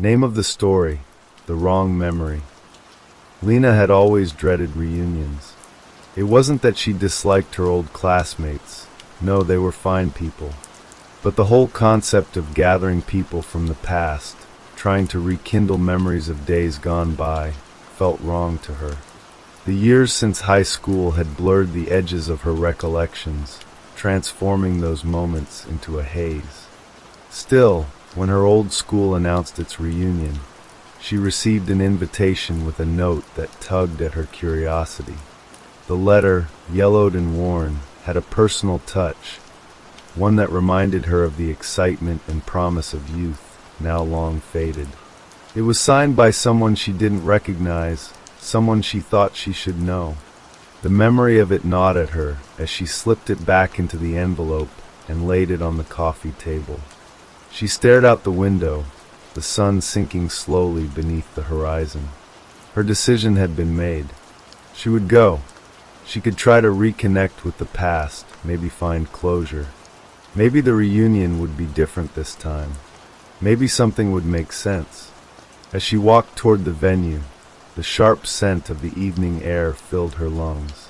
Name of the story: The Wrong Memory. Lena had always dreaded reunions. It wasn't that she disliked her old classmates. No, they were fine people. But the whole concept of gathering people from the past, trying to rekindle memories of days gone by, felt wrong to her. The years since high school had blurred the edges of her recollections, transforming those moments into a haze. Still, when her old school announced its reunion, she received an invitation with a note that tugged at her curiosity. The letter, yellowed and worn, had a personal touch, one that reminded her of the excitement and promise of youth, now long faded. It was signed by someone she didn't recognize, someone she thought she should know. The memory of it gnawed at her as she slipped it back into the envelope and laid it on the coffee table. She stared out the window, the sun sinking slowly beneath the horizon. Her decision had been made. She would go. She could try to reconnect with the past, maybe find closure. Maybe the reunion would be different this time. Maybe something would make sense. As she walked toward the venue, the sharp scent of the evening air filled her lungs.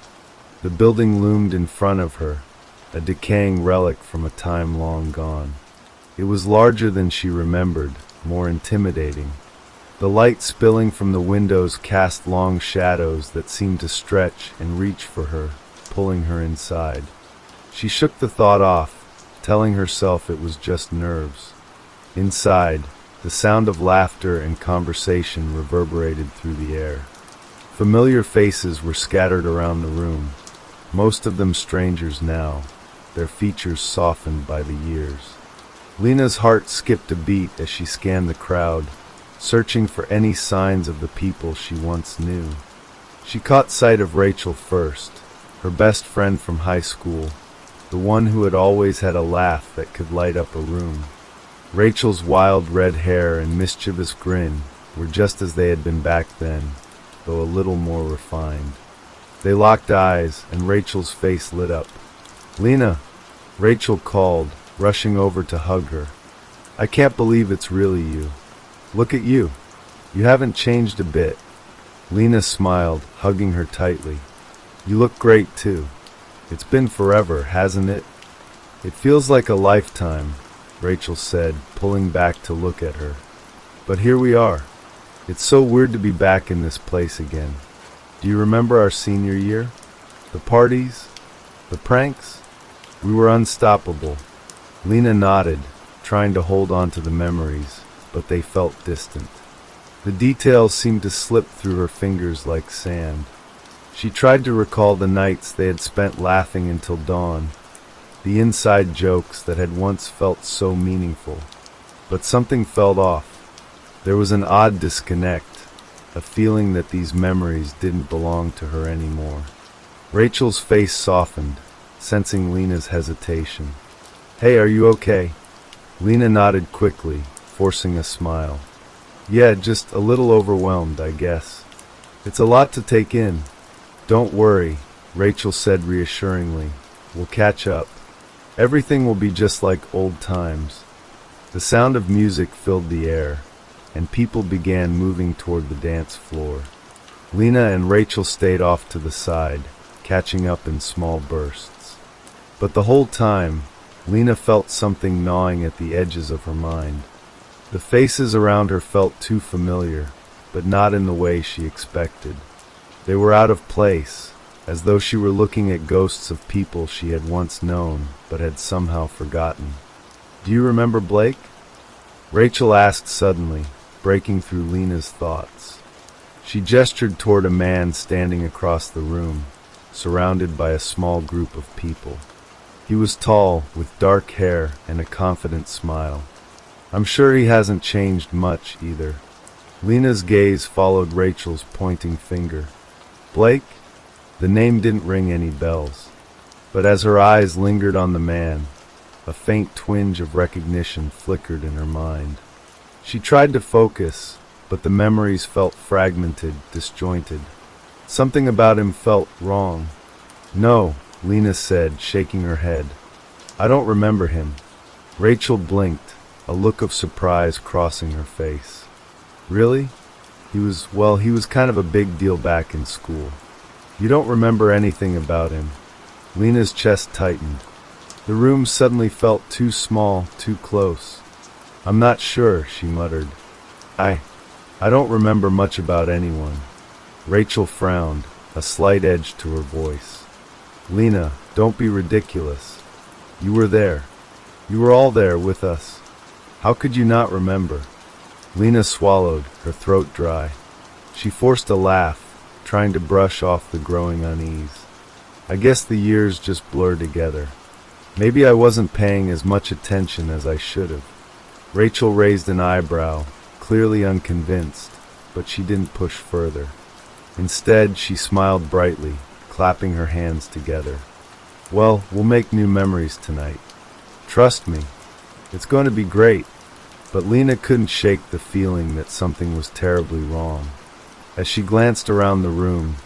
The building loomed in front of her, a decaying relic from a time long gone. It was larger than she remembered, more intimidating. The light spilling from the windows cast long shadows that seemed to stretch and reach for her, pulling her inside. She shook the thought off, telling herself it was just nerves. Inside, the sound of laughter and conversation reverberated through the air. Familiar faces were scattered around the room, most of them strangers now, their features softened by the years. Lena's heart skipped a beat as she scanned the crowd, searching for any signs of the people she once knew. She caught sight of Rachel first, her best friend from high school, the one who had always had a laugh that could light up a room. Rachel's wild red hair and mischievous grin were just as they had been back then, though a little more refined. They locked eyes, and Rachel's face lit up. "Lena," Rachel called, rushing over to hug her. "I can't believe it's really you. Look at you. You haven't changed a bit." Lena smiled, hugging her tightly. "You look great too. It's been forever, hasn't it?" "It feels like a lifetime," Rachel said, pulling back to look at her. "But here we are. It's so weird to be back in this place again. Do you remember our senior year? The parties? The pranks? We were unstoppable." Lena nodded, trying to hold on to the memories, but they felt distant. The details seemed to slip through her fingers like sand. She tried to recall the nights they had spent laughing until dawn, the inside jokes that had once felt so meaningful. But something felt off. There was an odd disconnect, a feeling that these memories didn't belong to her anymore. Rachel's face softened, sensing Lena's hesitation. "Hey, are you okay?" Lena nodded quickly, forcing a smile. "Yeah, just a little overwhelmed, I guess. It's a lot to take in." "Don't worry," Rachel said reassuringly. "We'll catch up. Everything will be just like old times." The sound of music filled the air, and people began moving toward the dance floor. Lena and Rachel stayed off to the side, catching up in small bursts. But the whole time, Lena felt something gnawing at the edges of her mind. The faces around her felt too familiar, but not in the way she expected. They were out of place, as though she were looking at ghosts of people she had once known, but had somehow forgotten. "Do you remember Blake?" Rachel asked suddenly, breaking through Lena's thoughts. She gestured toward a man standing across the room, surrounded by a small group of people. He was tall, with dark hair and a confident smile. "I'm sure he hasn't changed much either." Lena's gaze followed Rachel's pointing finger. "Blake?" The name didn't ring any bells. But as her eyes lingered on the man, a faint twinge of recognition flickered in her mind. She tried to focus, but the memories felt fragmented, disjointed. Something about him felt wrong. "No," Lena said, shaking her head. "I don't remember him." Rachel blinked, a look of surprise crossing her face. Really? He was kind of a big deal back in school. You don't remember anything about him. Lena's chest tightened. The room suddenly felt too small, too close. I'm not sure, she muttered. I don't remember much about anyone. Rachel frowned, a slight edge to her voice. Lena, don't be ridiculous. You were there. You were all there with us. How could you not remember? Lena swallowed, her throat dry. She forced a laugh, trying to brush off the growing unease. I guess the years just blurred together. Maybe I wasn't paying as much attention as I should have. Rachel raised an eyebrow, clearly unconvinced, but she didn't push further. Instead, she smiled brightly, clapping her hands together. Well, we'll make new memories tonight. Trust me, it's going to be great. But Lena couldn't shake the feeling that something was terribly wrong. As she glanced around the room,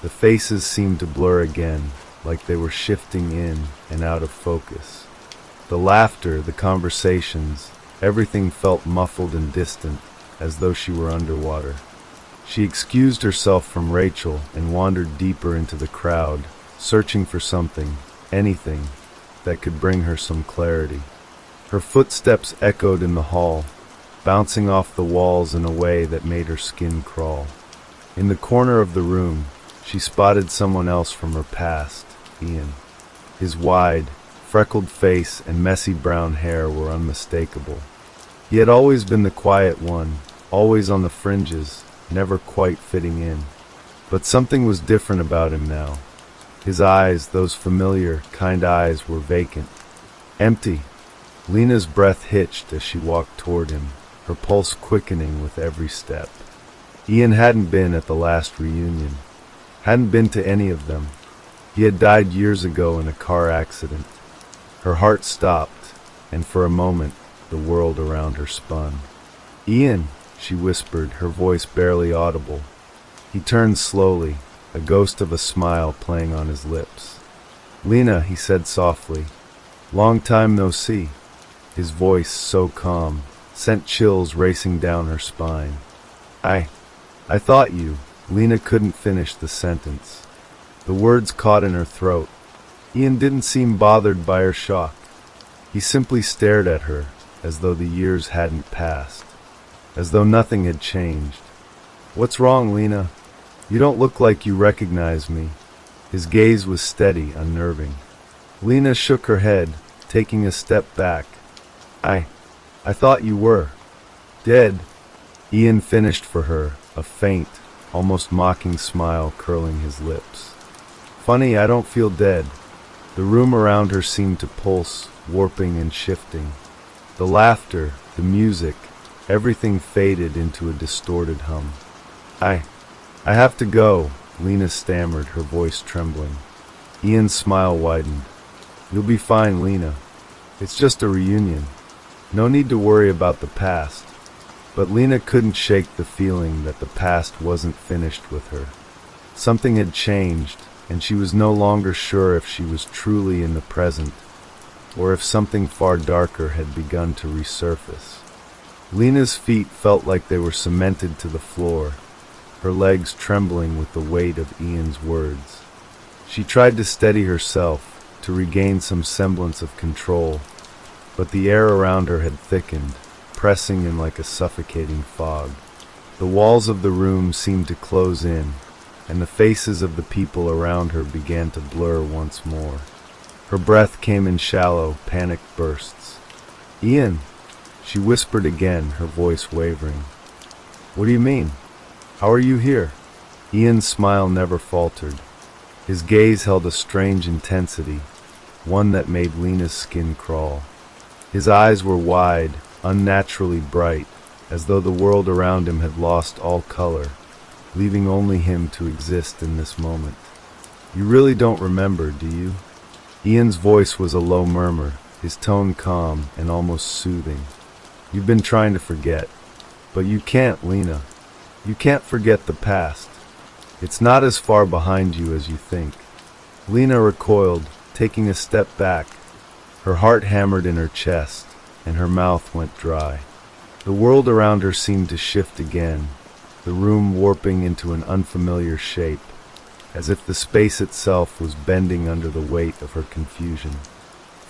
the faces seemed to blur again, like they were shifting in and out of focus. The laughter, the conversations, everything felt muffled and distant, as though she were underwater. She excused herself from Rachel and wandered deeper into the crowd, searching for something, anything, that could bring her some clarity. Her footsteps echoed in the hall, bouncing off the walls in a way that made her skin crawl. In the corner of the room, she spotted someone else from her past, Ian. His wide, freckled face and messy brown hair were unmistakable. He had always been the quiet one, always on the fringes, never quite fitting in. But something was different about him now. His eyes, those familiar, kind eyes, were vacant. Empty. Lena's breath hitched as she walked toward him, her pulse quickening with every step. Ian hadn't been at the last reunion. Hadn't been to any of them. He had died years ago in a car accident. Her heart stopped, and for a moment, the world around her spun. Ian, she whispered, her voice barely audible. He turned slowly, a ghost of a smile playing on his lips. Lena, he said softly, long time no see. His voice, so calm, sent chills racing down her spine. I thought you. Lena couldn't finish the sentence. The words caught in her throat. Ian didn't seem bothered by her shock. He simply stared at her, as though the years hadn't passed, as though nothing had changed. What's wrong, Lena? You don't look like you recognize me. His gaze was steady, unnerving. Lena shook her head, taking a step back. I thought you were. Dead. Ian finished for her, a faint, almost mocking smile curling his lips. Funny, I don't feel dead. The room around her seemed to pulse, warping and shifting. The laughter, the music, everything faded into a distorted hum. I have to go, Lena stammered, her voice trembling. Ian's smile widened. You'll be fine, Lena. It's just a reunion. No need to worry about the past. But Lena couldn't shake the feeling that the past wasn't finished with her. Something had changed, and she was no longer sure if she was truly in the present, or if something far darker had begun to resurface. Lena's feet felt like they were cemented to the floor, her legs trembling with the weight of Ian's words. She tried to steady herself, to regain some semblance of control, but the air around her had thickened, pressing in like a suffocating fog. The walls of the room seemed to close in, and the faces of the people around her began to blur once more. Her breath came in shallow, panicked bursts. Ian, she whispered again, her voice wavering. What do you mean? How are you here? Ian's smile never faltered. His gaze held a strange intensity, one that made Lena's skin crawl. His eyes were wide, unnaturally bright, as though the world around him had lost all color, leaving only him to exist in this moment. You really don't remember, do you? Ian's voice was a low murmur, his tone calm and almost soothing. You've been trying to forget, but you can't, Lena. You can't forget the past. It's not as far behind you as you think. Lena recoiled, taking a step back. Her heart hammered in her chest, and her mouth went dry. The world around her seemed to shift again, the room warping into an unfamiliar shape, as if the space itself was bending under the weight of her confusion.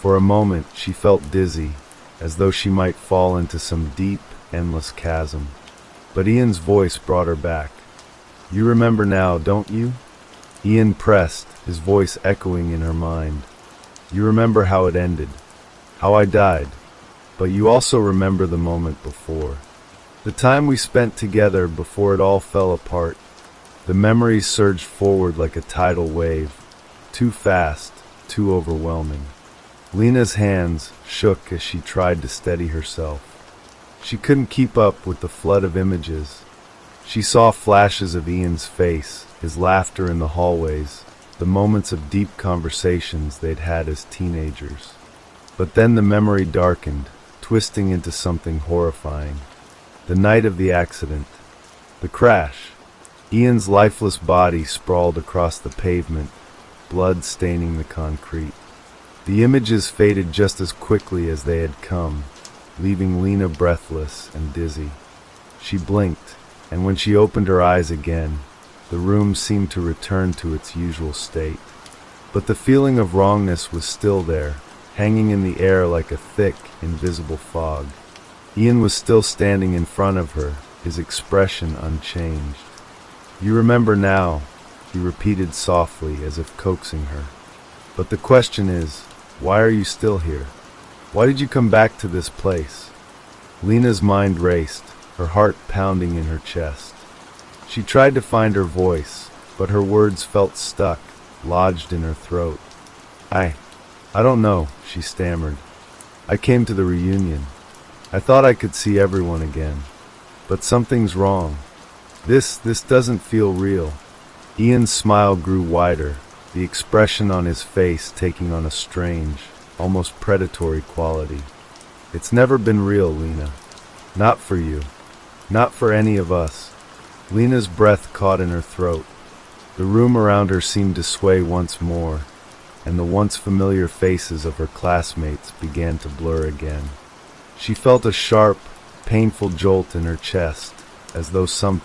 For a moment, she felt dizzy, as though she might fall into some deep, endless chasm. But Ian's voice brought her back. "You remember now, don't you?" Ian pressed, his voice echoing in her mind. "You remember how it ended, how I died, but you also remember the moment before. The time we spent together before it all fell apart." The memories surged forward like a tidal wave, too fast, too overwhelming. Lena's hands shook as she tried to steady herself. She couldn't keep up with the flood of images. She saw flashes of Ian's face, his laughter in the hallways, the moments of deep conversations they'd had as teenagers. But then the memory darkened, twisting into something horrifying. The night of the accident. The crash. Ian's lifeless body sprawled across the pavement, blood staining the concrete. The images faded just as quickly as they had come, leaving Lena breathless and dizzy. She blinked, and when she opened her eyes again, the room seemed to return to its usual state. But the feeling of wrongness was still there, hanging in the air like a thick, invisible fog. Ian was still standing in front of her, his expression unchanged. "You remember now," he repeated softly as if coaxing her. "But the question is, why are you still here? Why did you come back to this place?" Lena's mind raced, her heart pounding in her chest. She tried to find her voice, but her words felt stuck, lodged in her throat. I don't know," she stammered. "I came to the reunion. I thought I could see everyone again. But something's wrong. This doesn't feel real." Ian's smile grew wider, the expression on his face taking on a strange, almost predatory quality. "It's never been real, Lena. Not for you. Not for any of us." Lena's breath caught in her throat. The room around her seemed to sway once more, and the once familiar faces of her classmates began to blur again. She felt a sharp, painful jolt in her chest, as though some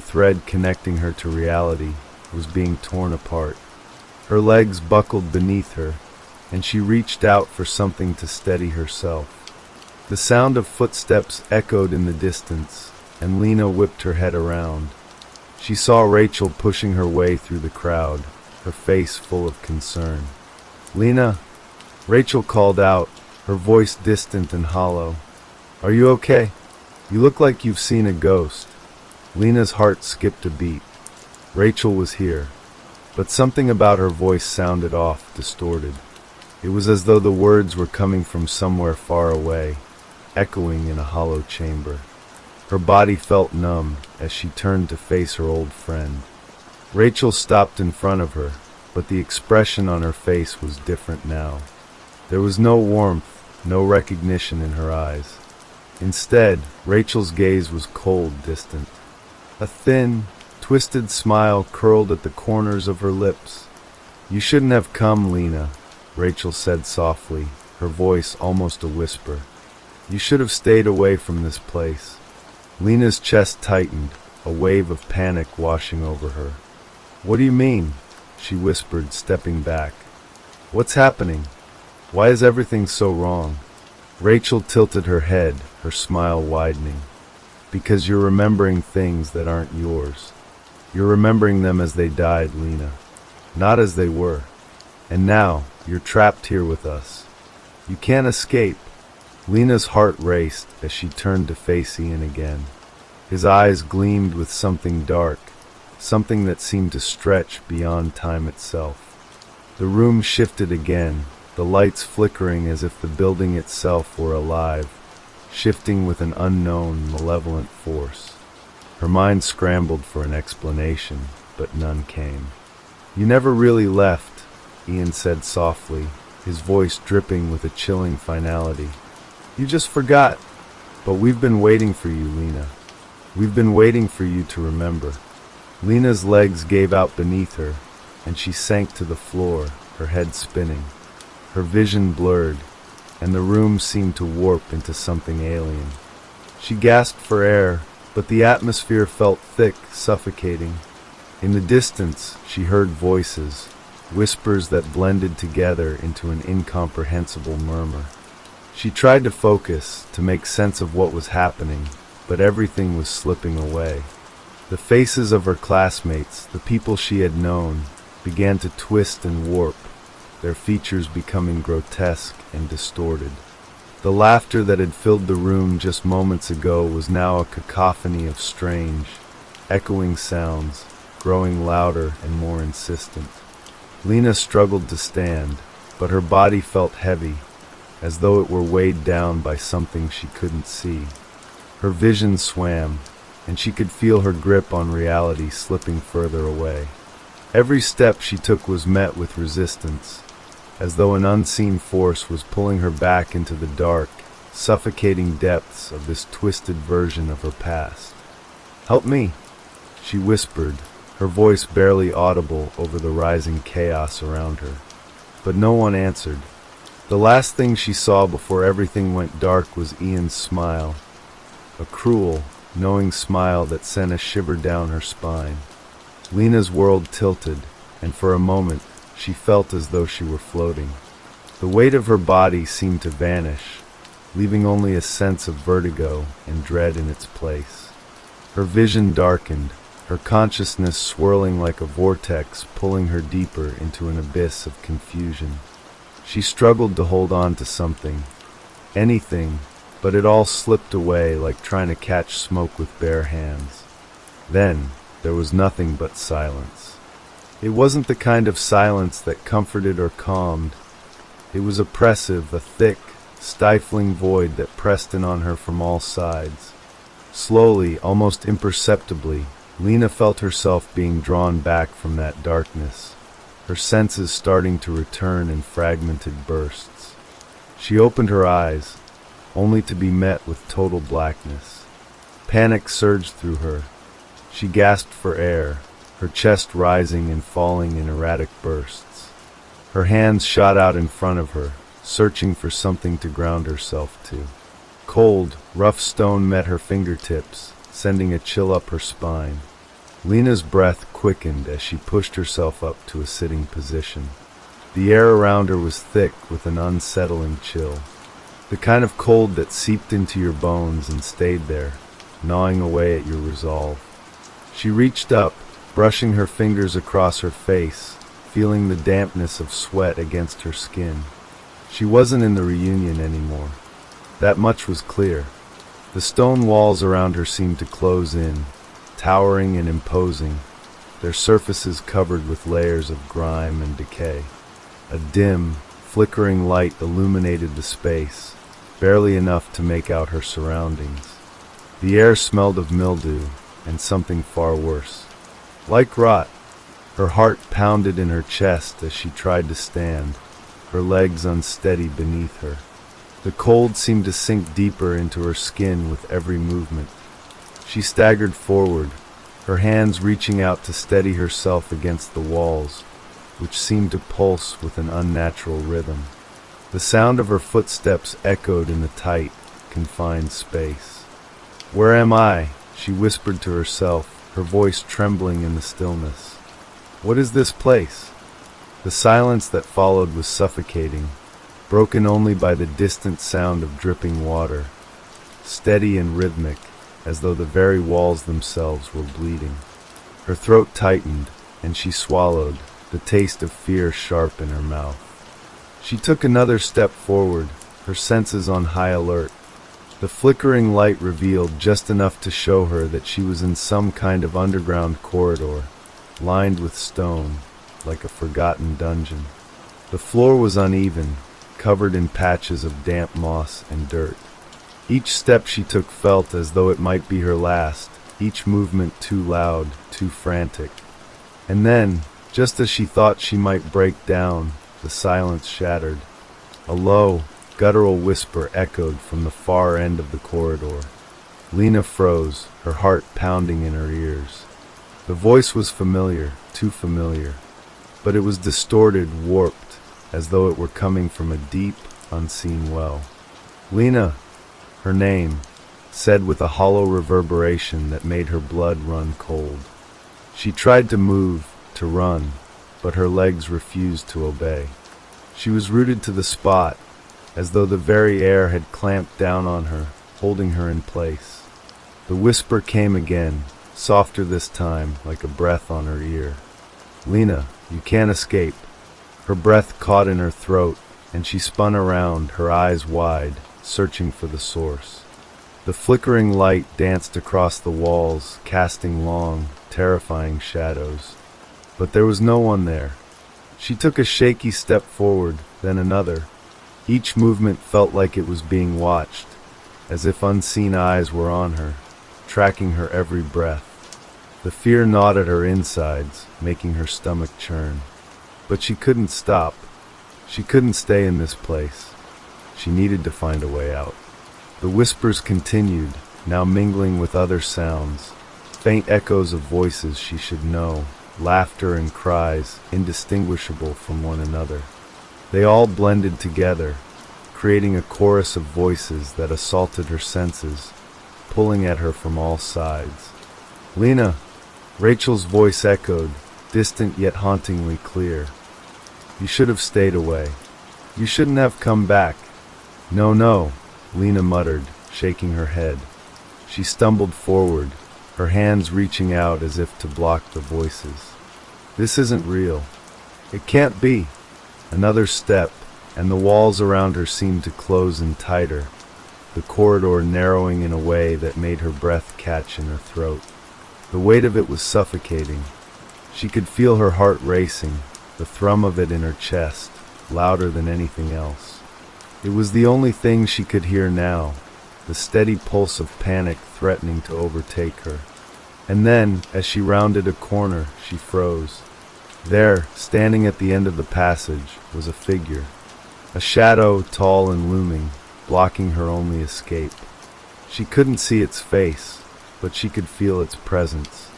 thread connecting her to reality, was being torn apart. Her legs buckled beneath her, and she reached out for something to steady herself. The sound of footsteps echoed in the distance, and Lena whipped her head around. She saw Rachel pushing her way through the crowd, her face full of concern. "Lena," Rachel called out, her voice distant and hollow. "Are you okay? You look like you've seen a ghost." Lena's heart skipped a beat. Rachel was here, but something about her voice sounded off, distorted. It was as though the words were coming from somewhere far away, echoing in a hollow chamber. Her body felt numb as she turned to face her old friend. Rachel stopped in front of her, but the expression on her face was different now. There was no warmth, no recognition in her eyes. Instead, Rachel's gaze was cold, distant. A thin, twisted smile curled at the corners of her lips. "You shouldn't have come, Lena," Rachel said softly, her voice almost a whisper. "You should have stayed away from this place." Lena's chest tightened, a wave of panic washing over her. "What do you mean?" she whispered, stepping back. "What's happening? Why is everything so wrong?" Rachel tilted her head, her smile widening. "Because you're remembering things that aren't yours. You're remembering them as they died, Lena, not as they were. And now, you're trapped here with us. You can't escape." Lena's heart raced as she turned to face Ian again. His eyes gleamed with something dark, something that seemed to stretch beyond time itself. The room shifted again, the lights flickering as if the building itself were alive, shifting with an unknown, malevolent force. Her mind scrambled for an explanation, but none came. "You never really left," Ian said softly, his voice dripping with a chilling finality. "You just forgot. But we've been waiting for you, Lena. We've been waiting for you to remember." Lena's legs gave out beneath her, and she sank to the floor, her head spinning. Her vision blurred, and the room seemed to warp into something alien. She gasped for air, but the atmosphere felt thick, suffocating. In the distance, she heard voices, whispers that blended together into an incomprehensible murmur. She tried to focus, to make sense of what was happening, but everything was slipping away. The faces of her classmates, the people she had known, began to twist and warp, their features becoming grotesque and distorted. The laughter that had filled the room just moments ago was now a cacophony of strange, echoing sounds, growing louder and more insistent. Lena struggled to stand, but her body felt heavy, as though it were weighed down by something she couldn't see. Her vision swam, and she could feel her grip on reality slipping further away. Every step she took was met with resistance, as though an unseen force was pulling her back into the dark, suffocating depths of this twisted version of her past. "Help me," she whispered, her voice barely audible over the rising chaos around her. But no one answered. The last thing she saw before everything went dark was Ian's smile, a cruel, knowing smile that sent a shiver down her spine. Lena's world tilted, and for a moment she felt as though she were floating. The weight of her body seemed to vanish, leaving only a sense of vertigo and dread in its place. Her vision darkened, her consciousness swirling like a vortex, pulling her deeper into an abyss of confusion. She struggled to hold on to something, anything, but it all slipped away like trying to catch smoke with bare hands. Then there was nothing but silence. It wasn't the kind of silence that comforted or calmed. It was oppressive, a thick, stifling void that pressed in on her from all sides. Slowly, almost imperceptibly, Lena felt herself being drawn back from that darkness, her senses starting to return in fragmented bursts. She opened her eyes, only to be met with total blackness. Panic surged through her. She gasped for air, her chest rising and falling in erratic bursts. Her hands shot out in front of her, searching for something to ground herself to. Cold, rough stone met her fingertips, sending a chill up her spine. Lena's breath quickened as she pushed herself up to a sitting position. The air around her was thick with an unsettling chill, the kind of cold that seeped into your bones and stayed there, gnawing away at your resolve. She reached up, brushing her fingers across her face, feeling the dampness of sweat against her skin. She wasn't in the reunion anymore. That much was clear. The stone walls around her seemed to close in, towering and imposing, their surfaces covered with layers of grime and decay. A dim, flickering light illuminated the space, barely enough to make out her surroundings. The air smelled of mildew and something far worse. Like rot, her heart pounded in her chest as she tried to stand, her legs unsteady beneath her. The cold seemed to sink deeper into her skin with every movement. She staggered forward, her hands reaching out to steady herself against the walls, which seemed to pulse with an unnatural rhythm. The sound of her footsteps echoed in the tight, confined space. "Where am I?" she whispered to herself, her voice trembling in the stillness. "What is this place?" The silence that followed was suffocating, broken only by the distant sound of dripping water, steady and rhythmic, as though the very walls themselves were bleeding. Her throat tightened, and she swallowed, the taste of fear sharp in her mouth. She took another step forward, her senses on high alert. The flickering light revealed just enough to show her that she was in some kind of underground corridor, lined with stone, like a forgotten dungeon. The floor was uneven, covered in patches of damp moss and dirt. Each step she took felt as though it might be her last, each movement too loud, too frantic. And then, just as she thought she might break down, the silence shattered. A low, guttural whisper echoed from the far end of the corridor. Lena froze, her heart pounding in her ears. The voice was familiar, too familiar, but it was distorted, warped, as though it were coming from a deep, unseen well. "Lena!" Her name, said with a hollow reverberation that made her blood run cold. She tried to move, to run, but her legs refused to obey. She was rooted to the spot, as though the very air had clamped down on her, holding her in place. The whisper came again, softer this time, like a breath on her ear. "Lena, you can't escape." Her breath caught in her throat, and she spun around, her eyes wide, searching for the source. The flickering light danced across the walls, casting long, terrifying shadows. But there was no one there. She took a shaky step forward, then another. Each movement felt like it was being watched, as if unseen eyes were on her, tracking her every breath. The fear gnawed at her insides, making her stomach churn. But she couldn't stop. She couldn't stay in this place. She needed to find a way out. The whispers continued, now mingling with other sounds, faint echoes of voices she should know, laughter and cries indistinguishable from one another. They all blended together, creating a chorus of voices that assaulted her senses, pulling at her from all sides. "Lena!" Rachel's voice echoed, distant yet hauntingly clear. "You should have stayed away. You shouldn't have come back." "No, no," Lena muttered, shaking her head. She stumbled forward, her hands reaching out as if to block the voices. "This isn't real. It can't be." Another step, and the walls around her seemed to close in tighter, the corridor narrowing in a way that made her breath catch in her throat. The weight of it was suffocating. She could feel her heart racing, the thrum of it in her chest, louder than anything else. It was the only thing she could hear now, the steady pulse of panic threatening to overtake her. And then, as she rounded a corner, she froze. There, standing at the end of the passage, was a figure. A shadow, tall and looming, blocking her only escape. She couldn't see its face, but she could feel its presence.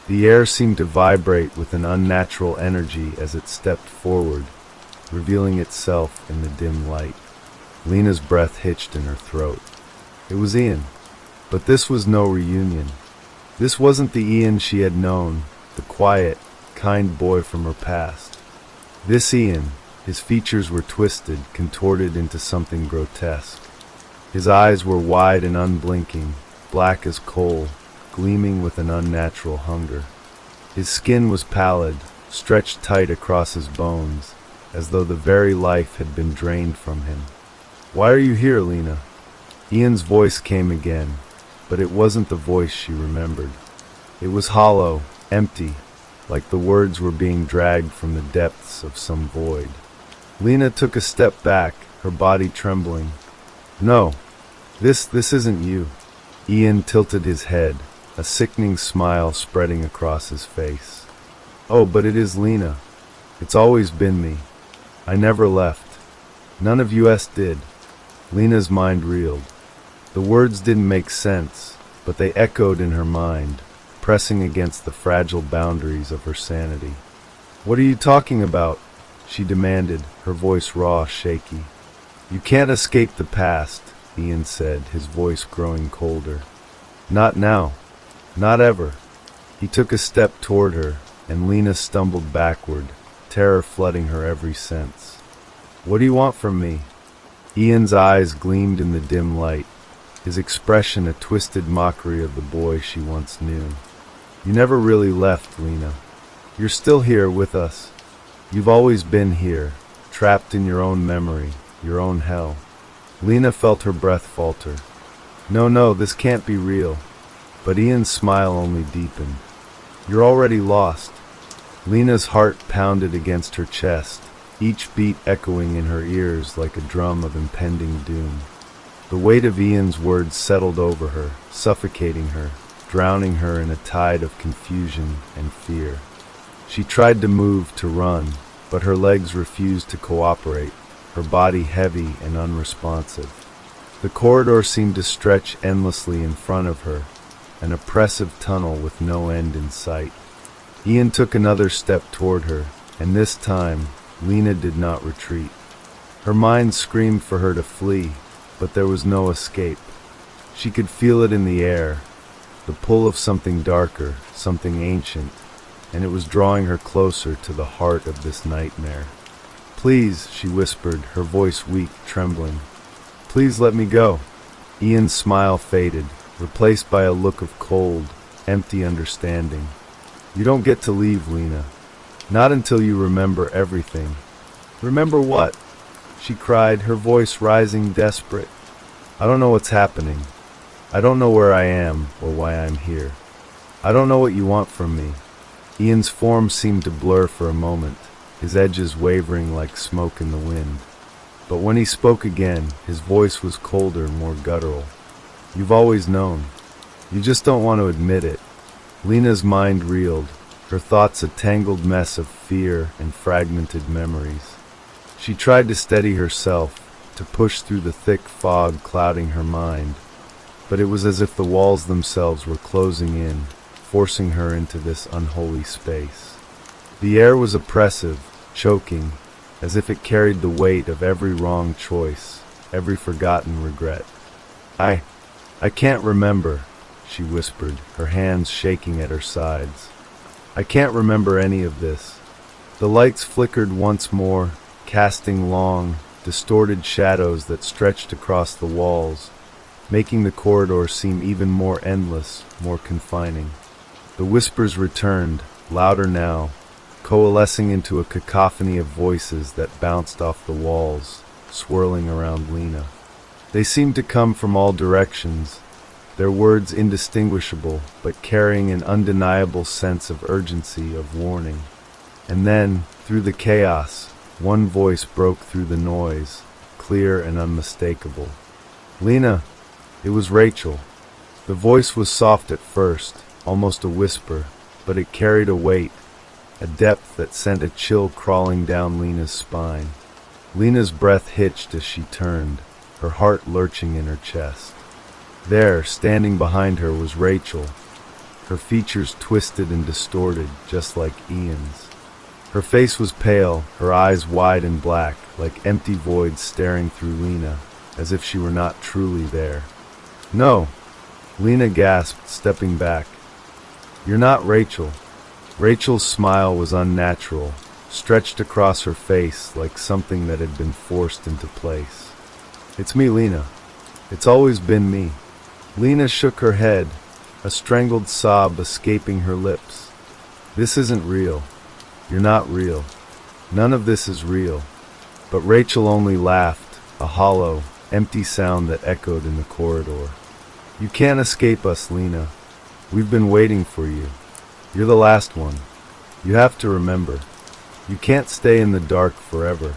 The air seemed to vibrate with an unnatural energy as it stepped forward, revealing itself in the dim light. Lena's breath hitched in her throat. It was Ian. But this was no reunion. This wasn't the Ian she had known, the quiet, kind boy from her past. This Ian, his features were twisted, contorted into something grotesque. His eyes were wide and unblinking, black as coal, gleaming with an unnatural hunger. His skin was pallid, stretched tight across his bones, as though the very life had been drained from him. "Why are you here, Lena?" Ian's voice came again, but it wasn't the voice she remembered. It was hollow, empty, like the words were being dragged from the depths of some void. Lena took a step back, her body trembling. "No, this isn't you." Ian tilted his head, a sickening smile spreading across his face. "Oh, but it is Lena. It's always been me. I never left. None of us did." Lena's mind reeled. The words didn't make sense, but they echoed in her mind, pressing against the fragile boundaries of her sanity. "What are you talking about?" she demanded, her voice raw, shaky. "You can't escape the past," Ian said, his voice growing colder. "Not now. Not ever." He took a step toward her, and Lena stumbled backward, terror flooding her every sense. "What do you want from me?" Ian's eyes gleamed in the dim light, his expression a twisted mockery of the boy she once knew. "You never really left, Lena. You're still here with us. You've always been here, trapped in your own memory, your own hell." Lena felt her breath falter. No, this can't be real." But Ian's smile only deepened. "You're already lost." Lena's heart pounded against her chest, each beat echoing in her ears like a drum of impending doom. The weight of Ian's words settled over her, suffocating her, drowning her in a tide of confusion and fear. She tried to move, to run, but her legs refused to cooperate, her body heavy and unresponsive. The corridor seemed to stretch endlessly in front of her, an oppressive tunnel with no end in sight. Ian took another step toward her, and this time, Lena did not retreat. Her mind screamed for her to flee, but there was no escape. She could feel it in the air, the pull of something darker, something ancient, and it was drawing her closer to the heart of this nightmare. "Please," she whispered, her voice weak, trembling. "Please let me go." Ian's smile faded, replaced by a look of cold, empty understanding. "You don't get to leave, Lena. Not until you remember everything." "Remember what?" she cried, her voice rising, desperate. "I don't know what's happening. I don't know where I am or why I'm here. I don't know what you want from me." Ian's form seemed to blur for a moment, his edges wavering like smoke in the wind. But when he spoke again, his voice was colder, more guttural. "You've always known. You just don't want to admit it." Lena's mind reeled, her thoughts a tangled mess of fear and fragmented memories. She tried to steady herself, to push through the thick fog clouding her mind, but it was as if the walls themselves were closing in, forcing her into this unholy space. The air was oppressive, choking, as if it carried the weight of every wrong choice, every forgotten regret. I can't remember," she whispered, her hands shaking at her sides. "I can't remember any of this." The lights flickered once more, casting long, distorted shadows that stretched across the walls, making the corridor seem even more endless, more confining. The whispers returned, louder now, coalescing into a cacophony of voices that bounced off the walls, swirling around Lena. They seemed to come from all directions, their words indistinguishable, but carrying an undeniable sense of urgency, of warning. And then, through the chaos, one voice broke through the noise, clear and unmistakable. "Lena!" It was Rachel. The voice was soft at first, almost a whisper, but it carried a weight, a depth that sent a chill crawling down Lena's spine. Lena's breath hitched as she turned, her heart lurching in her chest. There, standing behind her, was Rachel, her features twisted and distorted, just like Ian's. Her face was pale, her eyes wide and black, like empty voids staring through Lena, as if she were not truly there. "No!" Lena gasped, stepping back. "You're not Rachel." Rachel's smile was unnatural, stretched across her face like something that had been forced into place. "It's me, Lena. It's always been me." Lena shook her head, a strangled sob escaping her lips. "This isn't real. You're not real. None of this is real." But Rachel only laughed, a hollow, empty sound that echoed in the corridor. "You can't escape us, Lena. We've been waiting for you. You're the last one. You have to remember. You can't stay in the dark forever."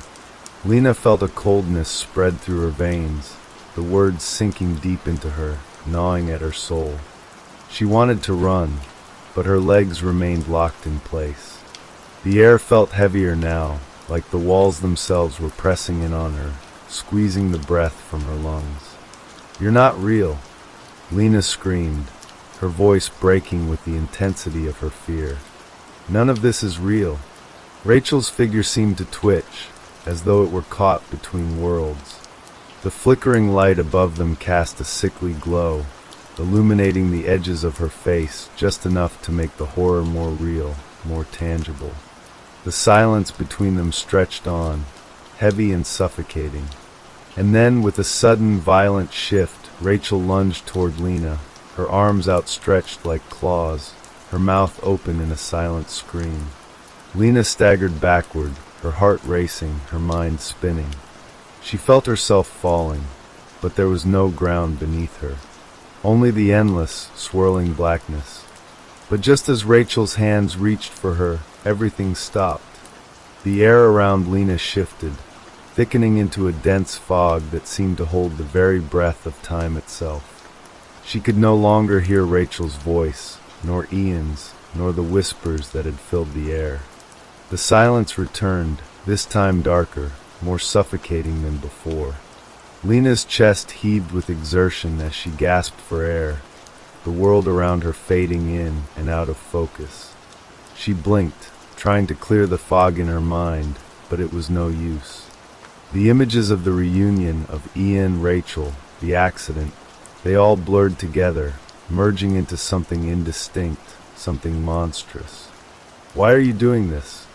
Lena felt a coldness spread through her veins, the words sinking deep into her, gnawing at her soul. She wanted to run, but her legs remained locked in place. The air felt heavier now, like the walls themselves were pressing in on her, squeezing the breath from her lungs. "You're not real," Lena screamed, her voice breaking with the intensity of her fear. "None of this is real." Rachel's figure seemed to twitch, as though it were caught between worlds. The flickering light above them cast a sickly glow, illuminating the edges of her face just enough to make the horror more real, more tangible. The silence between them stretched on, heavy and suffocating. And then, with a sudden, violent shift, Rachel lunged toward Lena, her arms outstretched like claws, her mouth open in a silent scream. Lena staggered backward, her heart racing, her mind spinning. She felt herself falling, but there was no ground beneath her, only the endless, swirling blackness. But just as Rachel's hands reached for her, everything stopped. The air around Lena shifted, thickening into a dense fog that seemed to hold the very breath of time itself. She could no longer hear Rachel's voice, nor Ian's, nor the whispers that had filled the air. The silence returned, this time darker, more suffocating than before. Lena's chest heaved with exertion as she gasped for air, the world around her fading in and out of focus. She blinked, trying to clear the fog in her mind, but it was no use. The images of the reunion of Ian, Rachel, the accident, They all blurred together, merging into something indistinct, something monstrous. "Why are you doing this?"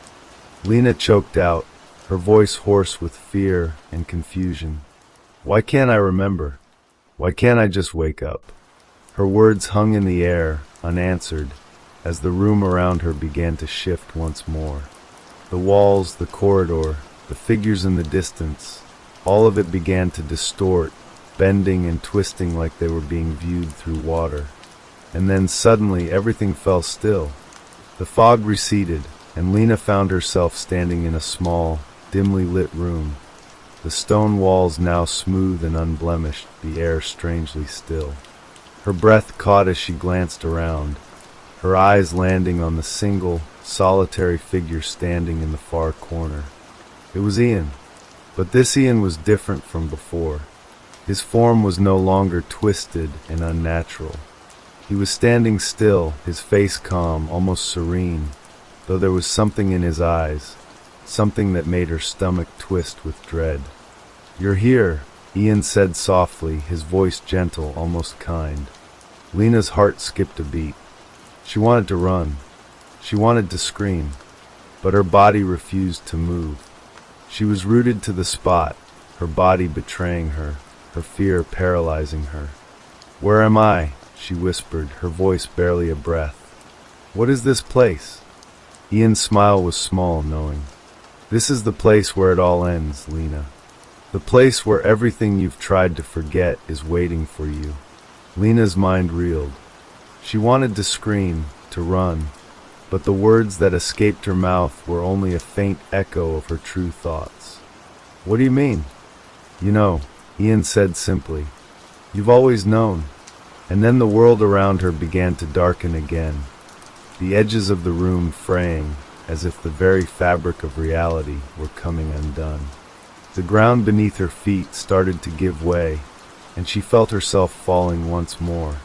Lena choked out, her voice hoarse with fear and confusion. "Why can't I remember? Why can't I just wake up?" Her words hung in the air, unanswered, as the room around her began to shift once more. The walls, the corridor, the figures in the distance, all of it began to distort, bending and twisting like they were being viewed through water. And then suddenly everything fell still. The fog receded, and Lena found herself standing in a small, dimly lit room. The stone walls now smooth and unblemished, the air strangely still. Her breath caught as she glanced around, her eyes landing on the single, solitary figure standing in the far corner. It was Ian, but this Ian was different from before. His form was no longer twisted and unnatural. He was standing still, his face calm, almost serene, though there was something in his eyes, something that made her stomach twist with dread. "You're here," Ian said softly, his voice gentle, almost kind. Lena's heart skipped a beat. She wanted to run. She wanted to scream, but her body refused to move. She was rooted to the spot, her body betraying her, her fear paralyzing her. "Where am I?" she whispered, her voice barely a breath. "What is this place?" Ian's smile was small, knowing. "This is the place where it all ends, Lena. The place where everything you've tried to forget is waiting for you." Lena's mind reeled. She wanted to scream, to run, but the words that escaped her mouth were only a faint echo of her true thoughts. "What do you mean?" "You know," Ian said simply. "You've always known." And then the world around her began to darken again, the edges of the room fraying, as if the very fabric of reality were coming undone. The ground beneath her feet started to give way, and she felt herself falling once more,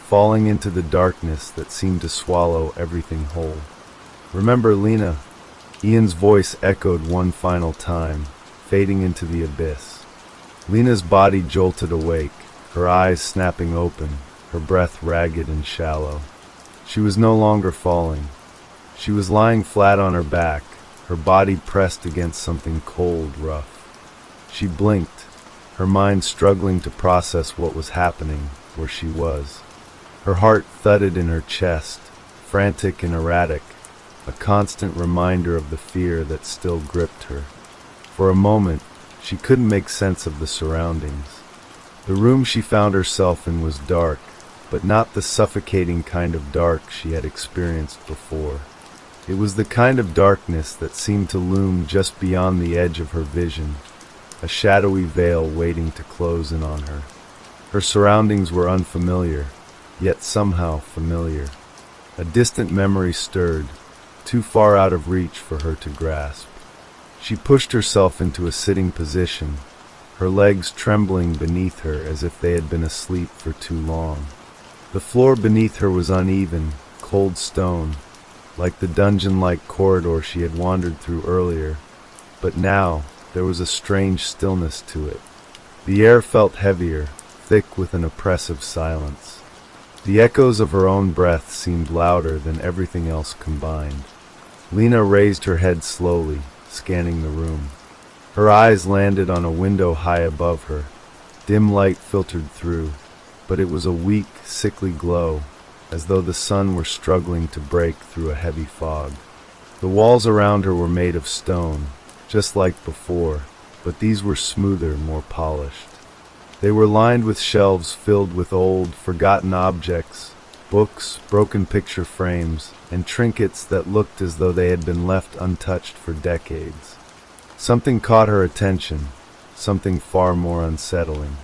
falling into the darkness that seemed to swallow everything whole. "Remember, Lena," Ian's voice echoed one final time, fading into the abyss. Lena's body jolted awake, her eyes snapping open, her breath ragged and shallow. She was no longer falling. She was lying flat on her back, her body pressed against something cold, rough. She blinked, her mind struggling to process what was happening where she was. Her heart thudded in her chest, frantic and erratic, a constant reminder of the fear that still gripped her. For a moment, she couldn't make sense of the surroundings. The room she found herself in was dark, but not the suffocating kind of dark she had experienced before. It was the kind of darkness that seemed to loom just beyond the edge of her vision, a shadowy veil waiting to close in on her. Her surroundings were unfamiliar, yet somehow familiar. A distant memory stirred, too far out of reach for her to grasp. She pushed herself into a sitting position, her legs trembling beneath her as if they had been asleep for too long. The floor beneath her was uneven, cold stone, like the dungeon-like corridor she had wandered through earlier, but now there was a strange stillness to it. The air felt heavier, thick with an oppressive silence. The echoes of her own breath seemed louder than everything else combined. Lena raised her head slowly, scanning the room. Her eyes landed on a window high above her. Dim light filtered through, but it was a weak, sickly glow, as though the sun were struggling to break through a heavy fog. The walls around her were made of stone, just like before, but these were smoother, more polished. They were lined with shelves filled with old, forgotten objects, books, broken picture frames, and trinkets that looked as though they had been left untouched for decades. Something caught her attention, something far more unsettling.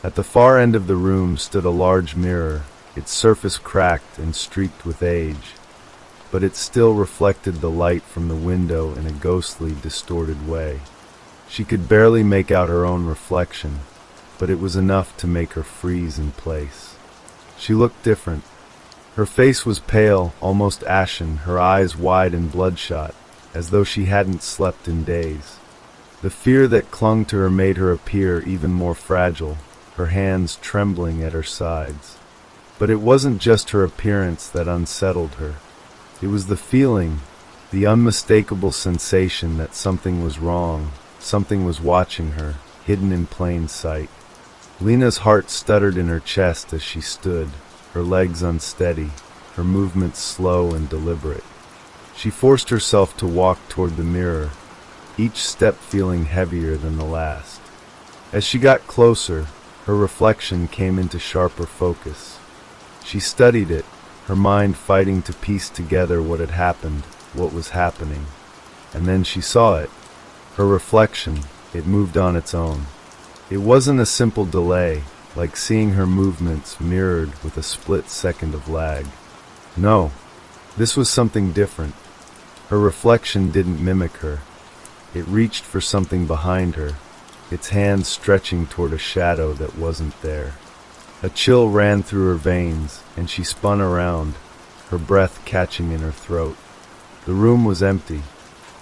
At the far end of the room stood a large mirror, its surface cracked and streaked with age, but it still reflected the light from the window in a ghostly, distorted way. She could barely make out her own reflection, but it was enough to make her freeze in place. She looked different. Her face was pale, almost ashen, her eyes wide and bloodshot, as though she hadn't slept in days. The fear that clung to her made her appear even more fragile, her hands trembling at her sides. But it wasn't just her appearance that unsettled her. It was the feeling, the unmistakable sensation that something was wrong, something was watching her, hidden in plain sight. Lena's heart stuttered in her chest as she stood, her legs unsteady, her movements slow and deliberate. She forced herself to walk toward the mirror, each step feeling heavier than the last. As she got closer, her reflection came into sharper focus. She studied it, her mind fighting to piece together what had happened, what was happening. And then she saw it. Her reflection, it moved on its own. It wasn't a simple delay, like seeing her movements mirrored with a split second of lag. No, this was something different. Her reflection didn't mimic her. It reached for something behind her, its hands stretching toward a shadow that wasn't there. A chill ran through her veins, and she spun around, her breath catching in her throat. The room was empty.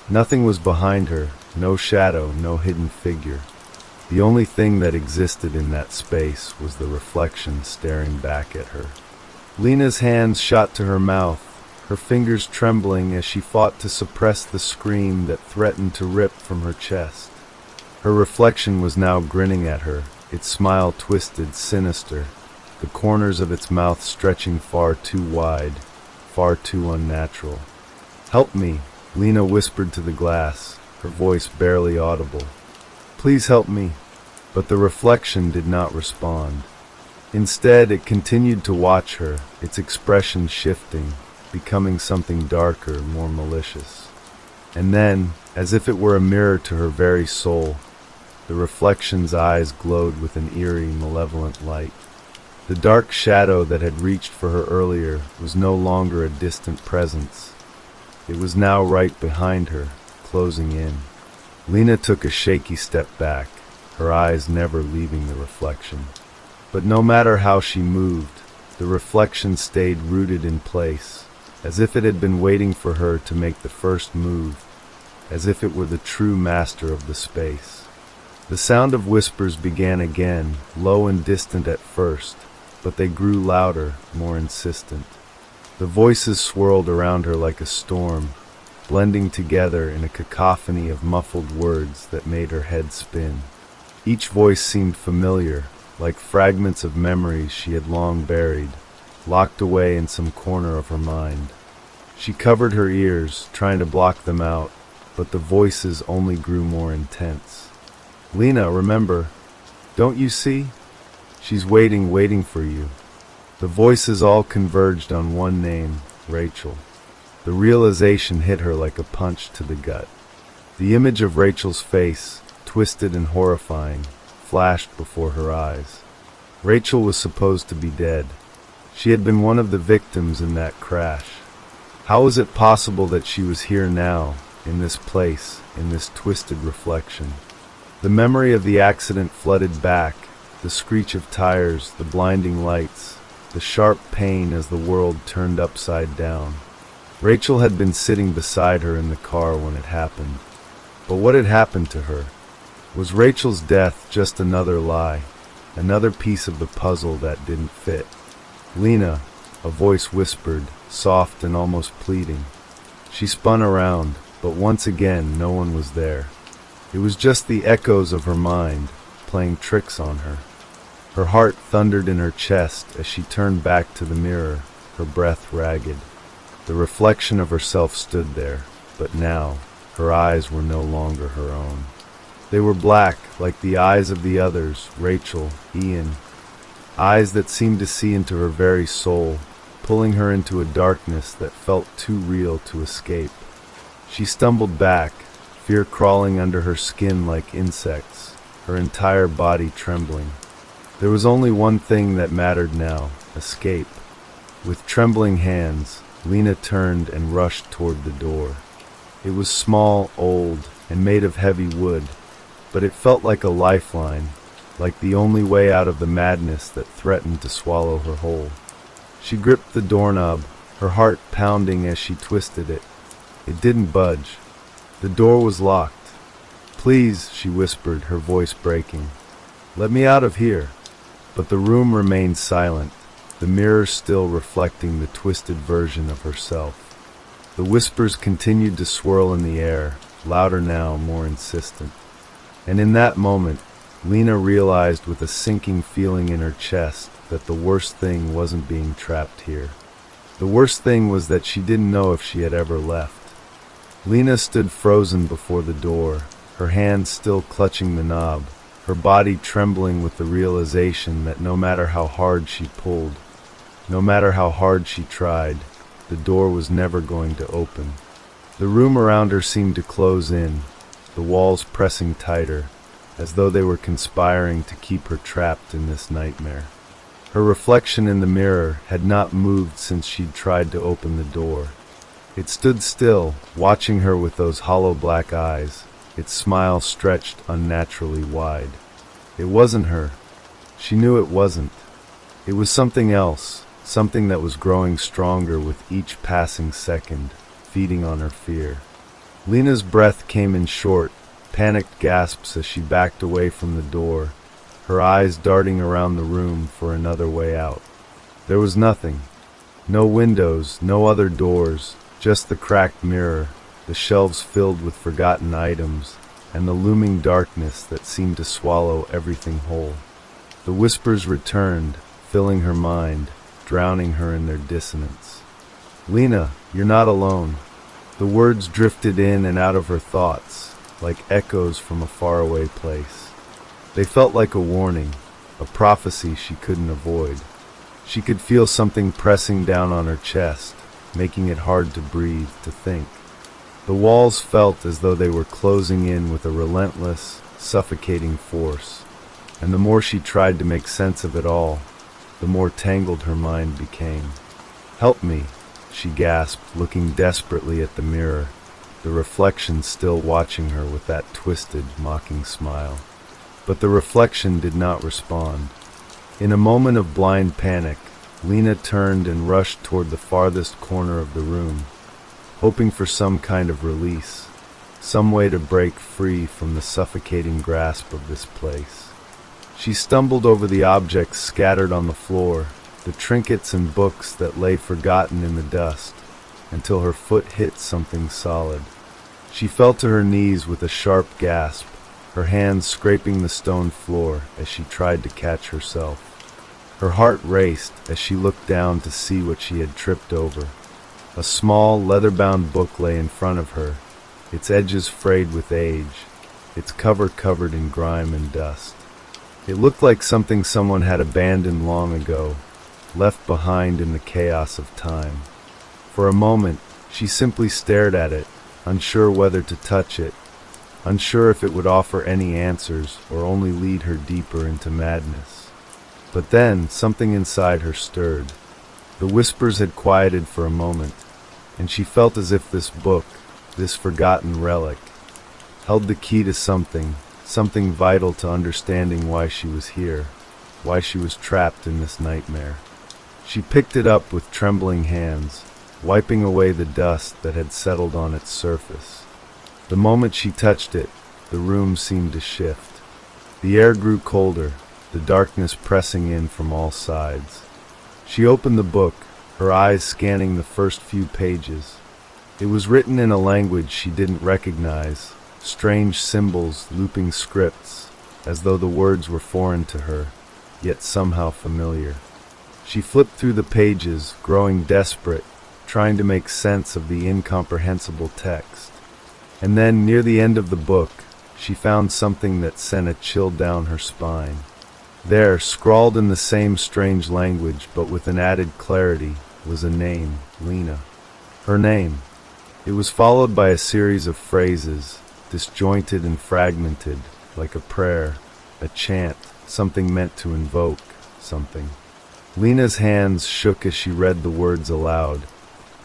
Nothing was behind her, no shadow, no hidden figure. The only thing that existed in that space was the reflection staring back at her. Lena's hands shot to her mouth, her fingers trembling as she fought to suppress the scream that threatened to rip from her chest. Her reflection was now grinning at her, its smile twisted, sinister, the corners of its mouth stretching far too wide, far too unnatural. "Help me," Lena whispered to the glass, her voice barely audible. "Please help me." But the reflection did not respond. Instead, it continued to watch her, its expression shifting, becoming something darker, more malicious. And then, as if it were a mirror to her very soul, the reflection's eyes glowed with an eerie, malevolent light. The dark shadow that had reached for her earlier was no longer a distant presence. It was now right behind her, closing in. Lena took a shaky step back, her eyes never leaving the reflection. But no matter how she moved, the reflection stayed rooted in place, as if it had been waiting for her to make the first move, as if it were the true master of the space. The sound of whispers began again, low and distant at first, but they grew louder, more insistent. The voices swirled around her like a storm, blending together in a cacophony of muffled words that made her head spin. Each voice seemed familiar, like fragments of memories she had long buried, locked away in some corner of her mind. She covered her ears, trying to block them out, but the voices only grew more intense. "Lena, remember, don't you see? She's waiting for you." The voices all converged on one name, Rachel. The realization hit her like a punch to the gut. The image of Rachel's face, twisted and horrifying, flashed before her eyes. Rachel was supposed to be dead. She had been one of the victims in that crash. How was it possible that she was here now, in this place, in this twisted reflection? The memory of the accident flooded back, the screech of tires, the blinding lights, the sharp pain as the world turned upside down. Rachel had been sitting beside her in the car when it happened. But what had happened to her? Was Rachel's death just another lie, another piece of the puzzle that didn't fit? "Lena," a voice whispered, soft and almost pleading. She spun around, but once again no one was there. It was just the echoes of her mind, playing tricks on her. Her heart thundered in her chest as she turned back to the mirror, her breath ragged. The reflection of herself stood there, but now her eyes were no longer her own. They were black, like the eyes of the others, Rachel, Ian. Eyes that seemed to see into her very soul, pulling her into a darkness that felt too real to escape. She stumbled back, fear crawling under her skin like insects, her entire body trembling. There was only one thing that mattered now, escape. With trembling hands, Lena turned and rushed toward the door. It was small, old, and made of heavy wood, but it felt like a lifeline, like the only way out of the madness that threatened to swallow her whole. She gripped the doorknob, her heart pounding as she twisted it. It didn't budge. The door was locked. "Please," she whispered, her voice breaking. "Let me out of here." But the room remained silent, the mirror still reflecting the twisted version of herself. The whispers continued to swirl in the air, louder now, more insistent. And in that moment, Lena realized with a sinking feeling in her chest that the worst thing wasn't being trapped here. The worst thing was that she didn't know if she had ever left. Lena stood frozen before the door, her hands still clutching the knob, her body trembling with the realization that no matter how hard she pulled, no matter how hard she tried, the door was never going to open. The room around her seemed to close in, the walls pressing tighter, as though they were conspiring to keep her trapped in this nightmare. Her reflection in the mirror had not moved since she'd tried to open the door. It stood still, watching her with those hollow black eyes, its smile stretched unnaturally wide. It wasn't her. She knew it wasn't. It was something else, something that was growing stronger with each passing second, feeding on her fear. Lena's breath came in short, panicked gasps as she backed away from the door, her eyes darting around the room for another way out. There was nothing. No windows, no other doors, just the cracked mirror, the shelves filled with forgotten items, and the looming darkness that seemed to swallow everything whole. The whispers returned, filling her mind, drowning her in their dissonance. "Lena, you're not alone." The words drifted in and out of her thoughts, like echoes from a faraway place. They felt like a warning, a prophecy she couldn't avoid. She could feel something pressing down on her chest, making it hard to breathe, to think. The walls felt as though they were closing in with a relentless, suffocating force, and the more she tried to make sense of it all, the more tangled her mind became. "Help me," she gasped, looking desperately at the mirror, the reflection still watching her with that twisted, mocking smile. But the reflection did not respond. In a moment of blind panic, Lena turned and rushed toward the farthest corner of the room, hoping for some kind of release, some way to break free from the suffocating grasp of this place. She stumbled over the objects scattered on the floor, the trinkets and books that lay forgotten in the dust, until her foot hit something solid. She fell to her knees with a sharp gasp, her hands scraping the stone floor as she tried to catch herself. Her heart raced as she looked down to see what she had tripped over. A small, leather-bound book lay in front of her, its edges frayed with age, its cover covered in grime and dust. It looked like something someone had abandoned long ago, left behind in the chaos of time. For a moment, she simply stared at it, unsure whether to touch it, unsure if it would offer any answers or only lead her deeper into madness. But then, something inside her stirred. The whispers had quieted for a moment, and she felt as if this book, this forgotten relic, held the key to something vital to understanding why she was here, why she was trapped in this nightmare. She picked it up with trembling hands, wiping away the dust that had settled on its surface. The moment she touched it, the room seemed to shift. The air grew colder, the darkness pressing in from all sides. She opened the book, her eyes scanning the first few pages. It was written in a language she didn't recognize, strange symbols, looping scripts, as though the words were foreign to her, yet somehow familiar. She flipped through the pages, growing desperate, trying to make sense of the incomprehensible text. And then, near the end of the book, she found something that sent a chill down her spine. There, scrawled in the same strange language but with an added clarity, was a name, Lena. Her name. It was followed by a series of phrases, disjointed and fragmented, like a prayer, a chant, something meant to invoke something. Lena's hands shook as she read the words aloud,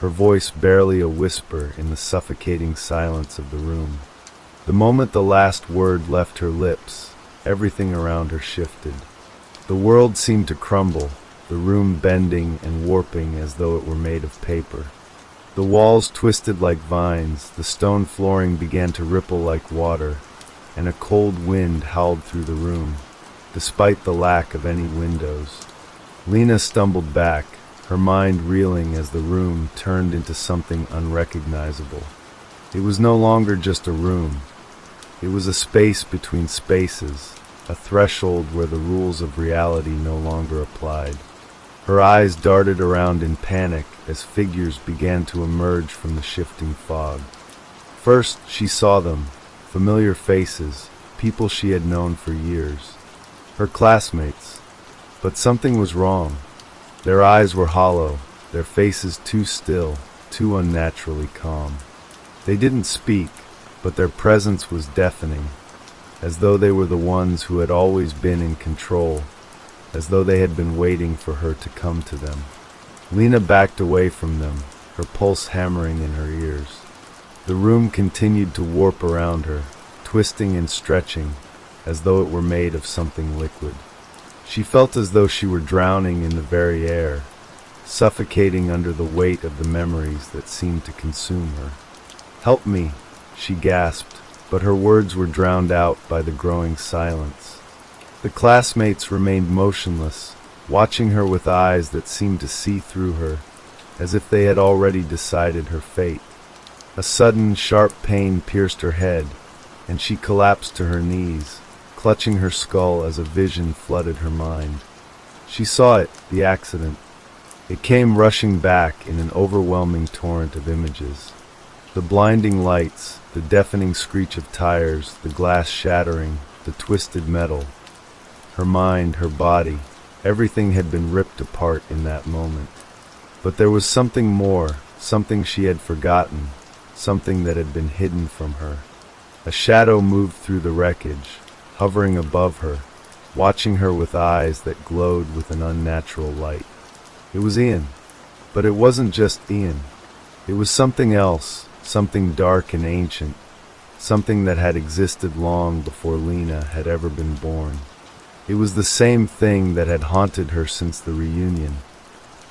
her voice barely a whisper in the suffocating silence of the room. The moment the last word left her lips, everything around her shifted. The world seemed to crumble, the room bending and warping as though it were made of paper. The walls twisted like vines, the stone flooring began to ripple like water, and a cold wind howled through the room. despite the lack of any windows. Lena stumbled back, her mind reeling as the room turned into something unrecognizable. It was no longer just a room. It was a space between spaces, a threshold where the rules of reality no longer applied. Her eyes darted around in panic as figures began to emerge from the shifting fog. First, she saw them, familiar faces, people she had known for years. Her classmates. But something was wrong. Their eyes were hollow, their faces too still, too unnaturally calm. They didn't speak, but their presence was deafening, as though they were the ones who had always been in control, as though they had been waiting for her to come to them. Lena backed away from them, her pulse hammering in her ears. The room continued to warp around her, twisting and stretching, as though it were made of something liquid. She felt as though she were drowning in the very air, suffocating under the weight of the memories that seemed to consume her. "Help me," she gasped, but her words were drowned out by the growing silence. The classmates remained motionless, watching her with eyes that seemed to see through her, as if they had already decided her fate. A sudden, sharp pain pierced her head, and she collapsed to her knees, clutching her skull as a vision flooded her mind. She saw it, the accident. It came rushing back in an overwhelming torrent of images. The blinding lights, the deafening screech of tires, the glass shattering, the twisted metal. Her mind, her body, everything had been ripped apart in that moment. But there was something more, something she had forgotten, something that had been hidden from her. A shadow moved through the wreckage, hovering above her, watching her with eyes that glowed with an unnatural light. It was Ian. But it wasn't just Ian. It was something else, something dark and ancient, something that had existed long before Lena had ever been born. It was the same thing that had haunted her since the reunion,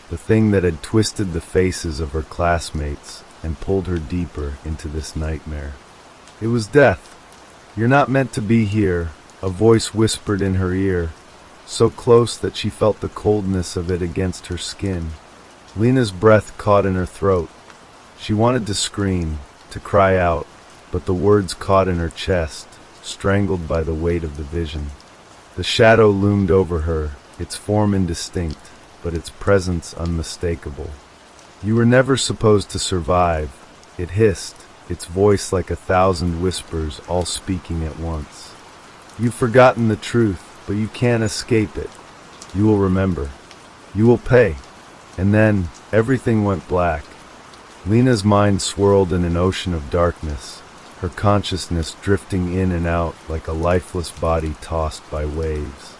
the thing that had twisted the faces of her classmates and pulled her deeper into this nightmare. It was death. "You're not meant to be here," a voice whispered in her ear, so close that she felt the coldness of it against her skin. Lena's breath caught in her throat. She wanted to scream, to cry out, but the words caught in her chest, strangled by the weight of the vision. The shadow loomed over her, its form indistinct, but its presence unmistakable. "You were never supposed to survive," it hissed, its voice like 1,000 whispers all speaking at once. "You've forgotten the truth, but you can't escape it. You will remember. You will pay." And then, everything went black. Lena's mind swirled in an ocean of darkness, her consciousness drifting in and out like a lifeless body tossed by waves.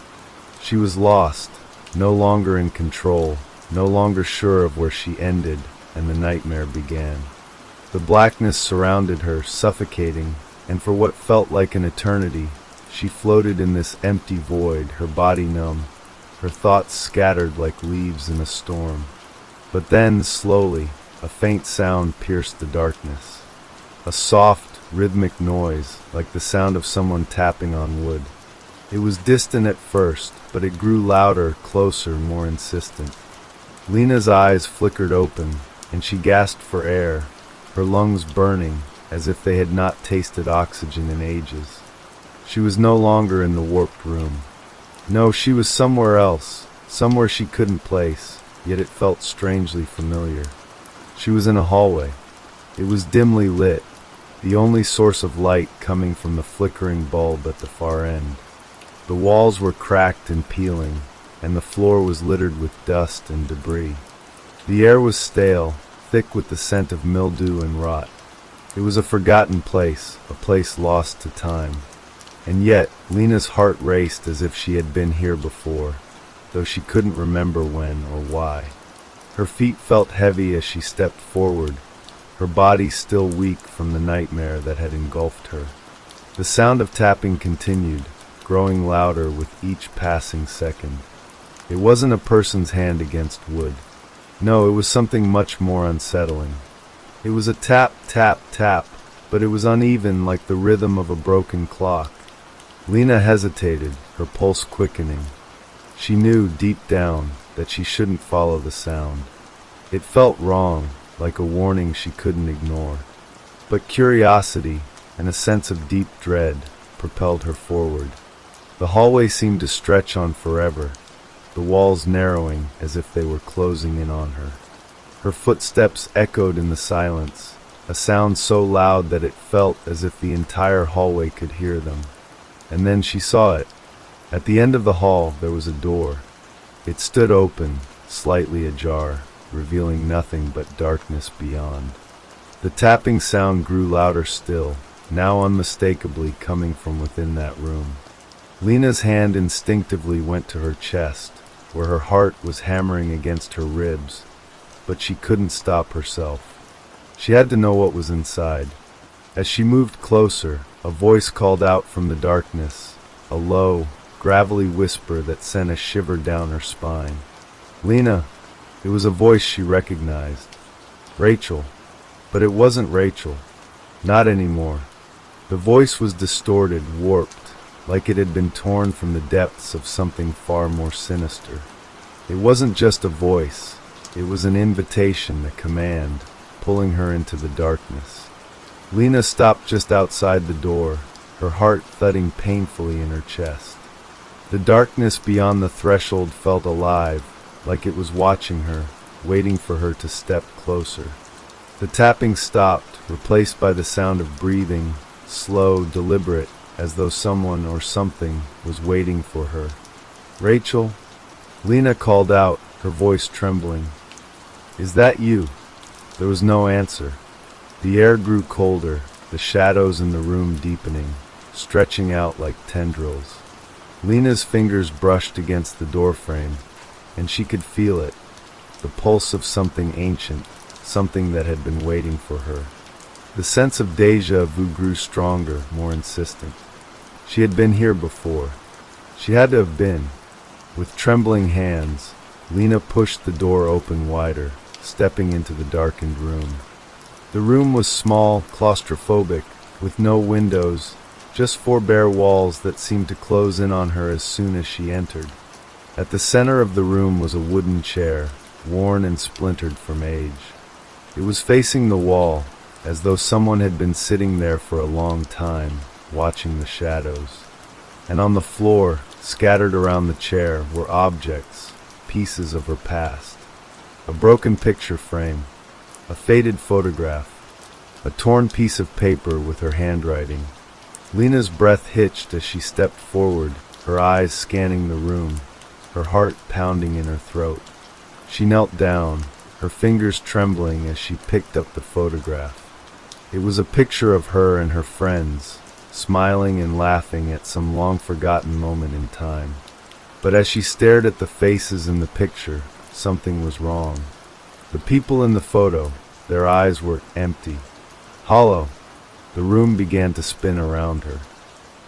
She was lost, no longer in control, no longer sure of where she ended and the nightmare began. The blackness surrounded her, suffocating, and for what felt like an eternity, she floated in this empty void, her body numb, her thoughts scattered like leaves in a storm. But then, slowly, a faint sound pierced the darkness. A soft, rhythmic noise, like the sound of someone tapping on wood. It was distant at first, but it grew louder, closer, more insistent. Lena's eyes flickered open, and she gasped for air, her lungs burning, as if they had not tasted oxygen in ages. She was no longer in the warped room. No, she was somewhere else, somewhere she couldn't place, yet it felt strangely familiar. She was in a hallway. It was dimly lit, the only source of light coming from the flickering bulb at the far end. The walls were cracked and peeling, and the floor was littered with dust and debris. The air was stale, thick with the scent of mildew and rot. It was a forgotten place, a place lost to time. And yet, Lena's heart raced as if she had been here before, though she couldn't remember when or why. Her feet felt heavy as she stepped forward, her body still weak from the nightmare that had engulfed her. The sound of tapping continued, growing louder with each passing second. It wasn't a person's hand against wood. No, it was something much more unsettling. It was a tap, tap, tap, but it was uneven like the rhythm of a broken clock. Lena hesitated, her pulse quickening. She knew deep down that she shouldn't follow the sound. It felt wrong, like a warning she couldn't ignore. But curiosity and a sense of deep dread propelled her forward. The hallway seemed to stretch on forever, the walls narrowing as if they were closing in on her. Her footsteps echoed in the silence, a sound so loud that it felt as if the entire hallway could hear them. And then she saw it. At the end of the hall there was a door. It stood open, slightly ajar, revealing nothing but darkness beyond. The tapping sound grew louder still, now unmistakably coming from within that room. Lena's hand instinctively went to her chest, where her heart was hammering against her ribs, but she couldn't stop herself. She had to know what was inside. As she moved closer, a voice called out from the darkness, a low, gravelly whisper that sent a shiver down her spine. Lena. It was a voice she recognized. Rachel. But it wasn't Rachel. Not anymore. The voice was distorted, warped, like it had been torn from the depths of something far more sinister. It wasn't just a voice. It was an invitation, a command, pulling her into the darkness. Lena stopped just outside the door, her heart thudding painfully in her chest. The darkness beyond the threshold felt alive, like it was watching her, waiting for her to step closer. The tapping stopped, replaced by the sound of breathing, slow, deliberate, as though someone or something was waiting for her. Rachel? Lena called out, her voice trembling. Is that you? There was no answer. The air grew colder, the shadows in the room deepening, stretching out like tendrils. Lena's fingers brushed against the doorframe, and she could feel it, the pulse of something ancient, something that had been waiting for her. The sense of déjà vu grew stronger, more insistent. She had been here before. She had to have been. With trembling hands, Lena pushed the door open wider, stepping into the darkened room. The room was small, claustrophobic, with no windows, just four bare walls that seemed to close in on her as soon as she entered. At the center of the room was a wooden chair, worn and splintered from age. It was facing the wall, as though someone had been sitting there for a long time, watching the shadows. And on the floor, scattered around the chair, were objects, pieces of her past. A broken picture frame, a faded photograph, a torn piece of paper with her handwriting. Lena's breath hitched as she stepped forward, her eyes scanning the room, her heart pounding in her throat. She knelt down, her fingers trembling as she picked up the photograph. It was a picture of her and her friends, smiling and laughing at some long-forgotten moment in time. But as she stared at the faces in the picture, something was wrong. The people in the photo, their eyes were empty, hollow. The room began to spin around her.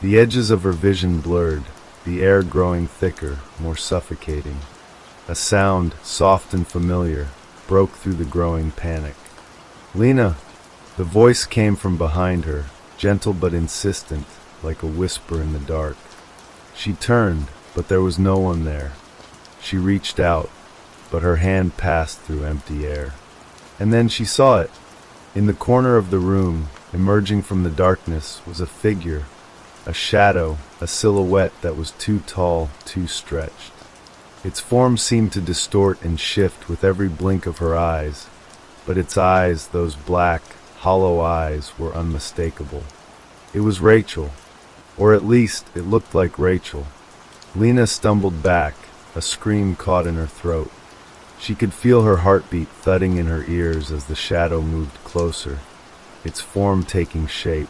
The edges of her vision blurred, the air growing thicker, more suffocating. A sound, soft and familiar, broke through the growing panic. Lena! The voice came from behind her, gentle but insistent, like a whisper in the dark. She turned, but there was no one there. She reached out, but her hand passed through empty air. And then she saw it. In the corner of the room, emerging from the darkness, was a figure, a shadow, a silhouette that was too tall, too stretched. Its form seemed to distort and shift with every blink of her eyes, but its eyes, those black, hollow eyes, were unmistakable. It was Rachel, or at least it looked like Rachel. Lena stumbled back, a scream caught in her throat. She could feel her heartbeat thudding in her ears as the shadow moved closer, its form taking shape,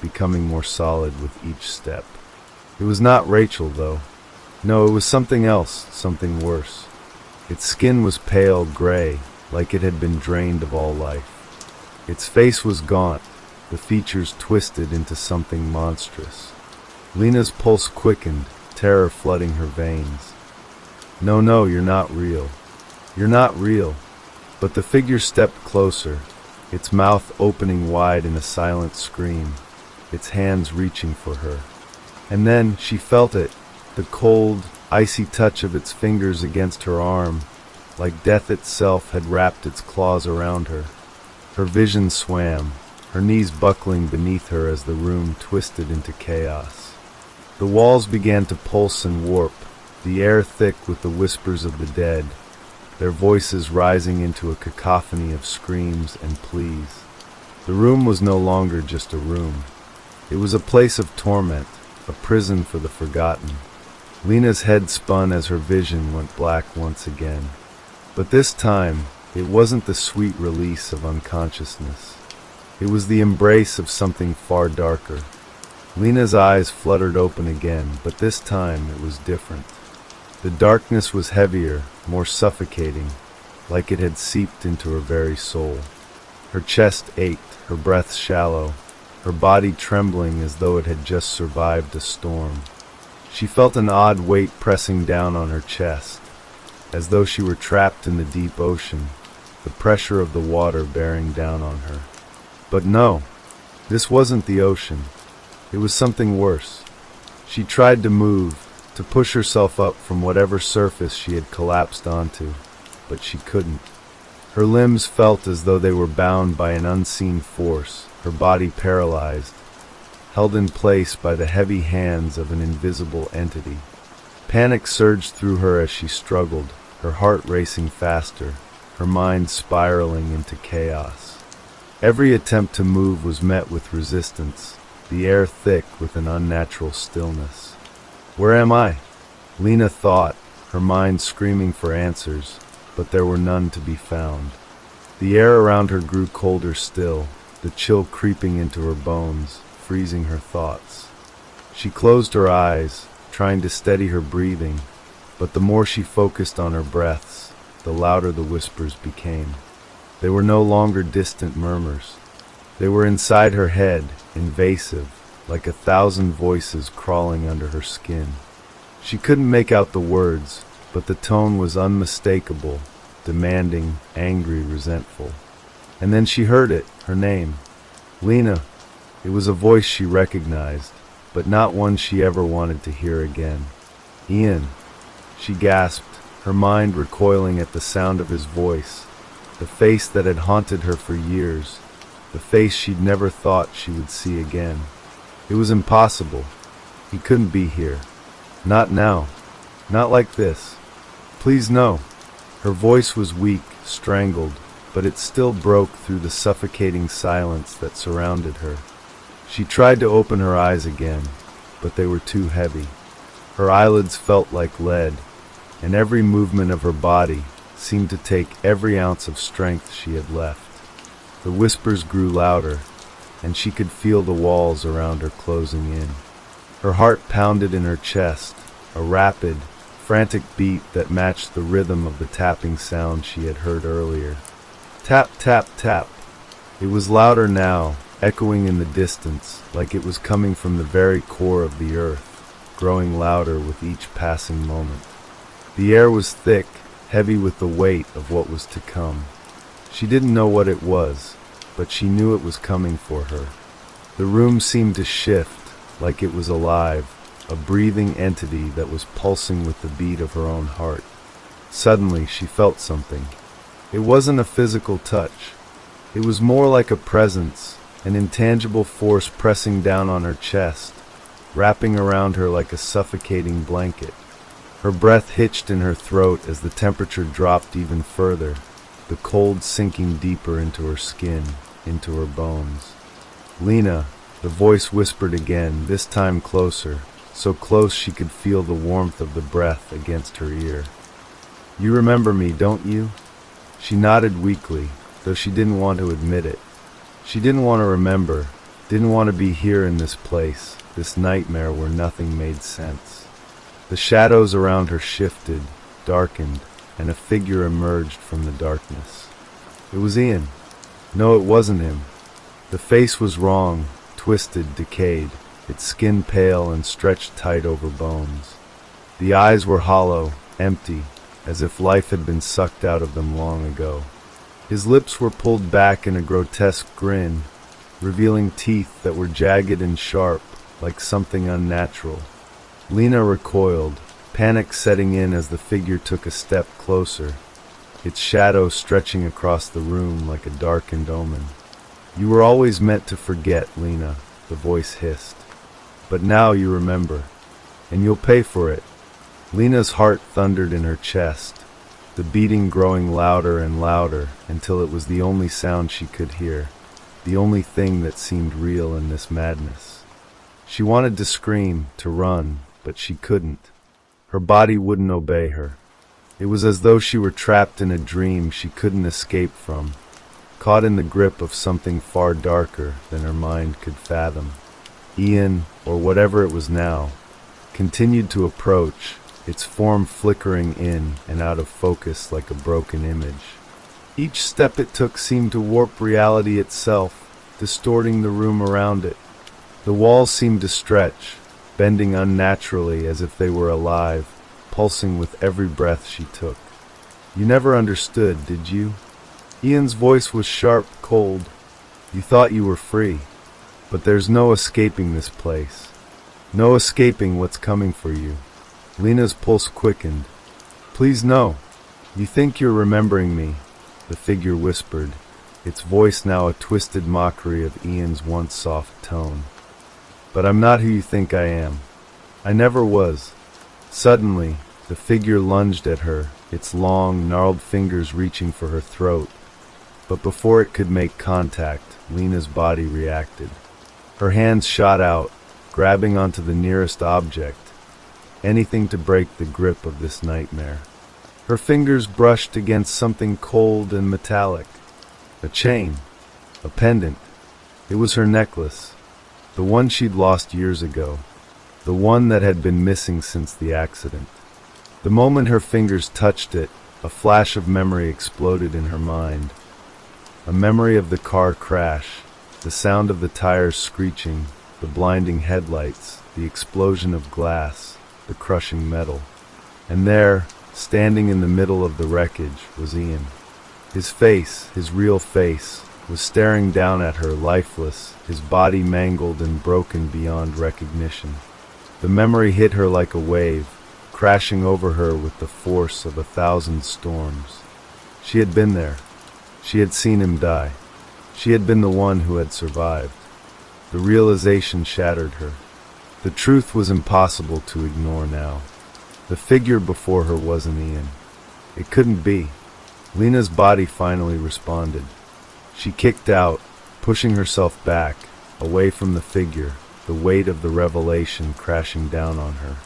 becoming more solid with each step. It was not Rachel, though. No, it was something else, something worse. Its skin was pale gray, like it had been drained of all life. Its face was gaunt, the features twisted into something monstrous. Lena's pulse quickened, terror flooding her veins. No, you're not real. You're not real. But the figure stepped closer, its mouth opening wide in a silent scream, its hands reaching for her. And then she felt it, The cold, icy touch of its fingers against her arm, like death itself, had wrapped its claws around her. Her vision swam, her knees buckling beneath her as the room twisted into chaos. The walls began to pulse and warp, the air thick with the whispers of the dead, their voices rising into a cacophony of screams and pleas. The room was no longer just a room. It was a place of torment, a prison for the forgotten. Lena's head spun as her vision went black once again. But this time, it wasn't the sweet release of unconsciousness. It was the embrace of something far darker. Lena's eyes fluttered open again, but this time it was different. The darkness was heavier, more suffocating, like it had seeped into her very soul. Her chest ached, her breath shallow, her body trembling as though it had just survived a storm. She felt an odd weight pressing down on her chest, as though she were trapped in the deep ocean, the pressure of the water bearing down on her. But no, this wasn't the ocean. It was something worse. She tried to move, to push herself up from whatever surface she had collapsed onto, but she couldn't. Her limbs felt as though they were bound by an unseen force, her body paralyzed, held in place by the heavy hands of an invisible entity. Panic surged through her as she struggled, her heart racing faster, her mind spiraling into chaos. Every attempt to move was met with resistance, the air thick with an unnatural stillness. Where am I? Lena thought, her mind screaming for answers, but there were none to be found. The air around her grew colder still, the chill creeping into her bones, freezing her thoughts. She closed her eyes, trying to steady her breathing, but the more she focused on her breaths, the louder the whispers became. They were no longer distant murmurs. They were inside her head, invasive, like 1,000 voices crawling under her skin. She couldn't make out the words, but the tone was unmistakable, demanding, angry, resentful. And then she heard it, her name. Lena. It was a voice she recognized, but not one she ever wanted to hear again. Ian. She gasped, her mind recoiling at the sound of his voice, the face that had haunted her for years, the face she'd never thought she would see again. It was impossible. He couldn't be here. Not now. Not like this. Please no. Her voice was weak, strangled, but it still broke through the suffocating silence that surrounded her. She tried to open her eyes again, but they were too heavy. Her eyelids felt like lead, and every movement of her body seemed to take every ounce of strength she had left. The whispers grew louder, and she could feel the walls around her closing in. Her heart pounded in her chest, a rapid, frantic beat that matched the rhythm of the tapping sound she had heard earlier. Tap, tap, tap. It was louder now, echoing in the distance, like it was coming from the very core of the earth, growing louder with each passing moment. The air was thick, heavy with the weight of what was to come. She didn't know what it was, but she knew it was coming for her. The room seemed to shift, like it was alive, a breathing entity that was pulsing with the beat of her own heart. Suddenly, she felt something. It wasn't a physical touch. It was more like a presence, an intangible force pressing down on her chest, wrapping around her like a suffocating blanket. Her breath hitched in her throat as the temperature dropped even further, the cold sinking deeper into her skin, into her bones. Lena, the voice whispered again, this time closer, so close she could feel the warmth of the breath against her ear. You remember me, don't you? She nodded weakly, though she didn't want to admit it. She didn't want to remember, didn't want to be here in this place, this nightmare where nothing made sense. The shadows around her shifted, darkened, and a figure emerged from the darkness. It was Ian. No, it wasn't him. The face was wrong, twisted, decayed, its skin pale and stretched tight over bones. The eyes were hollow, empty, as if life had been sucked out of them long ago. His lips were pulled back in a grotesque grin, revealing teeth that were jagged and sharp, like something unnatural. Lena recoiled, panic setting in as the figure took a step closer, its shadow stretching across the room like a darkened omen. "You were always meant to forget, Lena," the voice hissed. "But now you remember, and you'll pay for it." Lena's heart thundered in her chest, the beating growing louder and louder until it was the only sound she could hear, the only thing that seemed real in this madness. She wanted to scream, to run, but she couldn't. Her body wouldn't obey her. It was as though she were trapped in a dream she couldn't escape from, caught in the grip of something far darker than her mind could fathom. Ian, or whatever it was now, continued to approach, its form flickering in and out of focus like a broken image. Each step it took seemed to warp reality itself, distorting the room around it. The walls seemed to stretch, bending unnaturally as if they were alive, pulsing with every breath she took. "You never understood, did you?" Ian's voice was sharp, cold. "You thought you were free. But there's no escaping this place. No escaping what's coming for you." Lena's pulse quickened. "Please no. You think you're remembering me," the figure whispered, its voice now a twisted mockery of Ian's once soft tone. "But I'm not who you think I am. I never was." Suddenly, the figure lunged at her, its long, gnarled fingers reaching for her throat. But before it could make contact, Lena's body reacted. Her hands shot out, grabbing onto the nearest object, anything to break the grip of this nightmare. Her fingers brushed against something cold and metallic. A chain. A pendant. It was her necklace. The one she'd lost years ago. The one that had been missing since the accident. The moment her fingers touched it, a flash of memory exploded in her mind. A memory of the car crash, the sound of the tires screeching, the blinding headlights, the explosion of glass, the crushing metal. And there, standing in the middle of the wreckage, was Ian. His face, his real face, was staring down at her, lifeless, his body mangled and broken beyond recognition. The memory hit her like a wave, crashing over her with the force of 1,000 storms. She had been there. She had seen him die. She had been the one who had survived. The realization shattered her. The truth was impossible to ignore now. The figure before her wasn't Ian. It couldn't be. Lena's body finally responded. She kicked out, pushing herself back, away from the figure, the weight of the revelation crashing down on her.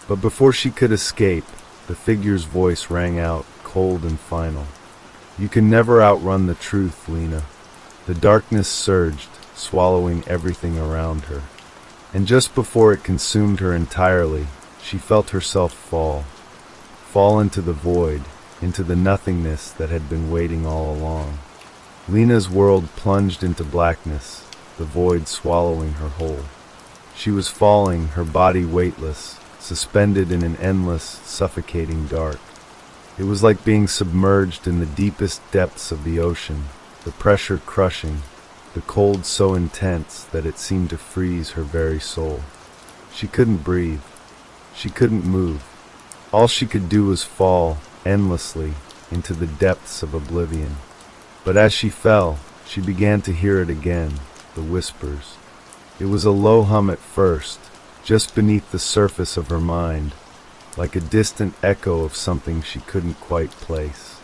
But before she could escape, the figure's voice rang out, cold and final. "You can never outrun the truth, Lena." The darkness surged, swallowing everything around her. And just before it consumed her entirely, she felt herself fall into the void, into the nothingness that had been waiting all along. Lena's world plunged into blackness, the void swallowing her whole. She was falling, her body weightless, suspended in an endless, suffocating dark. It was like being submerged in the deepest depths of the ocean, the pressure crushing, the cold so intense that it seemed to freeze her very soul. She couldn't breathe. She couldn't move. All she could do was fall, endlessly, into the depths of oblivion. But as she fell, she began to hear it again, the whispers. It was a low hum at first, just beneath the surface of her mind, like a distant echo of something she couldn't quite place.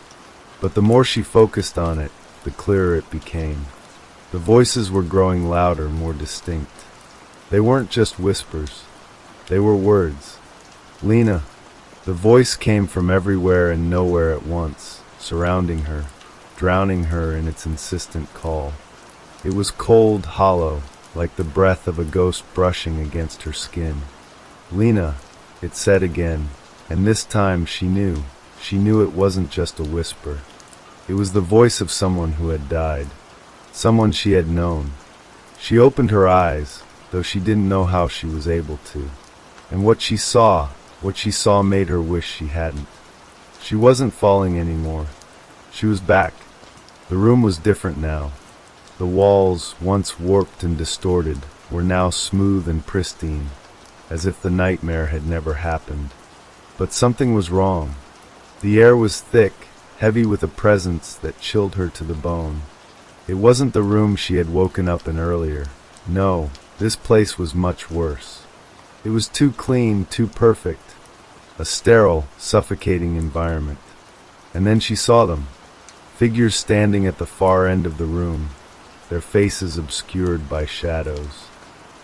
But the more she focused on it, the clearer it became. The voices were growing louder, more distinct. They weren't just whispers. They were words. "Lena." The voice came from everywhere and nowhere at once, surrounding her, drowning her in its insistent call. It was cold, hollow, like the breath of a ghost brushing against her skin. "Lena," it said again, and this time she knew. She knew it wasn't just a whisper. It was the voice of someone who had died, someone she had known. She opened her eyes, though she didn't know how she was able to. And what she saw made her wish she hadn't. She wasn't falling anymore. She was back. The room was different now. The walls, once warped and distorted, were now smooth and pristine. as if the nightmare had never happened. But something was wrong. The air was thick, heavy with a presence that chilled her to the bone. It wasn't the room she had woken up in earlier. No, this place was much worse. It was too clean, too perfect. A sterile, suffocating environment. And then she saw them. Figures standing at the far end of the room, their faces obscured by shadows.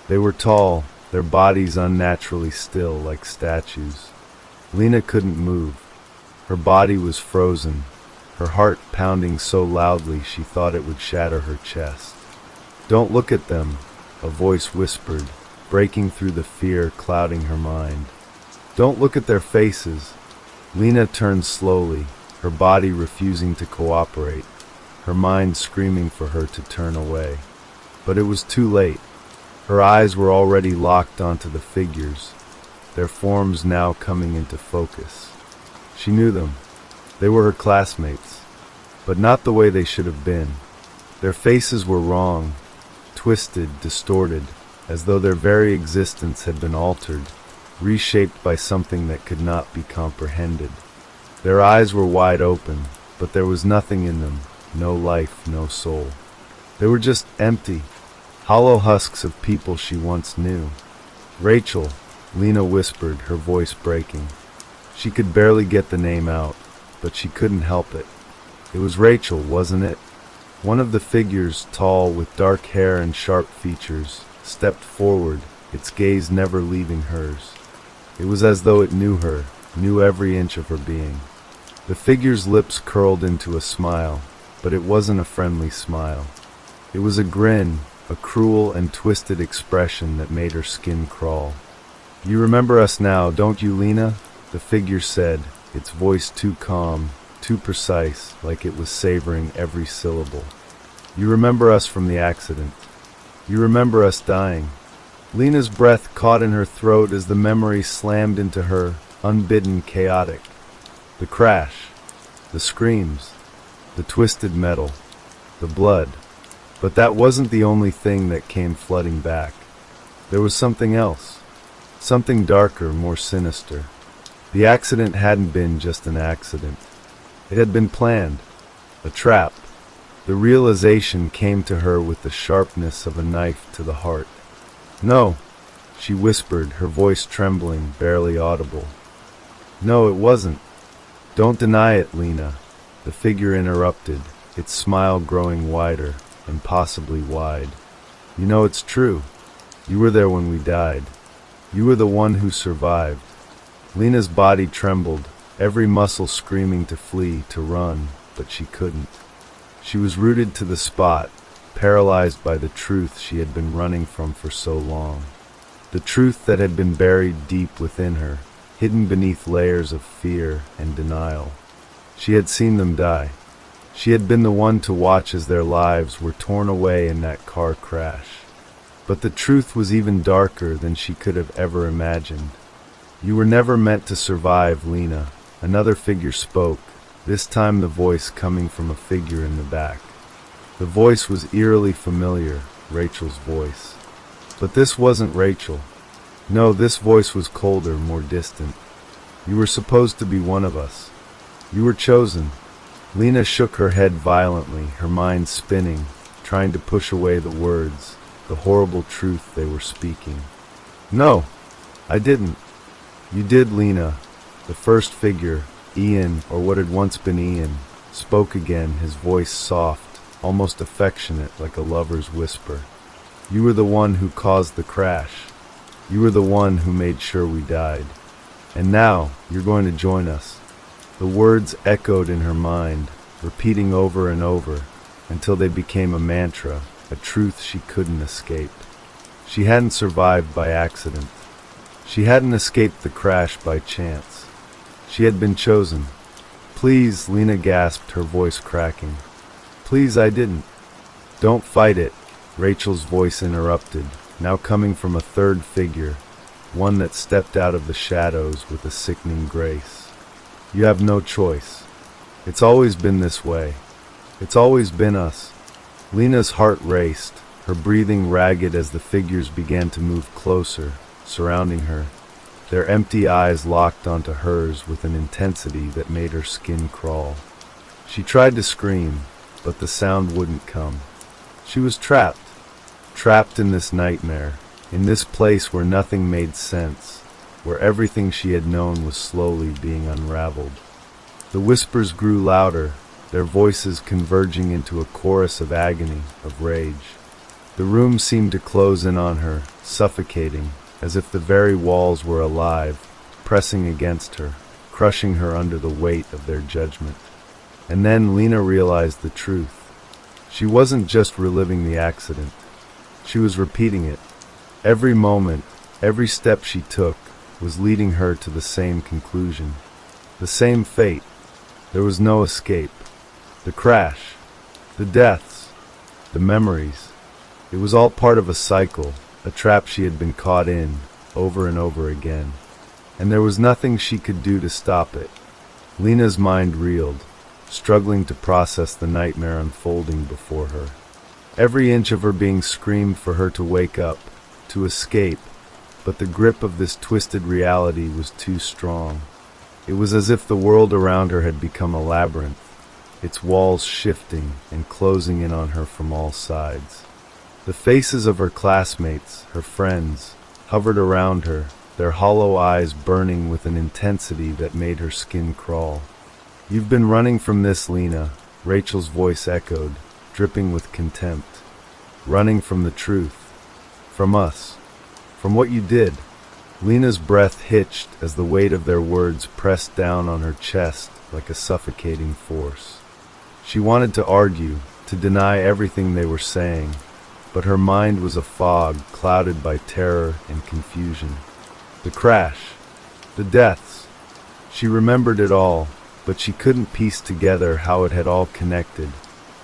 They were tall, their bodies unnaturally still like statues. Lena couldn't move. Her body was frozen, her heart pounding so loudly she thought it would shatter her chest. "Don't look at them," a voice whispered, breaking through the fear clouding her mind. "Don't look at their faces." Lena turned slowly, her body refusing to cooperate, her mind screaming for her to turn away. But it was too late. Her eyes were already locked onto the figures, their forms now coming into focus. She knew them. They were her classmates, but not the way they should have been. Their faces were wrong, twisted, distorted, as though their very existence had been altered, reshaped by something that could not be comprehended. Their eyes were wide open, but there was nothing in them, no life, no soul. They were just empty, hollow husks of people she once knew. "Rachel," Lena whispered, her voice breaking. She could barely get the name out, but she couldn't help it. It was Rachel, wasn't it? One of the figures, tall, with dark hair and sharp features, stepped forward, its gaze never leaving hers. It was as though it knew her, knew every inch of her being. The figure's lips curled into a smile, but it wasn't a friendly smile. It was a grin, a cruel and twisted expression that made her skin crawl. "You remember us now, don't you, Lena?" the figure said, its voice too calm, too precise, like it was savoring every syllable. "You remember us from the accident. You remember us dying." Lena's breath caught in her throat as the memory slammed into her, unbidden, chaotic. The crash, the screams, the twisted metal, the blood. But that wasn't the only thing that came flooding back. There was something else, something darker, more sinister. The accident hadn't been just an accident. It had been planned, a trap. The realization came to her with the sharpness of a knife to the heart. "No," she whispered, her voice trembling, barely audible. "No, it wasn't." "Don't deny it, Lena," the figure interrupted, its smile growing wider, impossibly wide. "You know it's true. You were there when we died. You were the one who survived." Lena's body trembled, every muscle screaming to flee, to run, but she couldn't. She was rooted to the spot, paralyzed by the truth she had been running from for so long. The truth that had been buried deep within her, hidden beneath layers of fear and denial. She had seen them die. She had been the one to watch as their lives were torn away in that car crash. But the truth was even darker than she could have ever imagined. "You were never meant to survive, Lena," another figure spoke, this time the voice coming from a figure in the back. The voice was eerily familiar, Rachel's voice. But this wasn't Rachel. No, this voice was colder, more distant. "You were supposed to be one of us. You were chosen." Lena shook her head violently, her mind spinning, trying to push away the words, the horrible truth they were speaking. "No, I didn't." "You did, Lena." The first figure, Ian, or what had once been Ian, spoke again, his voice soft, almost affectionate, like a lover's whisper. "You were the one who caused the crash. You were the one who made sure we died. And now, you're going to join us." The words echoed in her mind, repeating over and over, until they became a mantra, a truth she couldn't escape. She hadn't survived by accident. She hadn't escaped the crash by chance. She had been chosen. "Please," Lena gasped, her voice cracking. "Please, I didn't." "Don't fight it," Rachel's voice interrupted, now coming from a third figure, one that stepped out of the shadows with a sickening grace. "You have no choice. It's always been this way. It's always been us." Lena's heart raced, her breathing ragged as the figures began to move closer, surrounding her, their empty eyes locked onto hers with an intensity that made her skin crawl. She tried to scream, but the sound wouldn't come. She was trapped in this nightmare, in this place where nothing made sense, where everything she had known was slowly being unraveled. The whispers grew louder, their voices converging into a chorus of agony, of rage. The room seemed to close in on her, suffocating, as if the very walls were alive, pressing against her, crushing her under the weight of their judgment. And then Lena realized the truth. She wasn't just reliving the accident. She was repeating it. Every moment, every step she took, was leading her to the same conclusion. The same fate. There was no escape. The crash. The deaths. The memories. It was all part of a cycle, a trap she had been caught in, over and over again. And there was nothing she could do to stop it. Lena's mind reeled, struggling to process the nightmare unfolding before her. Every inch of her being screamed for her to wake up, to escape, but the grip of this twisted reality was too strong. It was as if the world around her had become a labyrinth, its walls shifting and closing in on her from all sides. The faces of her classmates, her friends, hovered around her, their hollow eyes burning with an intensity that made her skin crawl. "You've been running from this, Lena," Rachel's voice echoed, dripping with contempt. "Running from the truth. From us. From what you did." Lena's breath hitched as the weight of their words pressed down on her chest like a suffocating force. She wanted to argue, to deny everything they were saying, but her mind was a fog clouded by terror and confusion. The crash. The deaths. She remembered it all, but she couldn't piece together how it had all connected,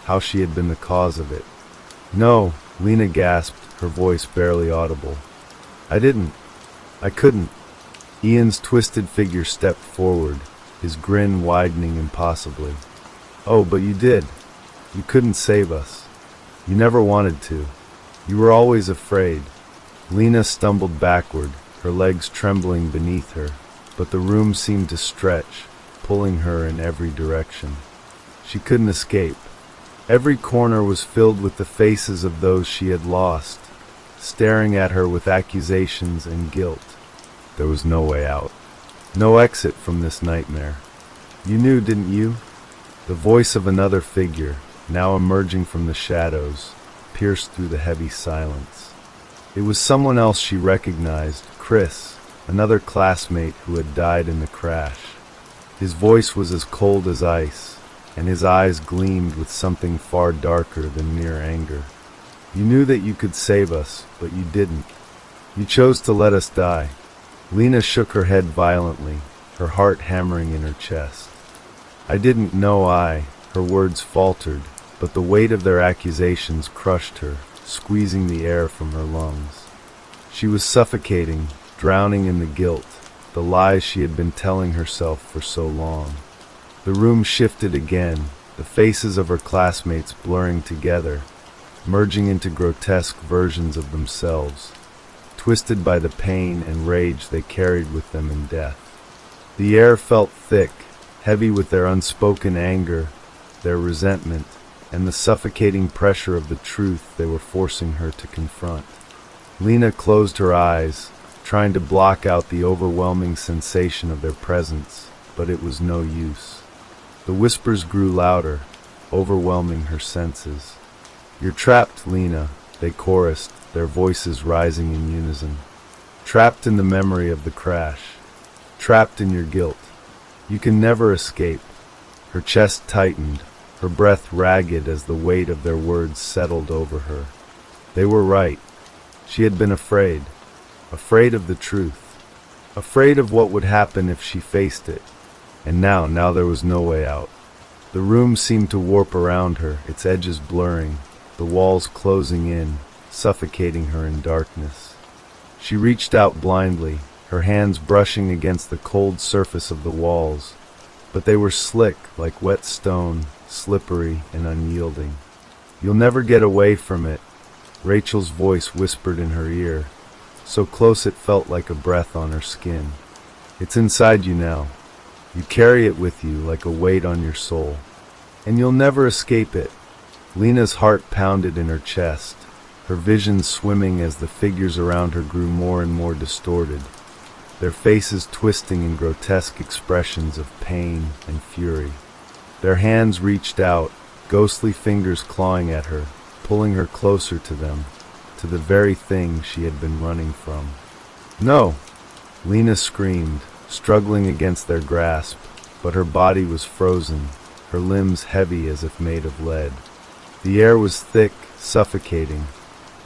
how she had been the cause of it. "No," Lena gasped, her voice barely audible. "I couldn't." Ian's twisted figure stepped forward, his grin widening impossibly. "Oh, but you did. You couldn't save us. You never wanted to. You were always afraid." Lena stumbled backward, her legs trembling beneath her, but the room seemed to stretch, pulling her in every direction. She couldn't escape. Every corner was filled with the faces of those she had lost, staring at her with accusations and guilt. There was no way out. No exit from this nightmare. "You knew, didn't you?" The voice of another figure, now emerging from the shadows, pierced through the heavy silence. It was someone else she recognized, Chris, another classmate who had died in the crash. His voice was as cold as ice, and his eyes gleamed with something far darker than mere anger. "You knew that you could save us, but you didn't. You chose to let us die." Lena shook her head violently, her heart hammering in her chest. "I didn't know her words faltered, but the weight of their accusations crushed her, squeezing the air from her lungs. She was suffocating, drowning in the guilt, the lies she had been telling herself for so long. The room shifted again, the faces of her classmates blurring together, merging into grotesque versions of themselves, twisted by the pain and rage they carried with them in death. The air felt thick, heavy with their unspoken anger, their resentment, and the suffocating pressure of the truth they were forcing her to confront. Lena closed her eyes, trying to block out the overwhelming sensation of their presence, but it was no use. The whispers grew louder, overwhelming her senses. "You're trapped, Lena," they chorused, their voices rising in unison. "Trapped in the memory of the crash. Trapped in your guilt. You can never escape." Her chest tightened, her breath ragged as the weight of their words settled over her. They were right. She had been afraid. Afraid of the truth. Afraid of what would happen if she faced it. And now there was no way out. The room seemed to warp around her, its edges blurring, the walls closing in, suffocating her in darkness. She reached out blindly, her hands brushing against the cold surface of the walls, but they were slick like wet stone, slippery and unyielding. "You'll never get away from it," Rachel's voice whispered in her ear, so close it felt like a breath on her skin. It's inside you now. You carry it with you like a weight on your soul. And you'll never escape it. Lena's heart pounded in her chest, her vision swimming as the figures around her grew more and more distorted, their faces twisting in grotesque expressions of pain and fury. Their hands reached out, ghostly fingers clawing at her, pulling her closer to them, to the very thing she had been running from. "No!" Lena screamed, struggling against their grasp, but her body was frozen, her limbs heavy as if made of lead. The air was thick, suffocating,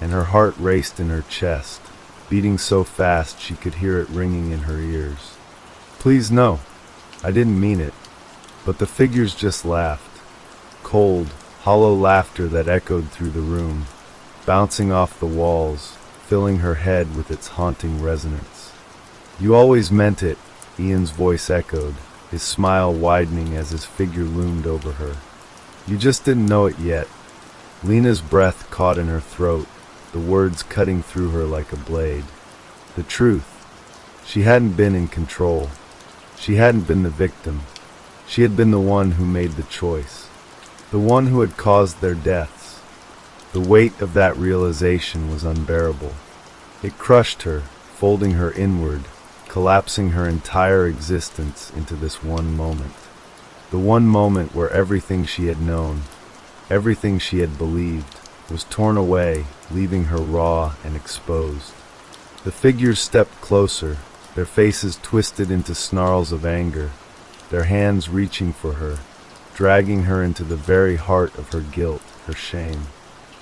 and her heart raced in her chest, beating so fast she could hear it ringing in her ears. "Please, no. I didn't mean it." But the figures just laughed. Cold, hollow laughter that echoed through the room, bouncing off the walls, filling her head with its haunting resonance. "You always meant it," Ian's voice echoed, his smile widening as his figure loomed over her. "You just didn't know it yet." Lena's breath caught in her throat, the words cutting through her like a blade. The truth. She hadn't been in control. She hadn't been the victim. She had been the one who made the choice. The one who had caused their deaths. The weight of that realization was unbearable. It crushed her, folding her inward, collapsing her entire existence into this one moment. The one moment where everything she had known, everything she had believed, was torn away, leaving her raw and exposed. The figures stepped closer, their faces twisted into snarls of anger, their hands reaching for her, dragging her into the very heart of her guilt, her shame.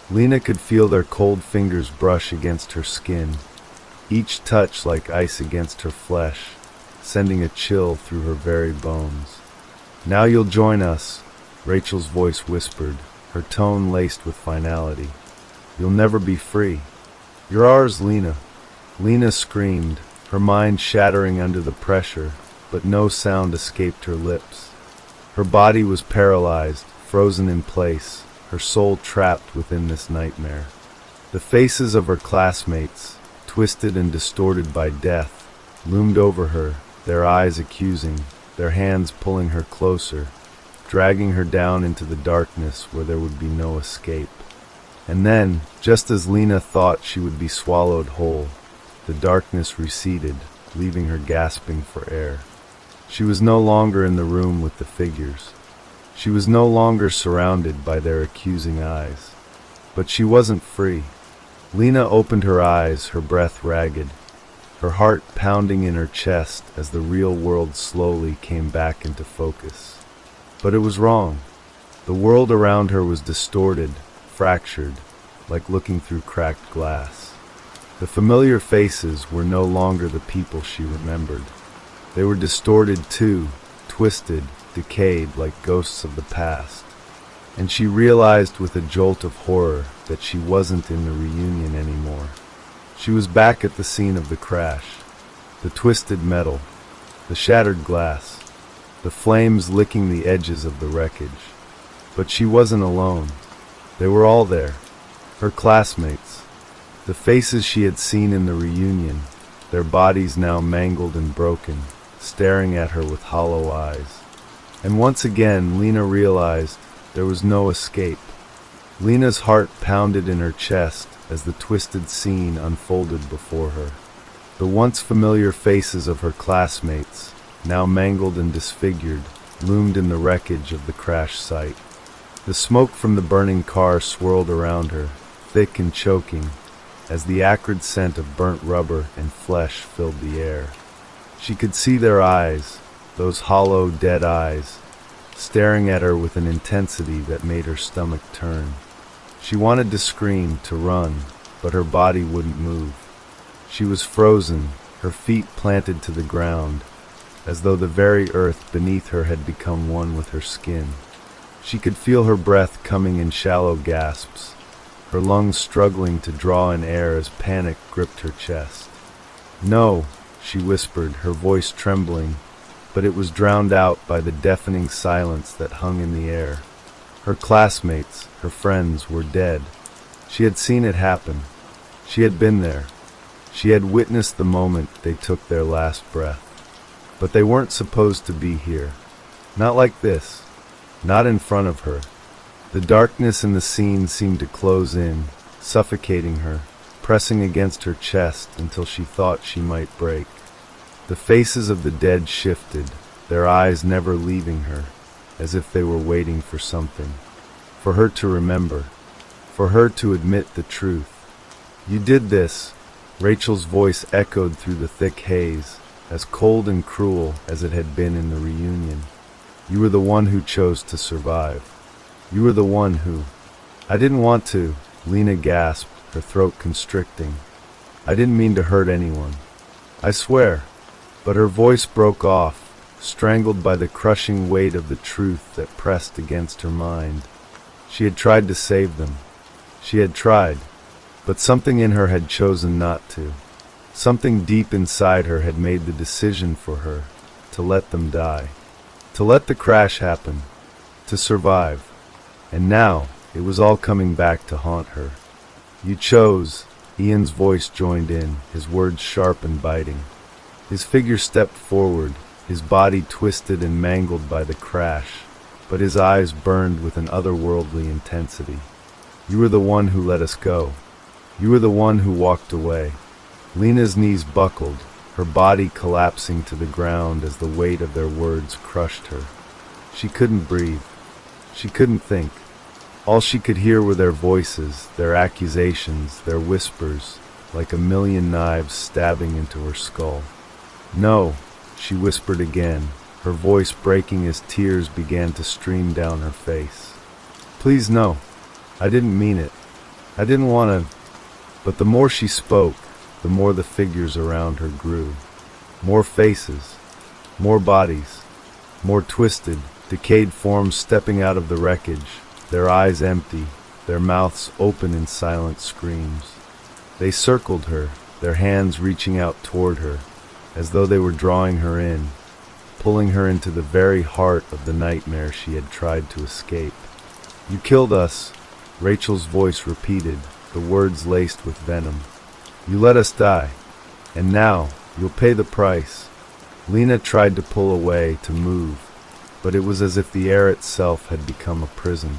Lena could feel their cold fingers brush against her skin, each touch like ice against her flesh, sending a chill through her very bones. "Now you'll join us," Rachel's voice whispered, her tone laced with finality. "You'll never be free." "You're ours, Lena." Lena screamed, her mind shattering under the pressure, but no sound escaped her lips. Her body was paralyzed, frozen in place, her soul trapped within this nightmare. The faces of her classmates, twisted and distorted by death, loomed over her, their eyes accusing, their hands pulling her closer, dragging her down into the darkness where there would be no escape. And then, just as Lena thought she would be swallowed whole, the darkness receded, leaving her gasping for air. She was no longer in the room with the figures. She was no longer surrounded by their accusing eyes. But she wasn't free. Lena opened her eyes, her breath ragged, her heart pounding in her chest as the real world slowly came back into focus. But it was wrong. The world around her was distorted, fractured, like looking through cracked glass. The familiar faces were no longer the people she remembered. They were distorted too, twisted, decayed like ghosts of the past. And she realized with a jolt of horror that she wasn't in the reunion anymore. She was back at the scene of the crash. The twisted metal, the shattered glass, the flames licking the edges of the wreckage. But she wasn't alone. They were all there, her classmates, the faces she had seen in the reunion, their bodies now mangled and broken, staring at her with hollow eyes. And once again, Lena realized there was no escape. Lena's heart pounded in her chest as the twisted scene unfolded before her. The once familiar faces of her classmates, now mangled and disfigured, loomed in the wreckage of the crash site. The smoke from the burning car swirled around her, thick and choking, as the acrid scent of burnt rubber and flesh filled the air. She could see their eyes, those hollow, dead eyes, staring at her with an intensity that made her stomach turn. She wanted to scream, to run, but her body wouldn't move. She was frozen, her feet planted to the ground, as though the very earth beneath her had become one with her skin. She could feel her breath coming in shallow gasps, her lungs struggling to draw in air as panic gripped her chest. "No," she whispered, her voice trembling, but it was drowned out by the deafening silence that hung in the air. Her classmates, her friends, were dead. She had seen it happen. She had been there. She had witnessed the moment they took their last breath. But they weren't supposed to be here. Not like this. Not in front of her. The darkness in the scene seemed to close in, suffocating her, pressing against her chest until she thought she might break. The faces of the dead shifted, their eyes never leaving her, as if they were waiting for something. For her to remember. For her to admit the truth. "You did this," Rachel's voice echoed through the thick haze, as cold and cruel as it had been in the reunion. "You were the one who chose to survive. You were the one who—" "I didn't want to," Lena gasped, her throat constricting. "I didn't mean to hurt anyone. I swear." But her voice broke off, strangled by the crushing weight of the truth that pressed against her mind. She had tried to save them. She had tried, but something in her had chosen not to. Something deep inside her had made the decision for her to let them die, to let the crash happen, to survive. And now it was all coming back to haunt her. "You chose," Ian's voice joined in, his words sharp and biting. His figure stepped forward, his body twisted and mangled by the crash, but his eyes burned with an otherworldly intensity. "You were the one who let us go. You were the one who walked away." Lena's knees buckled, her body collapsing to the ground as the weight of their words crushed her. She couldn't breathe. She couldn't think. All she could hear were their voices, their accusations, their whispers, like a million knives stabbing into her skull. "No," she whispered again, her voice breaking as tears began to stream down her face. "Please no. I didn't mean it. I didn't want to." But the more she spoke, the more the figures around her grew. More faces, more bodies, more twisted, decayed forms stepping out of the wreckage, their eyes empty, their mouths open in silent screams. They circled her, their hands reaching out toward her, as though they were drawing her in, pulling her into the very heart of the nightmare she had tried to escape. "You killed us," Rachel's voice repeated, the words laced with venom. "You let us die, and now you'll pay the price." Lena tried to pull away, to move, but it was as if the air itself had become a prison.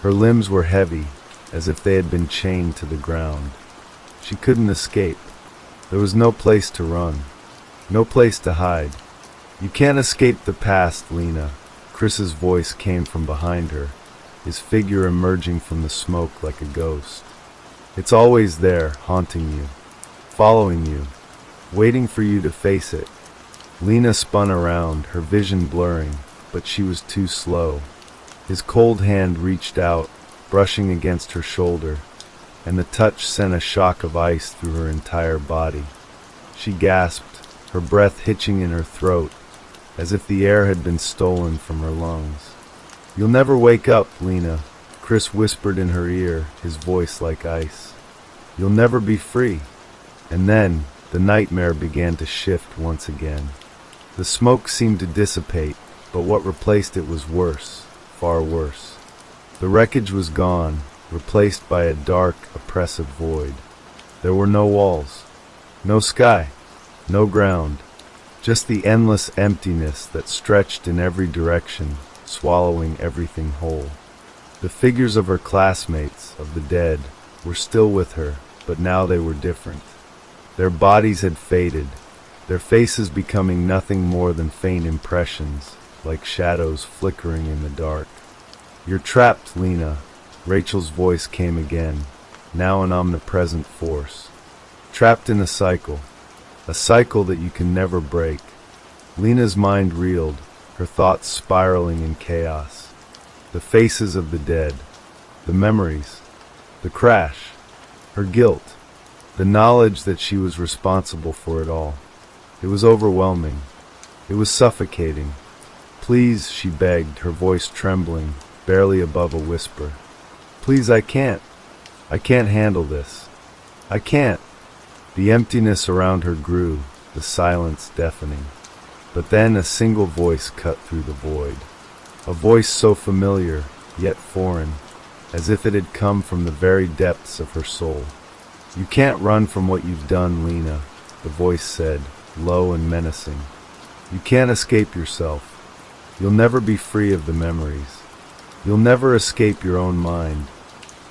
Her limbs were heavy, as if they had been chained to the ground. She couldn't escape. There was no place to run, no place to hide. "You can't escape the past, Lena." Chris's voice came from behind her, his figure emerging from the smoke like a ghost. "It's always there, haunting you, following you, waiting for you to face it." Lena spun around, her vision blurring, but she was too slow. His cold hand reached out, brushing against her shoulder, and the touch sent a shock of ice through her entire body. She gasped, her breath hitching in her throat, as if the air had been stolen from her lungs. "You'll never wake up, Lena," Chris whispered in her ear, his voice like ice. "You'll never be free." And then the nightmare began to shift once again. The smoke seemed to dissipate, but what replaced it was worse, far worse. The wreckage was gone, replaced by a dark, oppressive void. There were no walls, no sky, no ground, just the endless emptiness that stretched in every direction, swallowing everything whole. The figures of her classmates, of the dead, were still with her, but now they were different. Their bodies had faded, their faces becoming nothing more than faint impressions, like shadows flickering in the dark. "You're trapped, Lena," Rachel's voice came again, now an omnipresent force. "Trapped in a cycle that you can never break." Lena's mind reeled, her thoughts spiraling in chaos. The faces of the dead, the memories, the crash, her guilt, the knowledge that she was responsible for it all. It was overwhelming. It was suffocating. "Please," she begged, her voice trembling, barely above a whisper. "Please, I can't handle this. I can't." The emptiness around her grew, the silence deafening. But then a single voice cut through the void. A voice so familiar, yet foreign, as if it had come from the very depths of her soul. You can't run from what you've done, Lena, the voice said, low and menacing. You can't escape yourself. You'll never be free of the memories. You'll never escape your own mind.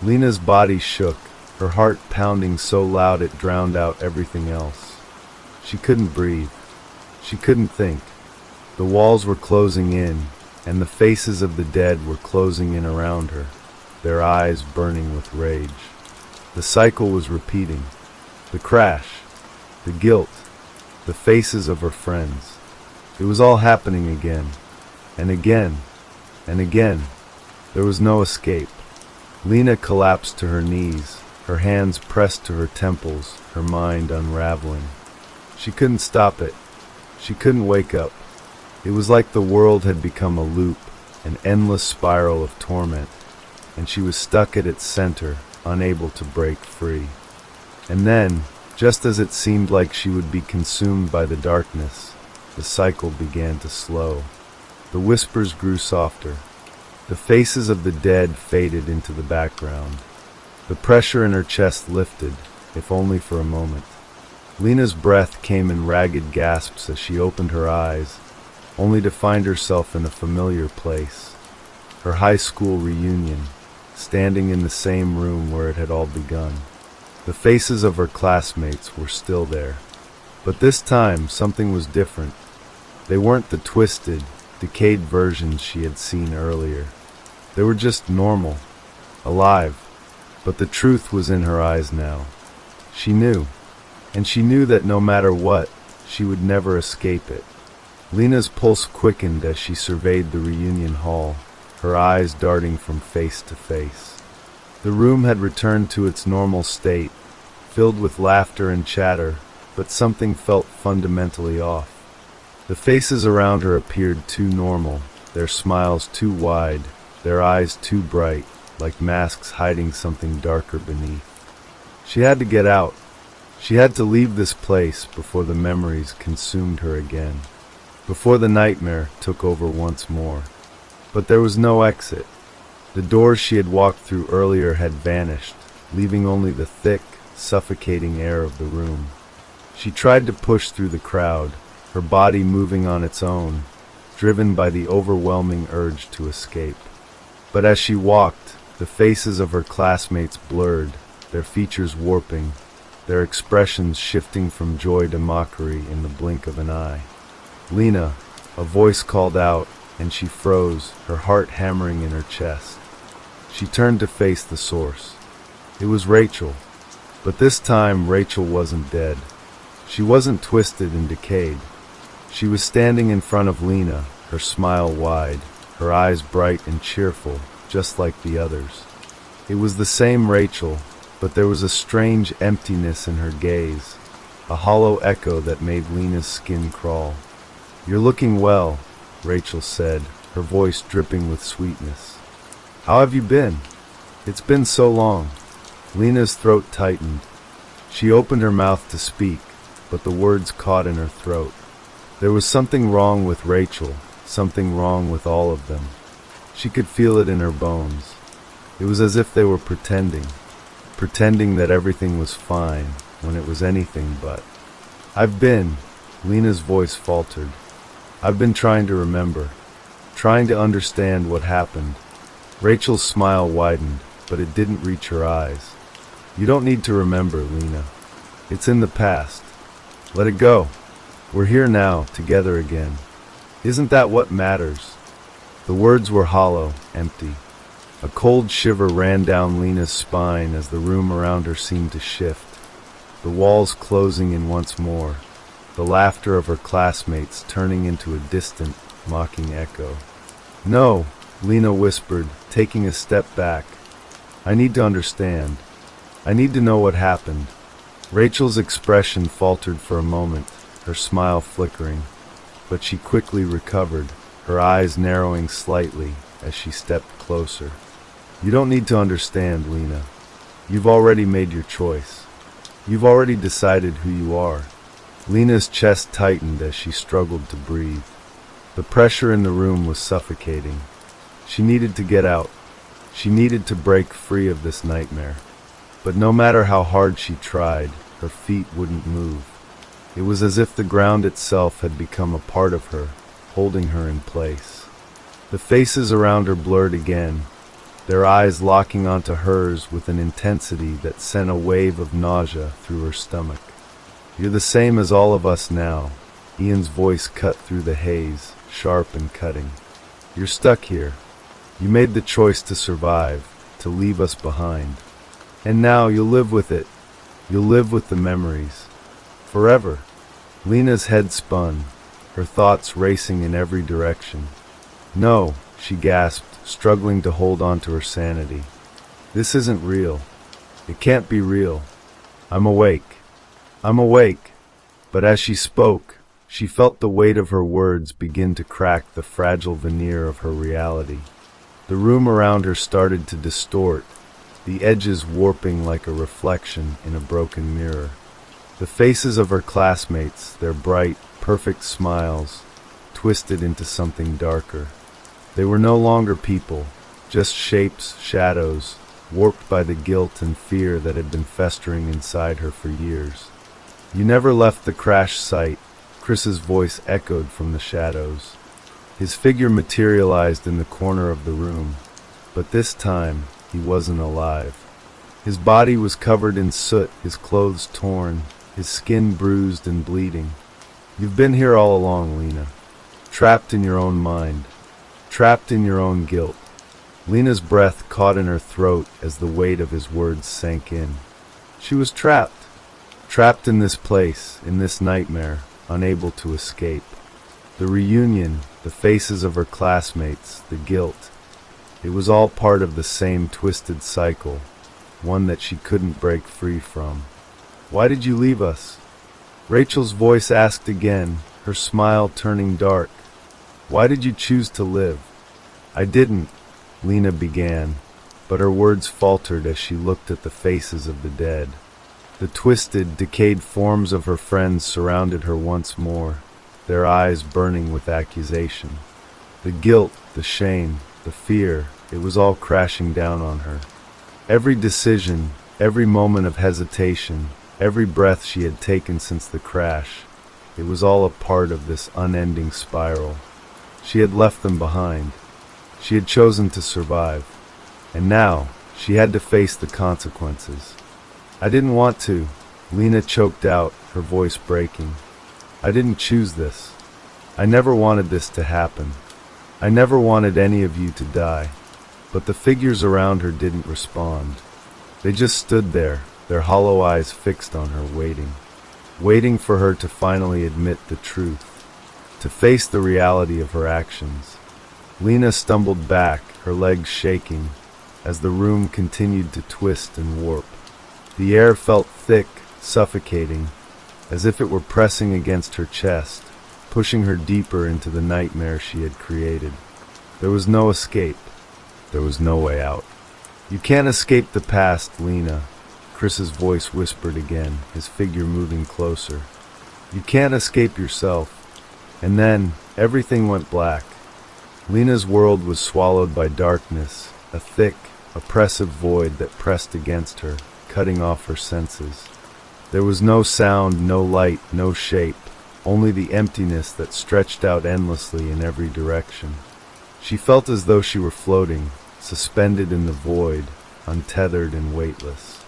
Lena's body shook, her heart pounding so loud it drowned out everything else. She couldn't breathe. She couldn't think. The walls were closing in, and the faces of the dead were closing in around her, their eyes burning with rage. The cycle was repeating. The crash, the guilt, the faces of her friends. It was all happening again, and again, and again. There was no escape. Lena collapsed to her knees, her hands pressed to her temples, her mind unraveling. She couldn't stop it. She couldn't wake up. It was like the world had become a loop, an endless spiral of torment, and she was stuck at its center, unable to break free. And then, just as it seemed like she would be consumed by the darkness, the cycle began to slow. The whispers grew softer. The faces of the dead faded into the background. The pressure in her chest lifted, if only for a moment. Lena's breath came in ragged gasps as she opened her eyes, only to find herself in a familiar place. Her high school reunion, standing in the same room where it had all begun. The faces of her classmates were still there. But this time, something was different. They weren't the twisted, decayed versions she had seen earlier. They were just normal, alive. But the truth was in her eyes now. She knew. And she knew that no matter what, she would never escape it. Lena's pulse quickened as she surveyed the reunion hall, her eyes darting from face to face. The room had returned to its normal state, filled with laughter and chatter, but something felt fundamentally off. The faces around her appeared too normal, their smiles too wide, their eyes too bright, like masks hiding something darker beneath. She had to get out. She had to leave this place before the memories consumed her again, before the nightmare took over once more. But there was no exit. The doors she had walked through earlier had vanished, leaving only the thick, suffocating air of the room. She tried to push through the crowd, her body moving on its own, driven by the overwhelming urge to escape. But as she walked, the faces of her classmates blurred, their features warping, their expressions shifting from joy to mockery in the blink of an eye. "Lena," a voice called out, and she froze, her heart hammering in her chest. She turned to face the source. It was Rachel. But this time, Rachel wasn't dead. She wasn't twisted and decayed. She was standing in front of Lena, her smile wide, her eyes bright and cheerful, just like the others. It was the same Rachel, but there was a strange emptiness in her gaze, a hollow echo that made Lena's skin crawl. "You're looking well," Rachel said, her voice dripping with sweetness. "How have you been? It's been so long." Lena's throat tightened. She opened her mouth to speak, but the words caught in her throat. There was something wrong with Rachel, something wrong with all of them. She could feel it in her bones. It was as if they were pretending that everything was fine when it was anything but. Lena's voice faltered. "I've been trying to remember, trying to understand what happened." Rachel's smile widened, but it didn't reach her eyes. "You don't need to remember, Lena. It's in the past. Let it go. We're here now, together again. Isn't that what matters?" The words were hollow, empty. A cold shiver ran down Lena's spine as the room around her seemed to shift, the walls closing in once more, the laughter of her classmates turning into a distant, mocking echo. "No," Lena whispered, taking a step back. "I need to understand. I need to know what happened." Rachel's expression faltered for a moment, her smile flickering, but she quickly recovered, her eyes narrowing slightly as she stepped closer. "You don't need to understand, Lena. You've already made your choice. You've already decided who you are." Lena's chest tightened as she struggled to breathe. The pressure in the room was suffocating. She needed to get out. She needed to break free of this nightmare. But no matter how hard she tried, her feet wouldn't move. It was as if the ground itself had become a part of her, holding her in place. The faces around her blurred again, their eyes locking onto hers with an intensity that sent a wave of nausea through her stomach. "You're the same as all of us now," Ian's voice cut through the haze, sharp and cutting. "You're stuck here. You made the choice to survive, to leave us behind. And now you'll live with it. You'll live with the memories. Forever." Lena's head spun, her thoughts racing in every direction. "No," she gasped, struggling to hold on to her sanity. "This isn't real. It can't be real. I'm awake. I'm awake." But as she spoke, she felt the weight of her words begin to crack the fragile veneer of her reality. The room around her started to distort, the edges warping like a reflection in a broken mirror. The faces of her classmates, their bright, perfect smiles, twisted into something darker. They were no longer people, just shapes, shadows, warped by the guilt and fear that had been festering inside her for years. "You never left the crash site," Chris's voice echoed from the shadows. His figure materialized in the corner of the room, but this time he wasn't alive. His body was covered in soot, his clothes torn, his skin bruised and bleeding. "You've been here all along, Lena. Trapped in your own mind. Trapped in your own guilt." Lena's breath caught in her throat as the weight of his words sank in. She was trapped. Trapped in this place, in this nightmare, unable to escape. The reunion, the faces of her classmates, the guilt. It was all part of the same twisted cycle, one that she couldn't break free from. "Why did you leave us?" Rachel's voice asked again, her smile turning dark. "Why did you choose to live?" "I didn't," Lena began, but her words faltered as she looked at the faces of the dead. The twisted, decayed forms of her friends surrounded her once more, their eyes burning with accusation. The guilt, the shame, the fear, it was all crashing down on her. Every decision, every moment of hesitation, every breath she had taken since the crash, it was all a part of this unending spiral. She had left them behind. She had chosen to survive. And now, she had to face the consequences. "I didn't want to," Lena choked out, her voice breaking. "I didn't choose this. I never wanted this to happen. I never wanted any of you to die." But the figures around her didn't respond. They just stood there, their hollow eyes fixed on her, waiting for her to finally admit the truth, to face the reality of her actions. Lena stumbled back, her legs shaking, as the room continued to twist and warp. The air felt thick, suffocating, as if it were pressing against her chest, pushing her deeper into the nightmare she had created. There was no escape. There was no way out. "You can't escape the past, Lena," Chris's voice whispered again, his figure moving closer. "You can't escape yourself." And then, everything went black. Lena's world was swallowed by darkness, a thick, oppressive void that pressed against her, cutting off her senses. There was no sound, no light, no shape, only the emptiness that stretched out endlessly in every direction. She felt as though she were floating, suspended in the void, untethered and weightless.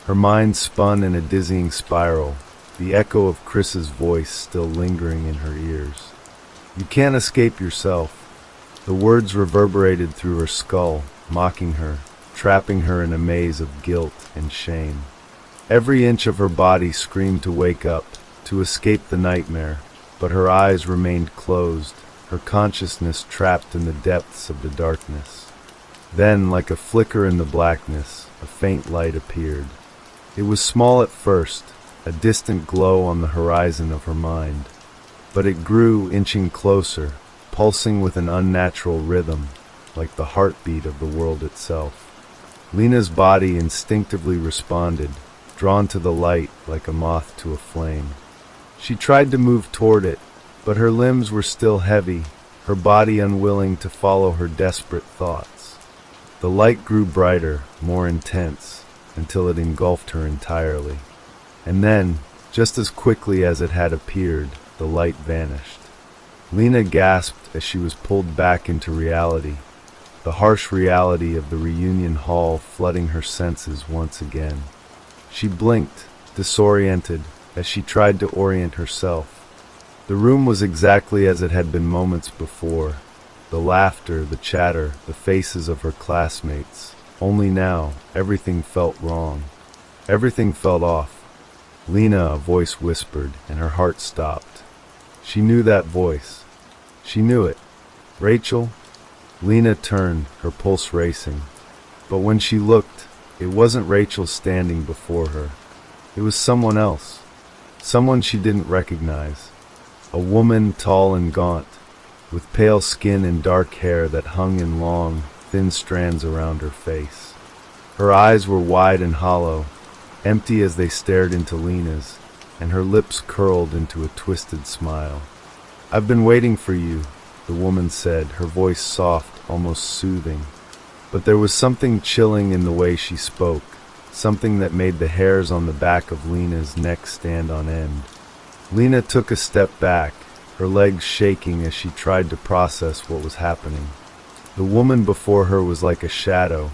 Her mind spun in a dizzying spiral, the echo of Chris's voice still lingering in her ears. "You can't escape yourself." The words reverberated through her skull, mocking her, trapping her in a maze of guilt and shame. Every inch of her body screamed to wake up, to escape the nightmare, but her eyes remained closed, her consciousness trapped in the depths of the darkness. Then, like a flicker in the blackness, a faint light appeared. It was small at first, a distant glow on the horizon of her mind, but it grew, inching closer, pulsing with an unnatural rhythm, like the heartbeat of the world itself. Lena's body instinctively responded, drawn to the light like a moth to a flame. She tried to move toward it, but her limbs were still heavy, her body unwilling to follow her desperate thoughts. The light grew brighter, more intense, until it engulfed her entirely. And then, just as quickly as it had appeared, the light vanished. Lena gasped as she was pulled back into reality, the harsh reality of the reunion hall flooding her senses once again. She blinked, disoriented, as she tried to orient herself. The room was exactly as it had been moments before. The laughter, the chatter, the faces of her classmates. Only now, everything felt wrong. Everything felt off. Lena, a voice whispered, and her heart stopped. She knew that voice. She knew it. Rachel? Lena turned, her pulse racing. But when she looked, it wasn't Rachel standing before her. It was someone else. Someone she didn't recognize. A woman tall and gaunt, with pale skin and dark hair that hung in long, thin strands around her face. Her eyes were wide and hollow, empty as they stared into Lena's, and her lips curled into a twisted smile. "I've been waiting for you," the woman said, her voice soft, almost soothing. But there was something chilling in the way she spoke, something that made the hairs on the back of Lena's neck stand on end. Lena took a step back, her legs shaking as she tried to process what was happening. The woman before her was like a shadow,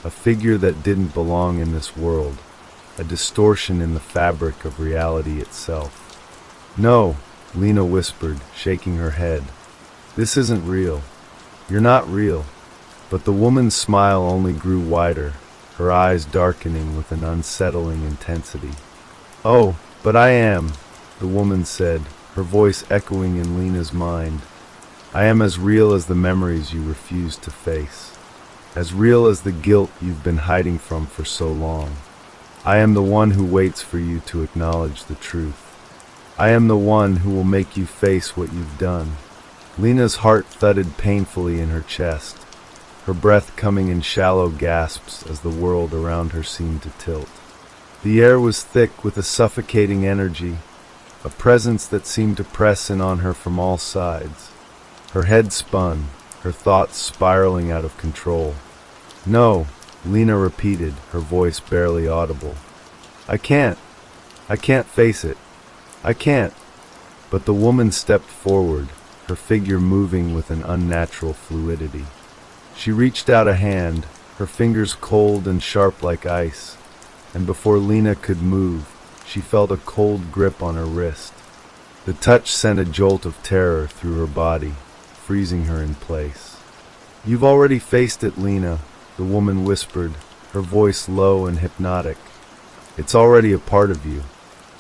a figure that didn't belong in this world, a distortion in the fabric of reality itself. "No," Lena whispered, shaking her head. "This isn't real. You're not real." But the woman's smile only grew wider, her eyes darkening with an unsettling intensity. "Oh, but I am," the woman said, her voice echoing in Lena's mind. "I am as real as the memories you refuse to face, as real as the guilt you've been hiding from for so long. I am the one who waits for you to acknowledge the truth. I am the one who will make you face what you've done." Lena's heart thudded painfully in her chest, her breath coming in shallow gasps as the world around her seemed to tilt. The air was thick with a suffocating energy, a presence that seemed to press in on her from all sides. Her head spun, her thoughts spiraling out of control. "No," Lena repeated, her voice barely audible. I can't face it. I can't." But the woman stepped forward, her figure moving with an unnatural fluidity. She reached out a hand, her fingers cold and sharp like ice, and before Lena could move, she felt a cold grip on her wrist. The touch sent a jolt of terror through her body, freezing her in place. "You've already faced it, Lena," the woman whispered, her voice low and hypnotic. "It's already a part of you.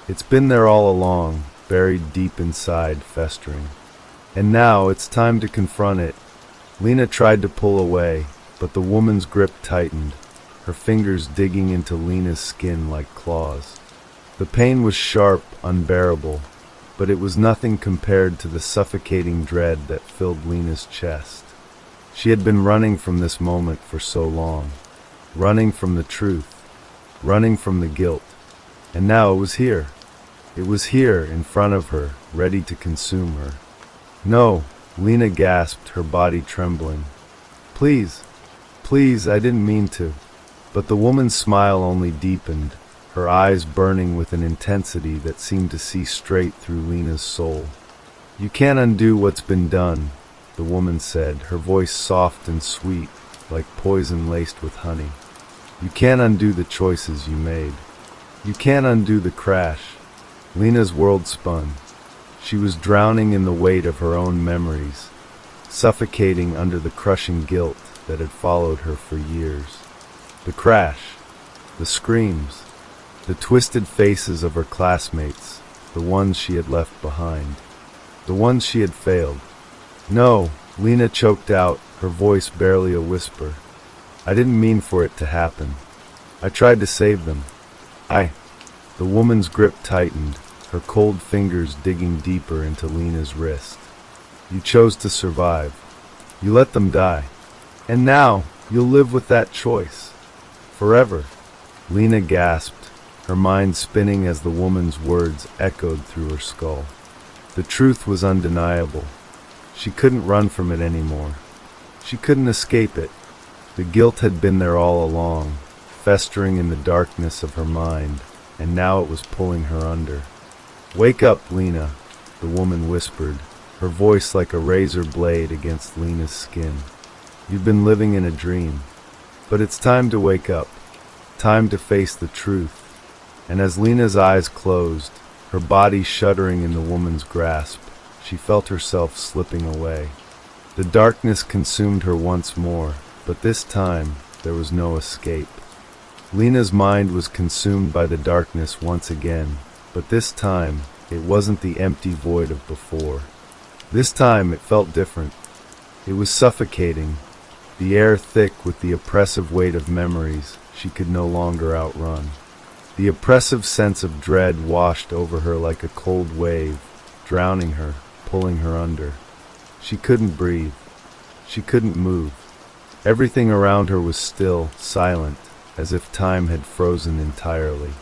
It's been there all along, buried deep inside, festering. And now it's time to confront it." Lena tried to pull away, but the woman's grip tightened, her fingers digging into Lena's skin like claws. The pain was sharp, unbearable, but it was nothing compared to the suffocating dread that filled Lena's chest. She had been running from this moment for so long, running from the truth, running from the guilt, and now it was here. It was here, in front of her, ready to consume her. "No," Lena gasped, her body trembling. Please, I didn't mean to." But the woman's smile only deepened, her eyes burning with an intensity that seemed to see straight through Lena's soul. "You can't undo what's been done," the woman said, her voice soft and sweet, like poison laced with honey. "You can't undo the choices you made. You can't undo the crash." Lena's world spun. She was drowning in the weight of her own memories, suffocating under the crushing guilt that had followed her for years. The crash, the screams, the twisted faces of her classmates, the ones she had left behind, the ones she had failed. "No," Lena choked out, her voice barely a whisper. "I didn't mean for it to happen. I tried to save them. The woman's grip tightened, her cold fingers digging deeper into Lena's wrist. "You chose to survive. You let them die. And now, you'll live with that choice. Forever." Lena gasped, her mind spinning as the woman's words echoed through her skull. The truth was undeniable. She couldn't run from it anymore. She couldn't escape it. The guilt had been there all along, festering in the darkness of her mind, and now it was pulling her under. "Wake up, Lena," the woman whispered, her voice like a razor blade against Lena's skin. "You've been living in a dream. But it's time to wake up. Time to face the truth." And as Lena's eyes closed, her body shuddering in the woman's grasp, she felt herself slipping away. The darkness consumed her once more, but this time there was no escape. Lena's mind was consumed by the darkness once again, but this time it wasn't the empty void of before. This time it felt different. It was suffocating, the air thick with the oppressive weight of memories she could no longer outrun. The oppressive sense of dread washed over her like a cold wave, drowning her, pulling her under. She couldn't breathe. She couldn't move. Everything around her was still, silent, as if time had frozen entirely.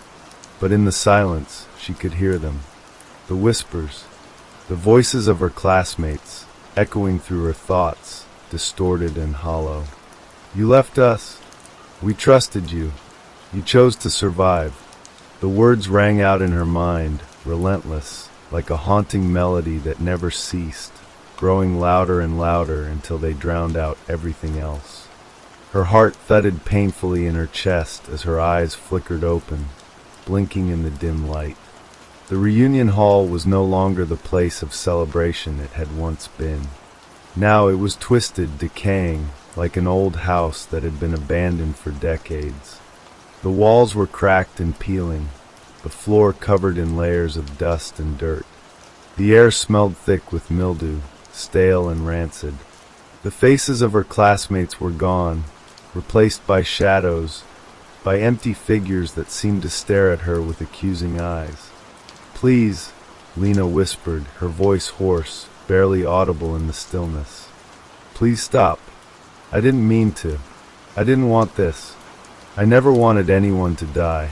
But in the silence, she could hear them. The whispers, the voices of her classmates, echoing through her thoughts, distorted and hollow. "You left us. We trusted you. You chose to survive." The words rang out in her mind, relentless, like a haunting melody that never ceased, growing louder and louder until they drowned out everything else. Her heart thudded painfully in her chest as her eyes flickered open, blinking in the dim light. The reunion hall was no longer the place of celebration it had once been. Now it was twisted, decaying, like an old house that had been abandoned for decades. The walls were cracked and peeling, the floor covered in layers of dust and dirt. The air smelled thick with mildew, stale and rancid. The faces of her classmates were gone, replaced by shadows, by empty figures that seemed to stare at her with accusing eyes. "Please," Lena whispered, her voice hoarse, barely audible in the stillness. "Please stop. I didn't mean to. I didn't want this. I never wanted anyone to die."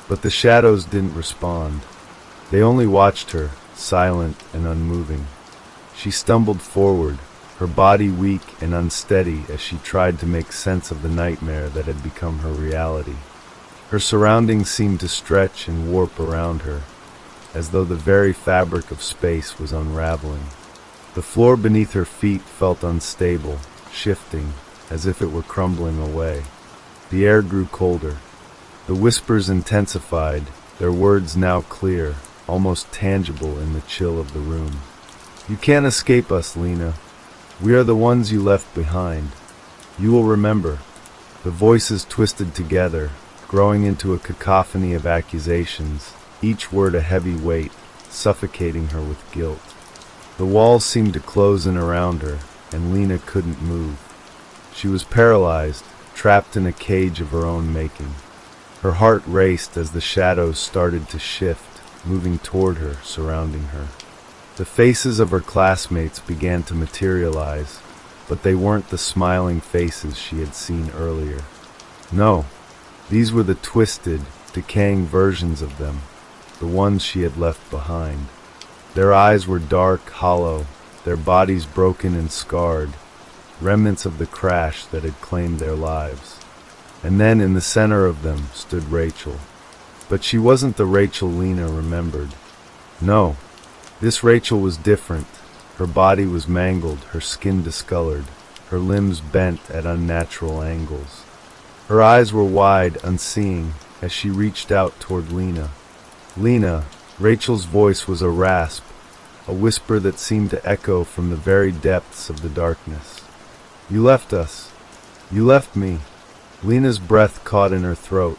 But the shadows didn't respond. They only watched her, silent and unmoving. She stumbled forward, her body weak and unsteady as she tried to make sense of the nightmare that had become her reality. Her surroundings seemed to stretch and warp around her, as though the very fabric of space was unraveling. The floor beneath her feet felt unstable, shifting, as if it were crumbling away. The air grew colder. The whispers intensified, their words now clear, almost tangible in the chill of the room. "You can't escape us, Lena. We are the ones you left behind. You will remember." The voices twisted together, growing into a cacophony of accusations, each word a heavy weight, suffocating her with guilt. The walls seemed to close in around her, and Lena couldn't move. She was paralyzed, trapped in a cage of her own making. Her heart raced as the shadows started to shift, moving toward her, surrounding her. The faces of her classmates began to materialize, but they weren't the smiling faces she had seen earlier. No, these were the twisted, decaying versions of them, the ones she had left behind. Their eyes were dark, hollow, their bodies broken and scarred, remnants of the crash that had claimed their lives. And then in the center of them stood Rachel. But she wasn't the Rachel Lena remembered. No, this Rachel was different. Her body was mangled, her skin discolored, her limbs bent at unnatural angles. Her eyes were wide, unseeing, as she reached out toward Lena. "Lena," Rachel's voice was a rasp, a whisper that seemed to echo from the very depths of the darkness. "You left us. You left me." Lena's breath caught in her throat.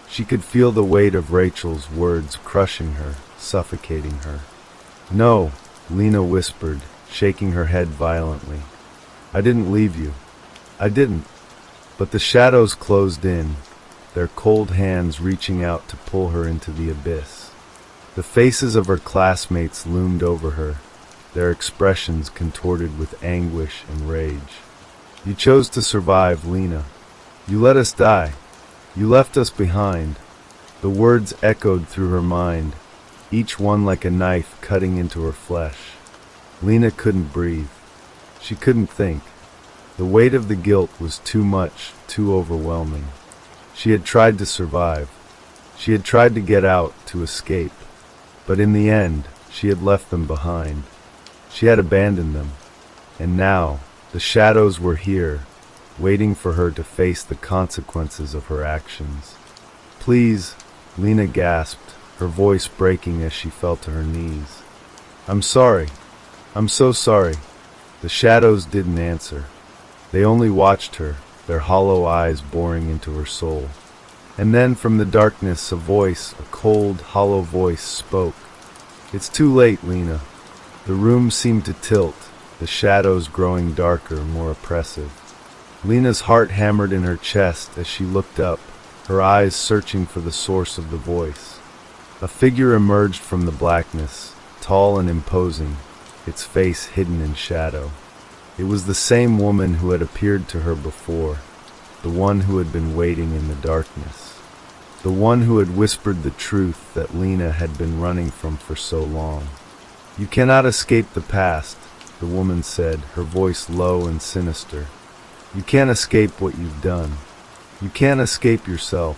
She could feel the weight of Rachel's words crushing her, suffocating her. "No," Lena whispered, shaking her head violently. "I didn't leave you. I didn't." But the shadows closed in, their cold hands reaching out to pull her into the abyss. The faces of her classmates loomed over her, their expressions contorted with anguish and rage. "You chose to survive, Lena. You let us die. You left us behind." The words echoed through her mind, each one like a knife cutting into her flesh. Lena couldn't breathe. She couldn't think. The weight of the guilt was too much, too overwhelming. She had tried to survive. She had tried to get out, to escape. But in the end, she had left them behind. She had abandoned them. And now, the shadows were here, waiting for her to face the consequences of her actions. "Please," Lena gasped, her voice breaking as she fell to her knees. "I'm sorry. I'm so sorry." The shadows didn't answer. They only watched her, their hollow eyes boring into her soul. And then from the darkness a voice, a cold, hollow voice, spoke. "It's too late, Lena." The room seemed to tilt, the shadows growing darker, more oppressive. Lena's heart hammered in her chest as she looked up, her eyes searching for the source of the voice. A figure emerged from the blackness, tall and imposing, its face hidden in shadow. It was the same woman who had appeared to her before, the one who had been waiting in the darkness, the one who had whispered the truth that Lena had been running from for so long. "You cannot escape the past," the woman said, her voice low and sinister. "You can't escape what you've done. You can't escape yourself."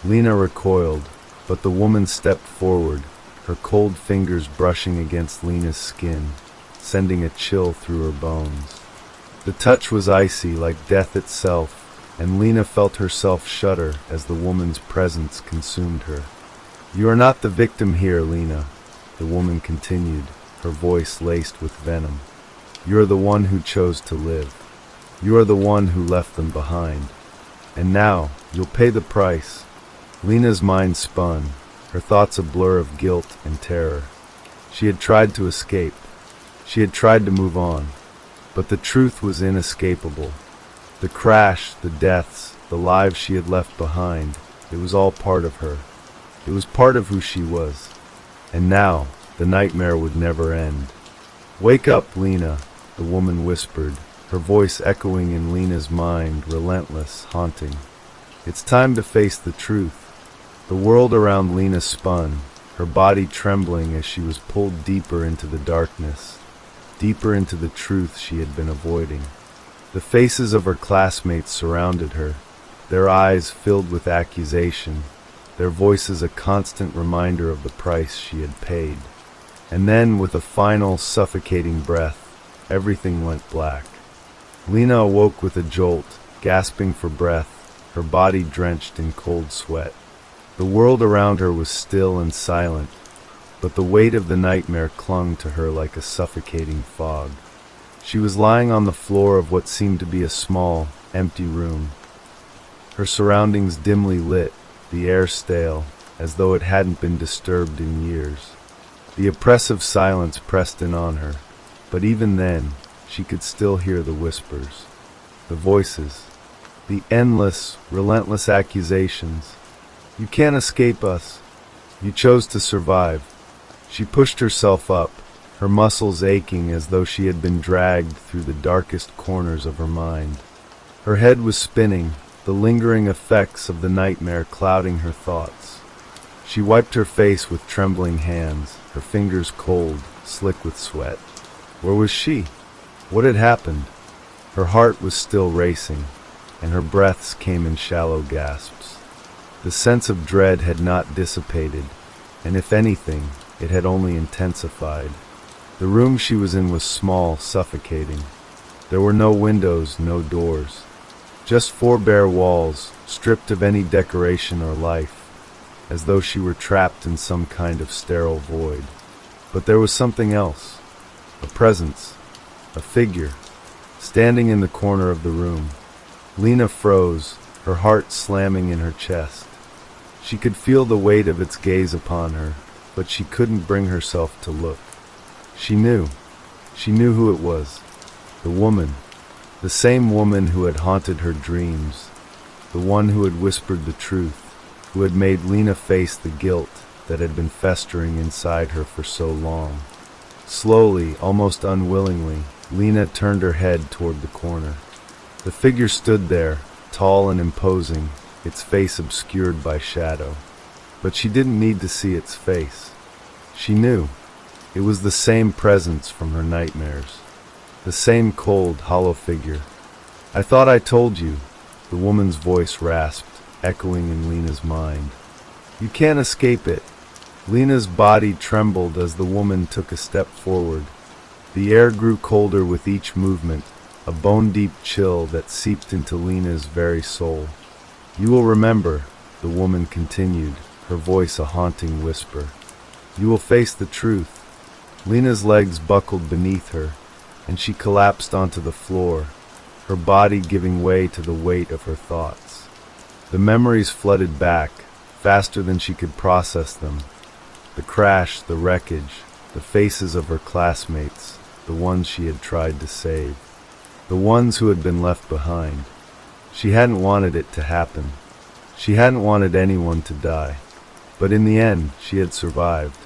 Lena recoiled, but the woman stepped forward, her cold fingers brushing against Lena's skin, sending a chill through her bones. The touch was icy, like death itself, and Lena felt herself shudder as the woman's presence consumed her. "You are not the victim here, Lena," the woman continued, her voice laced with venom. "You are the one who chose to live. You are the one who left them behind. And now, you'll pay the price." Lena's mind spun, her thoughts a blur of guilt and terror. She had tried to escape. She had tried to move on. But the truth was inescapable. The crash, the deaths, the lives she had left behind, it was all part of her. It was part of who she was. And now, the nightmare would never end. "Wake up, Lena," the woman whispered, her voice echoing in Lena's mind, relentless, haunting. "It's time to face the truth." The world around Lena spun, her body trembling as she was pulled deeper into the darkness, deeper into the truth she had been avoiding. The faces of her classmates surrounded her, their eyes filled with accusation, their voices a constant reminder of the price she had paid. And then, with a final, suffocating breath, everything went black. Lena awoke with a jolt, gasping for breath, her body drenched in cold sweat. The world around her was still and silent, but the weight of the nightmare clung to her like a suffocating fog. She was lying on the floor of what seemed to be a small, empty room, her surroundings dimly lit, the air stale, as though it hadn't been disturbed in years. The oppressive silence pressed in on her, but even then, she could still hear the whispers, the voices, the endless, relentless accusations. "You can't escape us. You chose to survive." She pushed herself up, her muscles aching as though she had been dragged through the darkest corners of her mind. Her head was spinning, the lingering effects of the nightmare clouding her thoughts. She wiped her face with trembling hands, her fingers cold, slick with sweat. Where was she? What had happened? Her heart was still racing, and her breaths came in shallow gasps. The sense of dread had not dissipated, and if anything, it had only intensified. The room she was in was small, suffocating. There were no windows, no doors. Just four bare walls, stripped of any decoration or life, as though she were trapped in some kind of sterile void. But there was something else. A presence. A figure. Standing in the corner of the room. Lena froze, her heart slamming in her chest. She could feel the weight of its gaze upon her, but she couldn't bring herself to look. She knew. She knew who it was. The woman. The same woman who had haunted her dreams. The one who had whispered the truth, who had made Lena face the guilt that had been festering inside her for so long. Slowly, almost unwillingly, Lena turned her head toward the corner. The figure stood there, tall and imposing, its face obscured by shadow. But she didn't need to see its face. She knew. It was the same presence from her nightmares. The same cold, hollow figure. "I thought I told you," the woman's voice rasped, echoing in Lena's mind. You can't escape it. Lena's body trembled as the woman took a step forward. The air grew colder with each movement, a bone-deep chill that seeped into Lena's very soul. You will remember, the woman continued, her voice a haunting whisper. You will face the truth. Lena's legs buckled beneath her, and she collapsed onto the floor, her body giving way to the weight of her thoughts. The memories flooded back, faster than she could process them. The crash, the wreckage, the faces of her classmates, the ones she had tried to save, the ones who had been left behind. She hadn't wanted it to happen. She hadn't wanted anyone to die. But in the end, she had survived.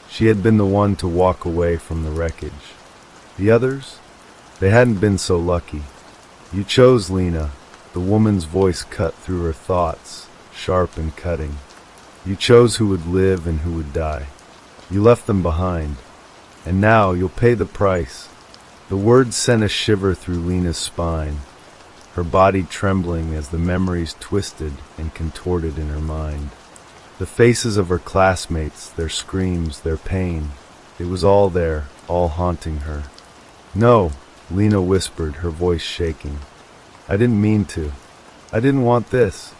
She had been the one to walk away from the wreckage. The others? They hadn't been so lucky. You chose Lena. The woman's voice cut through her thoughts, sharp and cutting. You chose who would live and who would die. You left them behind. And now you'll pay the price. The words sent a shiver through Lena's spine, her body trembling as the memories twisted and contorted in her mind. The faces of her classmates, their screams, their pain, it was all there, all haunting her. No, Lena whispered, her voice shaking. I didn't mean to. I didn't want this.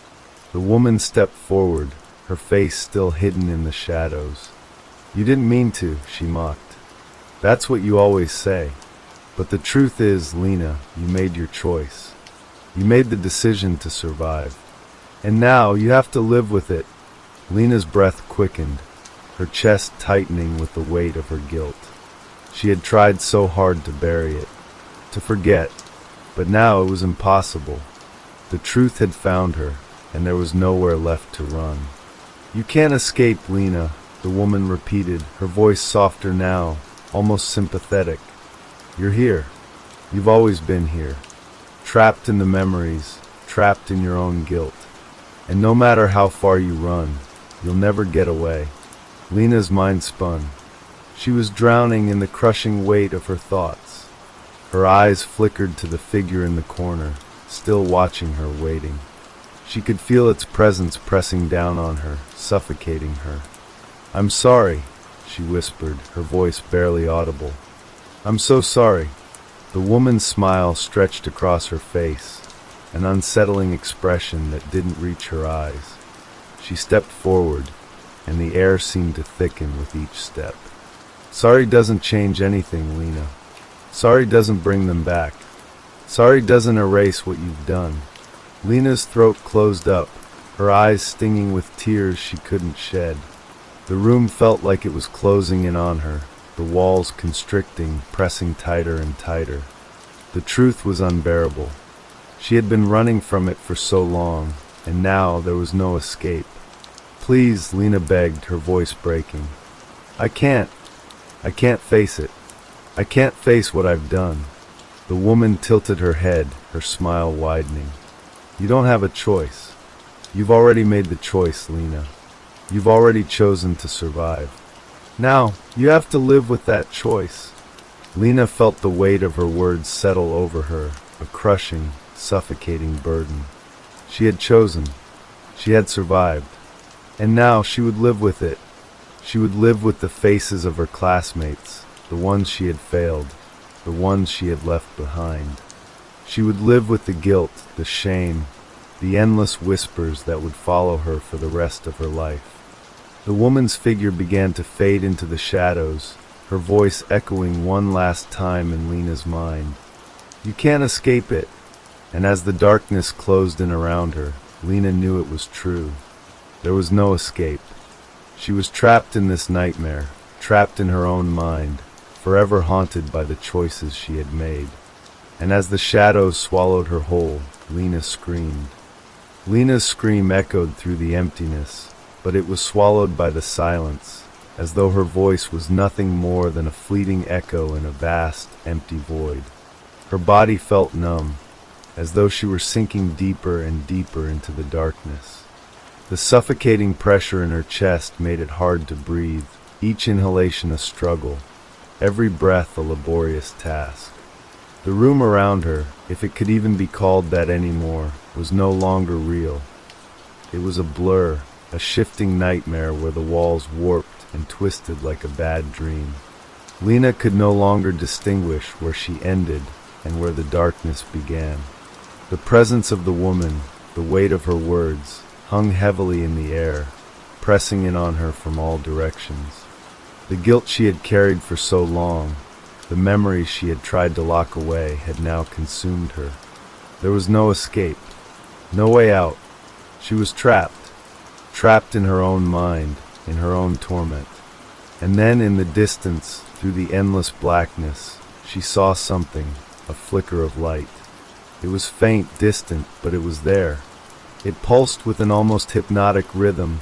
The woman stepped forward, her face still hidden in the shadows. You didn't mean to, she mocked. That's what you always say. But the truth is, Lena, you made your choice. You made the decision to survive. And now you have to live with it. Lena's breath quickened, her chest tightening with the weight of her guilt. She had tried so hard to bury it, to forget, but now it was impossible. The truth had found her, and there was nowhere left to run. You can't escape, Lena, the woman repeated, her voice softer now, almost sympathetic. You're here. You've always been here. Trapped in the memories, trapped in your own guilt. And no matter how far you run, you'll never get away. Lena's mind spun. She was drowning in the crushing weight of her thoughts. Her eyes flickered to the figure in the corner, still watching her, waiting. She could feel its presence pressing down on her, suffocating her. I'm sorry, she whispered, her voice barely audible. I'm so sorry. The woman's smile stretched across her face, an unsettling expression that didn't reach her eyes. She stepped forward, and the air seemed to thicken with each step. Sorry doesn't change anything, Lena. Sorry doesn't bring them back. Sorry doesn't erase what you've done. Lena's throat closed up, her eyes stinging with tears she couldn't shed. The room felt like it was closing in on her, the walls constricting, pressing tighter and tighter. The truth was unbearable. She had been running from it for so long, and now there was no escape. Please, Lena begged, her voice breaking. I can't face it. I can't face what I've done. The woman tilted her head, her smile widening. You don't have a choice. You've already made the choice, Lena. You've already chosen to survive. Now, you have to live with that choice. Lena felt the weight of her words settle over her, a crushing, suffocating burden. She had chosen. She had survived. And now she would live with it. She would live with the faces of her classmates, the ones she had failed, the ones she had left behind. She would live with the guilt, the shame, the endless whispers that would follow her for the rest of her life. The woman's figure began to fade into the shadows, her voice echoing one last time in Lena's mind. You can't escape it. And as the darkness closed in around her, Lena knew it was true. There was no escape. She was trapped in this nightmare, trapped in her own mind, forever haunted by the choices she had made. And as the shadows swallowed her whole, Lena screamed. Lena's scream echoed through the emptiness, but it was swallowed by the silence, as though her voice was nothing more than a fleeting echo in a vast, empty void. Her body felt numb, as though she were sinking deeper and deeper into the darkness. The suffocating pressure in her chest made it hard to breathe, each inhalation a struggle, every breath a laborious task. The room around her, if it could even be called that anymore, was no longer real. It was a blur, a shifting nightmare where the walls warped and twisted like a bad dream. Lena could no longer distinguish where she ended and where the darkness began. The presence of the woman, the weight of her words, hung heavily in the air, pressing in on her from all directions. The guilt she had carried for so long, the memories she had tried to lock away, had now consumed her. There was no escape, no way out. She was trapped in her own mind, in her own torment. And then in the distance, through the endless blackness, she saw something, a flicker of light. It was faint, distant, but it was there. It pulsed with an almost hypnotic rhythm,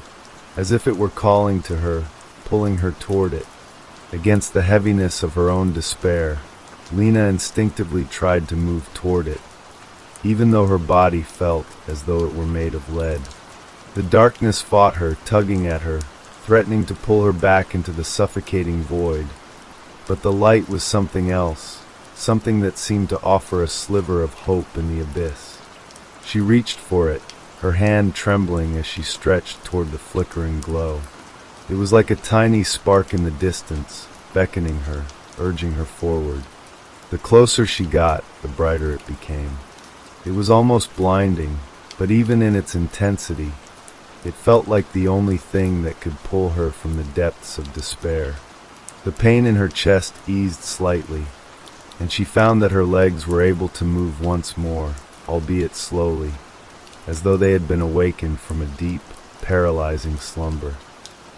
as if it were calling to her, pulling her toward it. Against the heaviness of her own despair, Lena instinctively tried to move toward it, even though her body felt as though it were made of lead. The darkness fought her, tugging at her, threatening to pull her back into the suffocating void. But the light was something else, something that seemed to offer a sliver of hope in the abyss. She reached for it, her hand trembling as she stretched toward the flickering glow. It was like a tiny spark in the distance, beckoning her, urging her forward. The closer she got, the brighter it became. It was almost blinding, but even in its intensity, it felt like the only thing that could pull her from the depths of despair. The pain in her chest eased slightly, and she found that her legs were able to move once more, albeit slowly, as though they had been awakened from a deep, paralyzing slumber.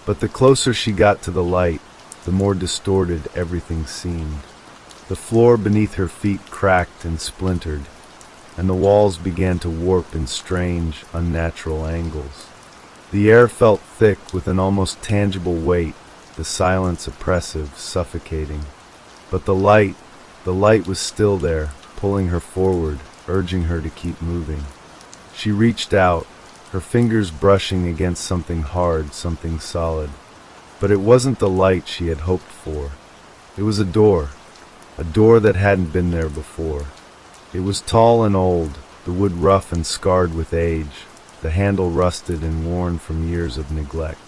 But the closer she got to the light, the more distorted everything seemed. The floor beneath her feet cracked and splintered, and the walls began to warp in strange, unnatural angles. The air felt thick with an almost tangible weight, the silence oppressive, suffocating. But the light was still there, pulling her forward, urging her to keep moving. She reached out, her fingers brushing against something hard, something solid. But it wasn't the light she had hoped for. It was a door that hadn't been there before. It was tall and old, the wood rough and scarred with age, the handle rusted and worn from years of neglect.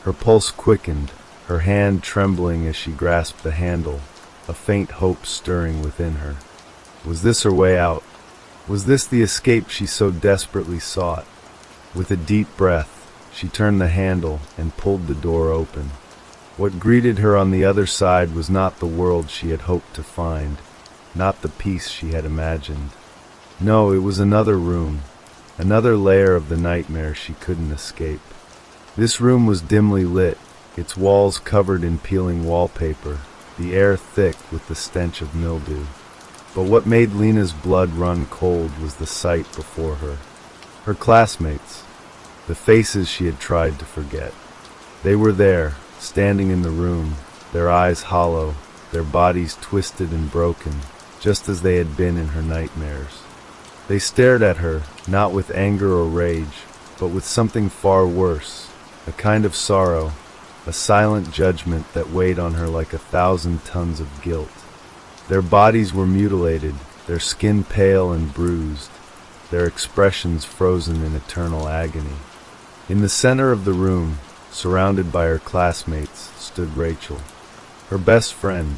Her pulse quickened, her hand trembling as she grasped the handle, a faint hope stirring within her. Was this her way out? Was this the escape she so desperately sought? With a deep breath, she turned the handle and pulled the door open. What greeted her on the other side was not the world she had hoped to find, not the peace she had imagined. No, it was another room, another layer of the nightmare she couldn't escape. This room was dimly lit, its walls covered in peeling wallpaper, the air thick with the stench of mildew. But what made Lena's blood run cold was the sight before her. Her classmates, the faces she had tried to forget. They were there, standing in the room, their eyes hollow, their bodies twisted and broken, just as they had been in her nightmares. They stared at her, not with anger or rage, but with something far worse, a kind of sorrow, a silent judgment that weighed on her like 1,000 tons of guilt. Their bodies were mutilated, their skin pale and bruised, their expressions frozen in eternal agony. In the center of the room, surrounded by her classmates, stood Rachel, her best friend,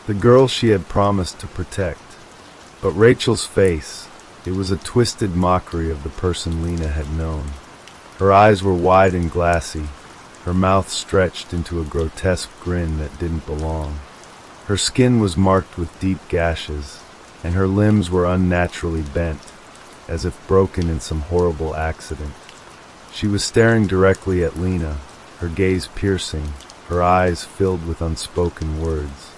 the girl she had promised to protect. But Rachel's face, it was a twisted mockery of the person Lena had known. Her eyes were wide and glassy, her mouth stretched into a grotesque grin that didn't belong. Her skin was marked with deep gashes, and her limbs were unnaturally bent, as if broken in some horrible accident. She was staring directly at Lena, her gaze piercing, her eyes filled with unspoken words.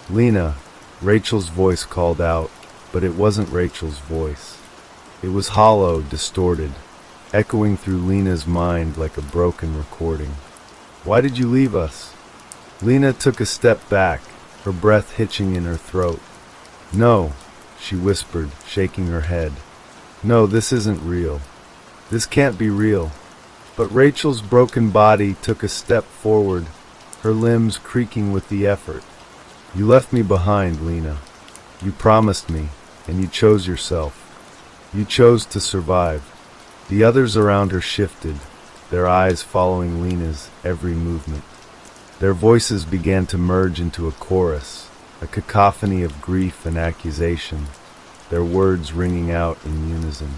"Lena," Rachel's voice called out, but it wasn't Rachel's voice. It was hollow, distorted, echoing through Lena's mind like a broken recording. "Why did you leave us?" Lena took a step back, her breath hitching in her throat. "No," she whispered, shaking her head. "No, this isn't real. This can't be real." But Rachel's broken body took a step forward, her limbs creaking with the effort. "You left me behind, Lena. You promised me, and you chose yourself. You chose to survive. The others around her shifted, their eyes following Lena's every movement. Their voices began to merge into a chorus, a cacophony of grief and accusation, their words ringing out in unison.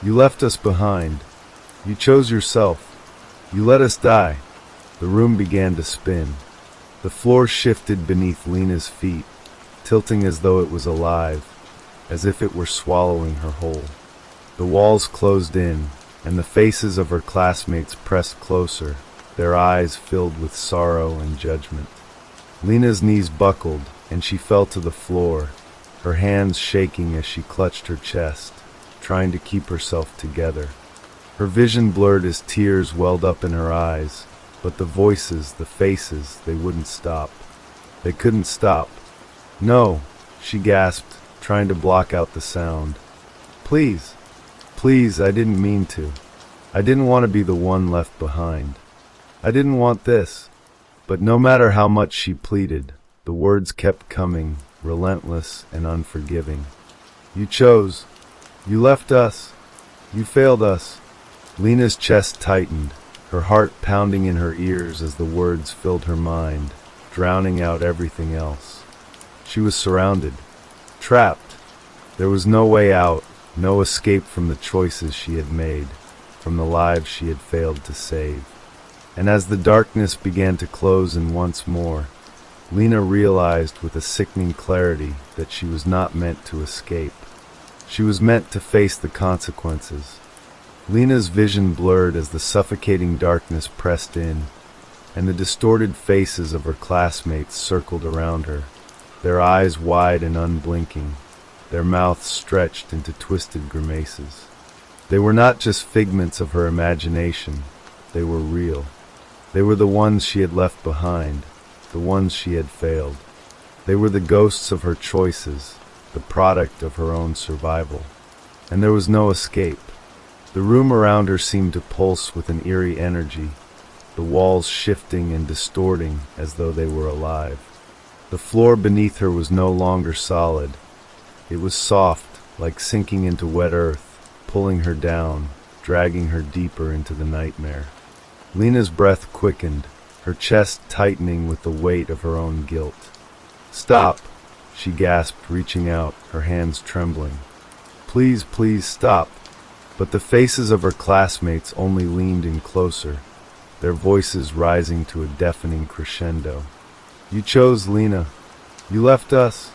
You left us behind. You chose yourself. You let us die. The room began to spin. The floor shifted beneath Lena's feet, tilting as though it was alive, as if it were swallowing her whole. The walls closed in, and the faces of her classmates pressed closer, their eyes filled with sorrow and judgment. Lena's knees buckled, and she fell to the floor, her hands shaking as she clutched her chest, trying to keep herself together. Her vision blurred as tears welled up in her eyes, but the voices, the faces, they wouldn't stop. They couldn't stop. No, she gasped, trying to block out the sound. Please, please, I didn't mean to. I didn't want to be the one left behind. I didn't want this. But no matter how much she pleaded, the words kept coming, relentless and unforgiving. You chose. You left us. You failed us. Lena's chest tightened, her heart pounding in her ears as the words filled her mind, drowning out everything else. She was surrounded, trapped. There was no way out, no escape from the choices she had made, from the lives she had failed to save. And as the darkness began to close in once more, Lena realized with a sickening clarity that she was not meant to escape. She was meant to face the consequences. Lena's vision blurred as the suffocating darkness pressed in, and the distorted faces of her classmates circled around her, their eyes wide and unblinking, their mouths stretched into twisted grimaces. They were not just figments of her imagination, they were real. They were the ones she had left behind, the ones she had failed. They were the ghosts of her choices, the product of her own survival. And there was no escape. The room around her seemed to pulse with an eerie energy, the walls shifting and distorting as though they were alive. The floor beneath her was no longer solid. It was soft, like sinking into wet earth, pulling her down, dragging her deeper into the nightmare. Lena's breath quickened, her chest tightening with the weight of her own guilt. Stop, she gasped, reaching out, her hands trembling. Please, please stop. But the faces of her classmates only leaned in closer, their voices rising to a deafening crescendo. You chose, Lena. You left us.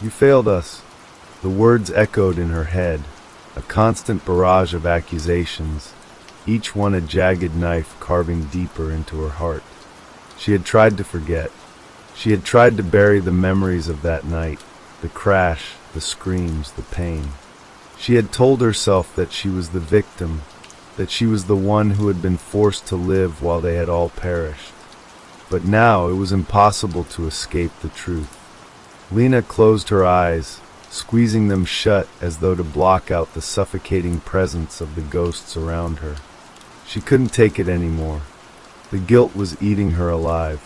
You failed us. The words echoed in her head, a constant barrage of accusations, each one a jagged knife carving deeper into her heart. She had tried to forget. She had tried to bury the memories of that night, the crash, the screams, the pain. She had told herself that she was the victim, that she was the one who had been forced to live while they had all perished. But now it was impossible to escape the truth. Lena closed her eyes, squeezing them shut as though to block out the suffocating presence of the ghosts around her. She couldn't take it anymore. The guilt was eating her alive.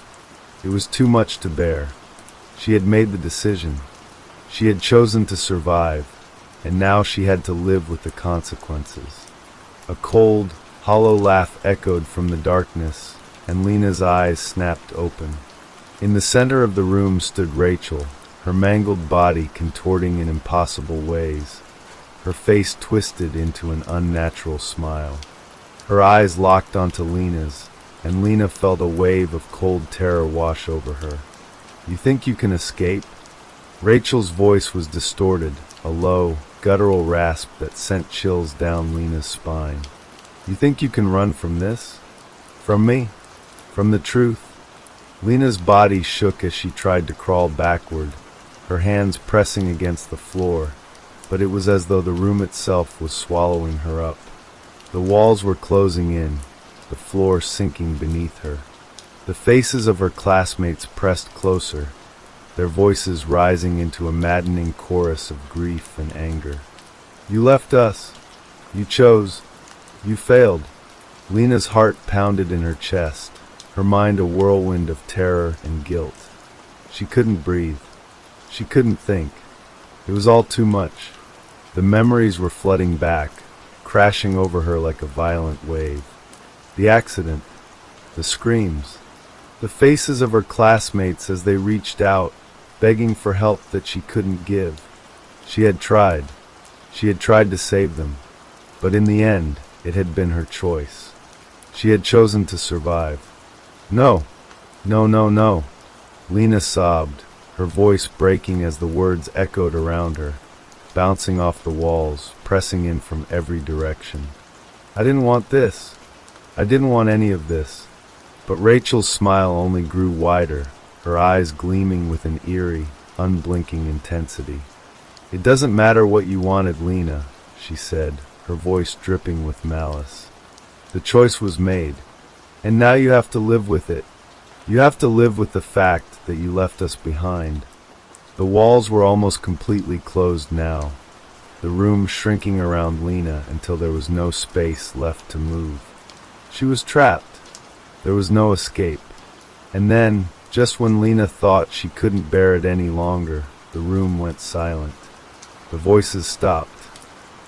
It was too much to bear. She had made the decision. She had chosen to survive, and now she had to live with the consequences. A cold, hollow laugh echoed from the darkness, and Lena's eyes snapped open. In the center of the room stood Rachel, her mangled body contorting in impossible ways, her face twisted into an unnatural smile. Her eyes locked onto Lena's, and Lena felt a wave of cold terror wash over her. You think you can escape? Rachel's voice was distorted, a low, guttural rasp that sent chills down Lena's spine. You think you can run from this? From me? From the truth? Lena's body shook as she tried to crawl backward, her hands pressing against the floor, but it was as though the room itself was swallowing her up. The walls were closing in, the floor sinking beneath her. The faces of her classmates pressed closer, their voices rising into a maddening chorus of grief and anger. You left us. You chose. You failed. Lena's heart pounded in her chest, her mind a whirlwind of terror and guilt. She couldn't breathe. She couldn't think. It was all too much. The memories were flooding back, crashing over her like a violent wave. The accident, the screams, the faces of her classmates as they reached out, begging for help that she couldn't give. She had tried to save them, but in the end, it had been her choice. She had chosen to survive. No, no, no, no, Lena sobbed, her voice breaking as the words echoed around her, bouncing off the walls, pressing in from every direction. I didn't want this. I didn't want any of this. But Rachel's smile only grew wider, her eyes gleaming with an eerie, unblinking intensity. It doesn't matter what you wanted, Lena, she said, her voice dripping with malice. The choice was made, and now you have to live with it. You have to live with the fact that you left us behind. The walls were almost completely closed now, the room shrinking around Lena until there was no space left to move. She was trapped. There was no escape. And then, just when Lena thought she couldn't bear it any longer, the room went silent. The voices stopped.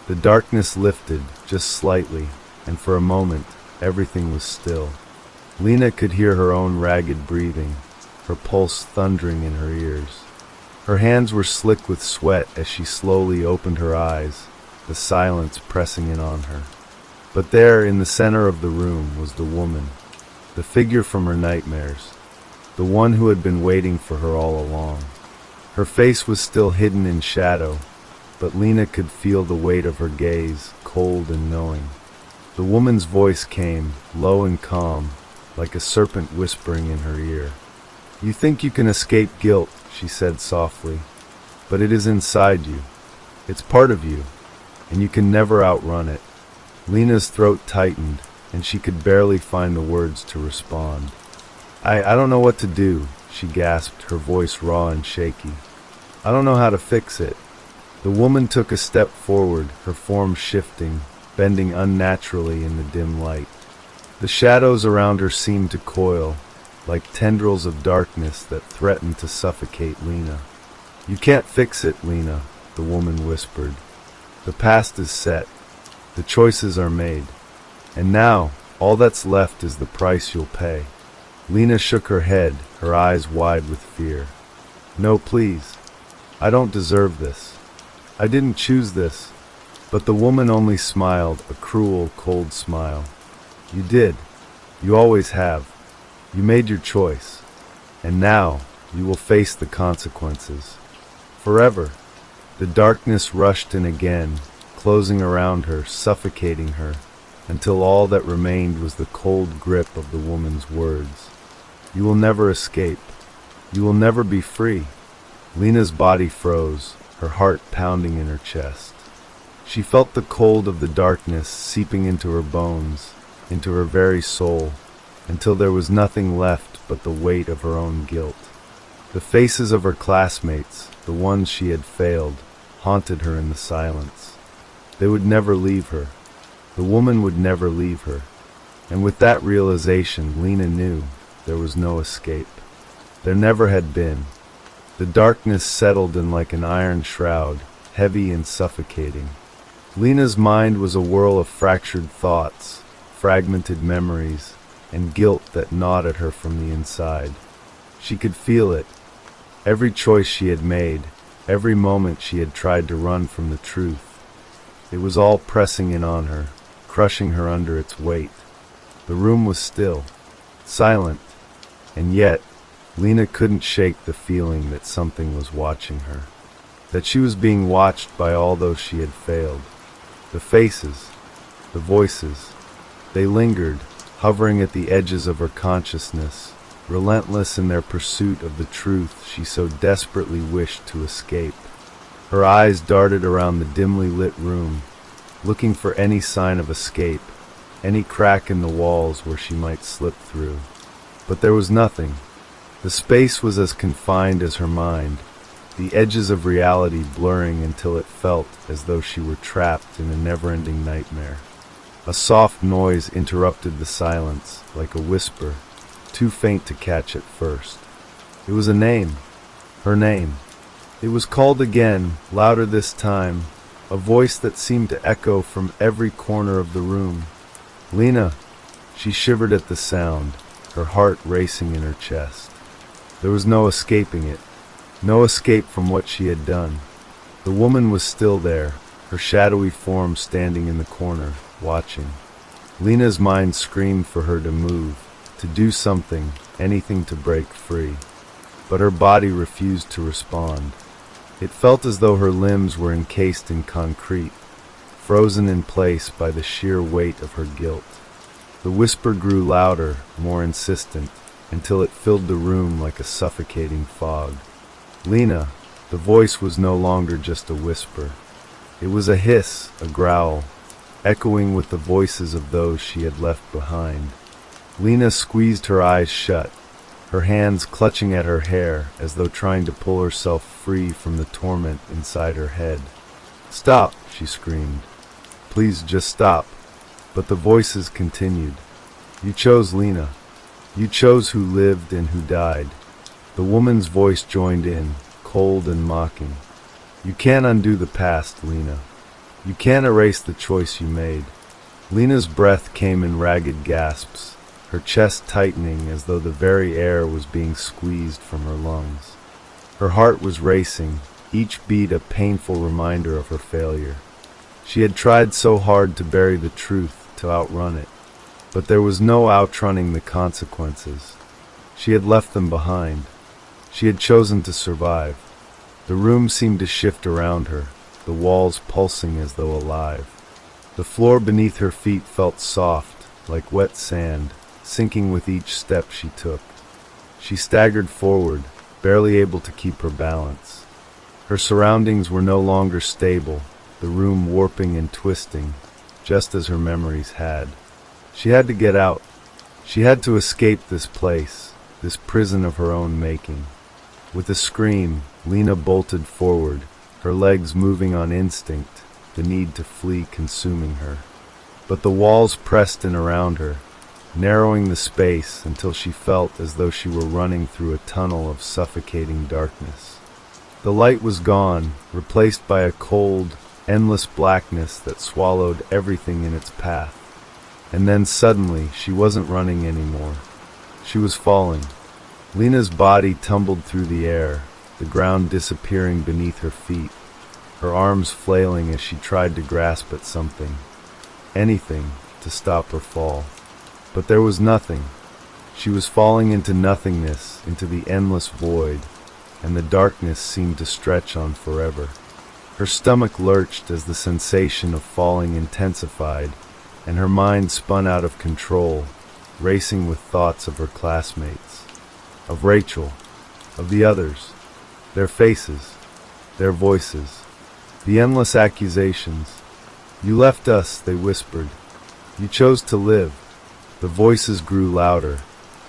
The darkness lifted, just slightly, and for a moment, everything was still. Lena could hear her own ragged breathing, her pulse thundering in her ears. Her hands were slick with sweat as she slowly opened her eyes, the silence pressing in on her. But there, in the center of the room, was the woman, the figure from her nightmares, the one who had been waiting for her all along. Her face was still hidden in shadow, but Lena could feel the weight of her gaze, cold and knowing. The woman's voice came, low and calm, like a serpent whispering in her ear. You think you can escape guilt, she said softly, but it is inside you. It's part of you, and you can never outrun it. Lena's throat tightened, and she could barely find the words to respond. I don't know what to do, she gasped, her voice raw and shaky. I don't know how to fix it. The woman took a step forward, her form shifting, bending unnaturally in the dim light. The shadows around her seemed to coil, like tendrils of darkness that threatened to suffocate Lena. You can't fix it, Lena, the woman whispered. The past is set. The choices are made. And now, all that's left is the price you'll pay. Lena shook her head, her eyes wide with fear. No, please. I don't deserve this. I didn't choose this. But the woman only smiled, a cruel, cold smile. You did. You always have. You made your choice. And now, you will face the consequences. Forever. The darkness rushed in again, closing around her, suffocating her, until all that remained was the cold grip of the woman's words. You will never escape. You will never be free. Lena's body froze, her heart pounding in her chest. She felt the cold of the darkness seeping into her bones, into her very soul, until there was nothing left but the weight of her own guilt. The faces of her classmates, the ones she had failed, haunted her in the silence. They would never leave her. The woman would never leave her. And with that realization, Lena knew there was no escape. There never had been. The darkness settled in like an iron shroud, heavy and suffocating. Lena's mind was a whirl of fractured thoughts, fragmented memories, and guilt that gnawed at her from the inside. She could feel it. Every choice she had made, every moment she had tried to run from the truth. It was all pressing in on her, crushing her under its weight. The room was still, silent, and yet Lena couldn't shake the feeling that something was watching her, that she was being watched by all those she had failed. The faces, the voices, they lingered, hovering at the edges of her consciousness, relentless in their pursuit of the truth she so desperately wished to escape. Her eyes darted around the dimly lit room, looking for any sign of escape, any crack in the walls where she might slip through. But there was nothing. The space was as confined as her mind, the edges of reality blurring until it felt as though she were trapped in a never-ending nightmare. A soft noise interrupted the silence, like a whisper, too faint to catch at first. It was a name. Her name. It was called again, louder this time, a voice that seemed to echo from every corner of the room. Lena! She shivered at the sound, her heart racing in her chest. There was no escaping it, no escape from what she had done. The woman was still there, her shadowy form standing in the corner, watching. Lena's mind screamed for her to move, to do something, anything to break free. But her body refused to respond. It felt as though her limbs were encased in concrete, frozen in place by the sheer weight of her guilt. The whisper grew louder, more insistent, until it filled the room like a suffocating fog. Lena! The voice was no longer just a whisper. It was a hiss, a growl, echoing with the voices of those she had left behind. Lena squeezed her eyes shut, her hands clutching at her hair as though trying to pull herself free from the torment inside her head. "Stop!" she screamed. "Please just stop." But the voices continued. "You chose Lena. You chose who lived and who died." The woman's voice joined in, cold and mocking. "You can't undo the past, Lena. You can't erase the choice you made." Lena's breath came in ragged gasps, her chest tightening as though the very air was being squeezed from her lungs. Her heart was racing, each beat a painful reminder of her failure. She had tried so hard to bury the truth, to outrun it. But there was no outrunning the consequences. She had left them behind. She had chosen to survive. The room seemed to shift around her, the walls pulsing as though alive. The floor beneath her feet felt soft, like wet sand, sinking with each step she took. She staggered forward, barely able to keep her balance. Her surroundings were no longer stable, the room warping and twisting, just as her memories had. She had to get out. She had to escape this place, this prison of her own making. With a scream, Lena bolted forward, her legs moving on instinct, the need to flee consuming her. But the walls pressed in around her, narrowing the space until she felt as though she were running through a tunnel of suffocating darkness. The light was gone, replaced by a cold, endless blackness that swallowed everything in its path. And then suddenly, she wasn't running anymore. She was falling. Lena's body tumbled through the air, the ground disappearing beneath her feet, her arms flailing as she tried to grasp at something, anything, to stop her fall. But there was nothing. She was falling into nothingness, into the endless void, and the darkness seemed to stretch on forever. Her stomach lurched as the sensation of falling intensified, and her mind spun out of control, racing with thoughts of her classmates, of Rachel, of the others, their faces, their voices, the endless accusations. "You left us," they whispered. "You chose to live." The voices grew louder,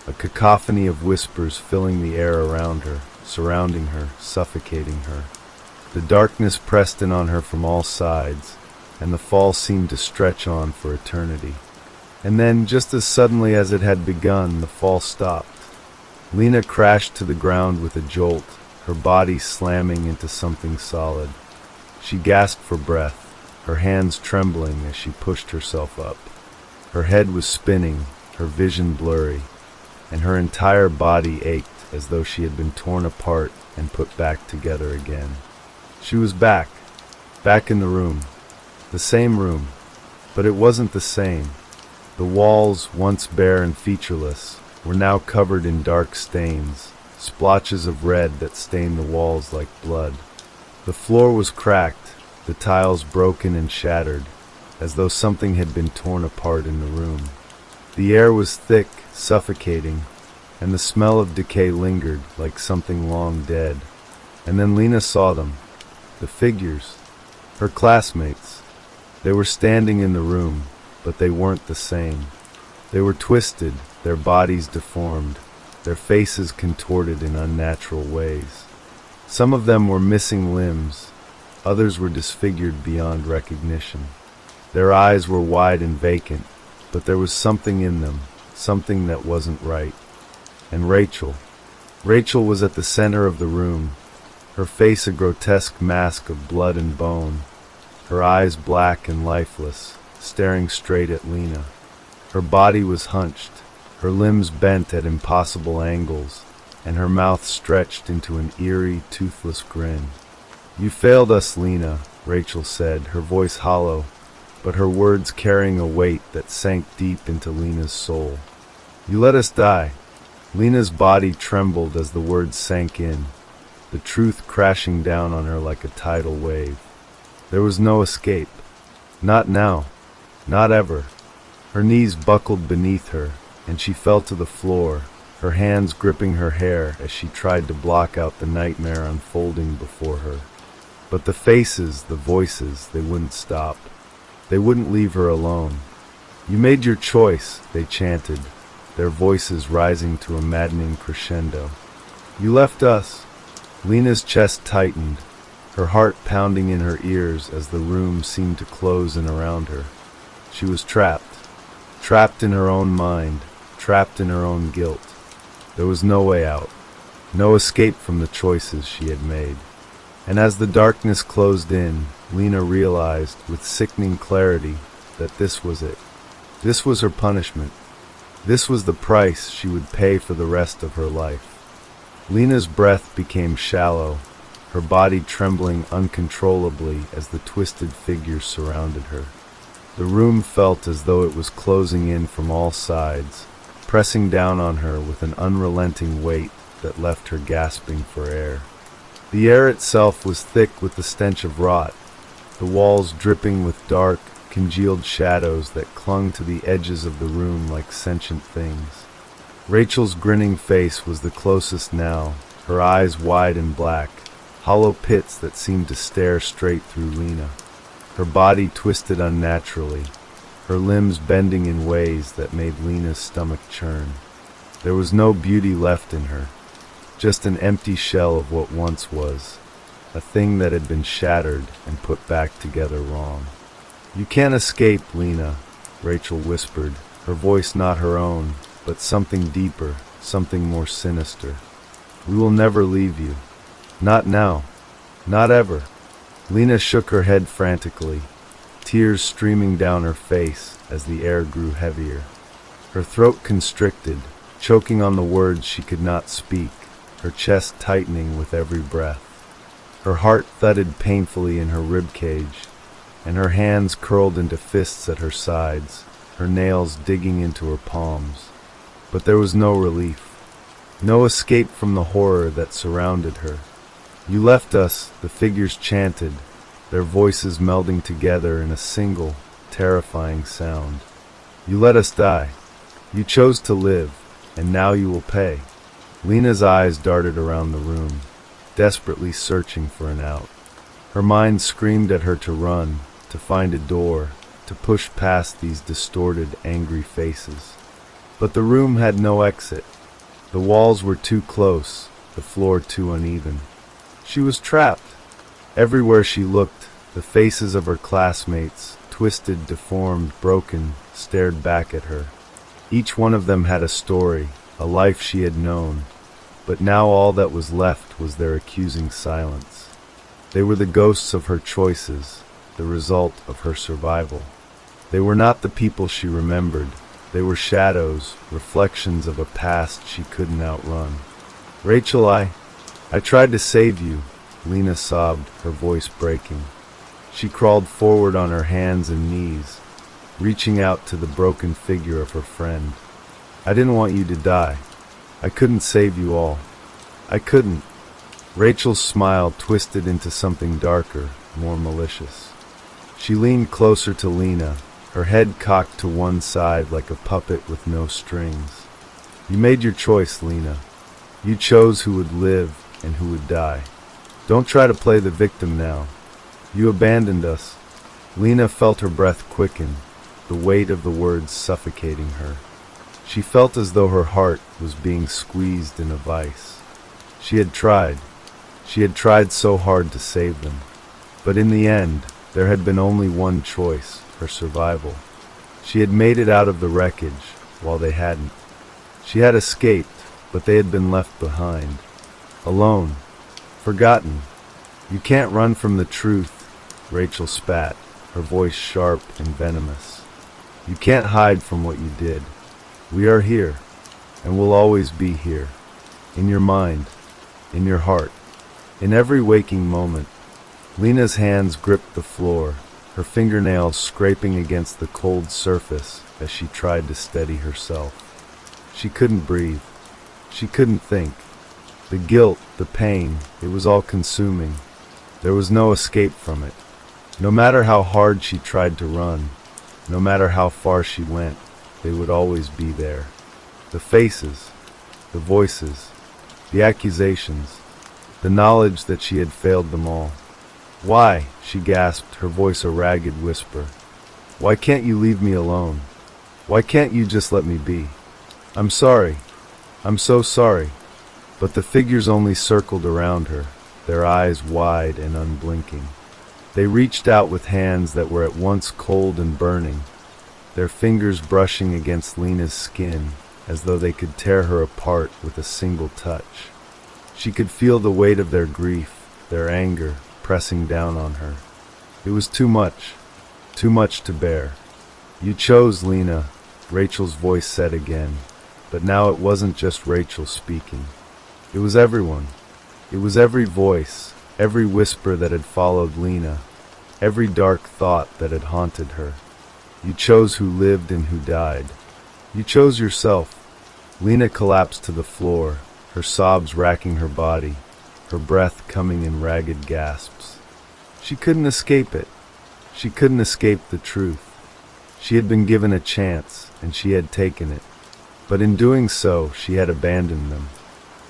a cacophony of whispers filling the air around her, surrounding her, suffocating her. The darkness pressed in on her from all sides, and the fall seemed to stretch on for eternity. And then, just as suddenly as it had begun, the fall stopped. Lena crashed to the ground with a jolt, her body slamming into something solid. She gasped for breath, her hands trembling as she pushed herself up. Her head was spinning, her vision blurry, and her entire body ached as though she had been torn apart and put back together again. She was back in the room, the same room, but it wasn't the same. The walls, once bare and featureless, were now covered in dark stains, splotches of red that stained the walls like blood. The floor was cracked, the tiles broken and shattered, as though something had been torn apart in the room. The air was thick, suffocating, and the smell of decay lingered like something long dead. And then Lena saw them, the figures, her classmates. They were standing in the room, but they weren't the same. They were twisted, their bodies deformed, their faces contorted in unnatural ways. Some of them were missing limbs, others were disfigured beyond recognition. Their eyes were wide and vacant, but there was something in them, something that wasn't right. And Rachel was at the center of the room, her face a grotesque mask of blood and bone, her eyes black and lifeless, staring straight at Lena. Her body was hunched, her limbs bent at impossible angles, and her mouth stretched into an eerie, toothless grin. "You failed us, Lena," Rachel said, her voice hollow, but her words carrying a weight that sank deep into Lena's soul. "You let us die." Lena's body trembled as the words sank in, the truth crashing down on her like a tidal wave. There was no escape. Not now. Not ever. Her knees buckled beneath her, and she fell to the floor, her hands gripping her hair as she tried to block out the nightmare unfolding before her. But the faces, the voices, they wouldn't stop. They wouldn't leave her alone. "You made your choice," they chanted, their voices rising to a maddening crescendo. "You left us." Lena's chest tightened, her heart pounding in her ears as the room seemed to close in around her. She was trapped in her own mind, trapped in her own guilt. There was no way out, no escape from the choices she had made. And as the darkness closed in, Lena realized with sickening clarity that this was it. This was her punishment. This was the price she would pay for the rest of her life. Lena's breath became shallow, her body trembling uncontrollably as the twisted figures surrounded her. The room felt as though it was closing in from all sides, pressing down on her with an unrelenting weight that left her gasping for air. The air itself was thick with the stench of rot, the walls dripping with dark, congealed shadows that clung to the edges of the room like sentient things. Rachel's grinning face was the closest now, her eyes wide and black, hollow pits that seemed to stare straight through Lena. Her body twisted unnaturally, her limbs bending in ways that made Lena's stomach churn. There was no beauty left in her, just an empty shell of what once was, a thing that had been shattered and put back together wrong. "You can't escape, Lena," Rachel whispered, her voice not her own, but something deeper, something more sinister. "We will never leave you. Not now. Not ever." Lena shook her head frantically, tears streaming down her face as the air grew heavier. Her throat constricted, choking on the words she could not speak, her chest tightening with every breath. Her heart thudded painfully in her ribcage, and her hands curled into fists at her sides, her nails digging into her palms. But there was no relief, no escape from the horror that surrounded her. "You left us," the figures chanted, their voices melding together in a single, terrifying sound. "You let us die. You chose to live, and now you will pay." Lena's eyes darted around the room, desperately searching for an out. Her mind screamed at her to run, to find a door, to push past these distorted, angry faces. But the room had no exit. The walls were too close, the floor too uneven. She was trapped. Everywhere she looked, the faces of her classmates, twisted, deformed, broken, stared back at her. Each one of them had a story, a life she had known, but now all that was left was their accusing silence. They were the ghosts of her choices, the result of her survival. They were not the people she remembered. They were shadows, reflections of a past she couldn't outrun. "Rachel, I tried to save you," Lena sobbed, her voice breaking. She crawled forward on her hands and knees, reaching out to the broken figure of her friend. "I didn't want you to die. I couldn't save you all. I couldn't." Rachel's smile twisted into something darker, more malicious. She leaned closer to Lena, her head cocked to one side like a puppet with no strings. "You made your choice, Lena. You chose who would live and who would die. Don't try to play the victim now. You abandoned us." Lena felt her breath quicken, the weight of the words suffocating her. She felt as though her heart was being squeezed in a vice. She had tried so hard to save them. But in the end, there had been only one choice, her survival. She had made it out of the wreckage, while they hadn't. She had escaped, but they had been left behind. Alone. Forgotten. You can't run from the truth. Rachel spat, her voice sharp and venomous. "You can't hide from what you did. We are here, and we'll always be here. In your mind, in your heart, in every waking moment." Lena's hands gripped the floor, her fingernails scraping against the cold surface as she tried to steady herself. She couldn't breathe. She couldn't think. The guilt, the pain, it was all consuming. There was no escape from it. No matter how hard she tried to run, no matter how far she went, they would always be there. The faces, the voices, the accusations, the knowledge that she had failed them all. "Why?" she gasped, her voice a ragged whisper. "Why can't you leave me alone? Why can't you just let me be? I'm sorry. I'm so sorry." But the figures only circled around her, their eyes wide and unblinking. They reached out with hands that were at once cold and burning, their fingers brushing against Lena's skin as though they could tear her apart with a single touch. She could feel the weight of their grief, their anger, pressing down on her. It was too much to bear. "You chose, Lena," Rachel's voice said again, but now it wasn't just Rachel speaking. It was everyone. It was every voice, every whisper that had followed Lena, every dark thought that had haunted her. You chose who lived and who died. You chose yourself. Lena collapsed to the floor, her sobs racking her body, her breath coming in ragged gasps. She couldn't escape it. She couldn't escape the truth. She had been given a chance, and she had taken it. But in doing so, she had abandoned them.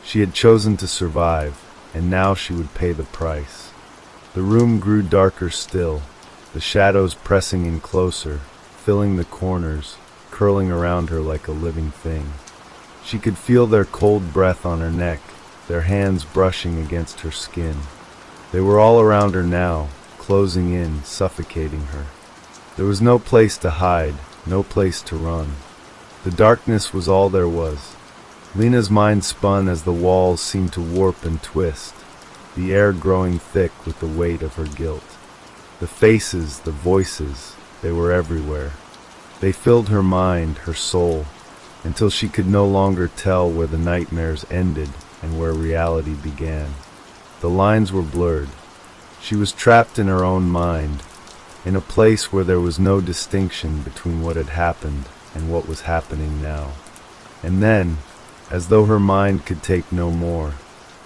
She had chosen to survive, and now she would pay the price. The room grew darker still, the shadows pressing in closer, filling the corners, curling around her like a living thing. She could feel their cold breath on her neck, their hands brushing against her skin. They were all around her now, closing in, suffocating her. There was no place to hide, no place to run. The darkness was all there was. Lena's mind spun as the walls seemed to warp and twist, the air growing thick with the weight of her guilt. The faces, the voices, they were everywhere. They filled her mind, her soul, until she could no longer tell where the nightmares ended and where reality began. The lines were blurred. She was trapped in her own mind, in a place where there was no distinction between what had happened and what was happening now. And then, as though her mind could take no more,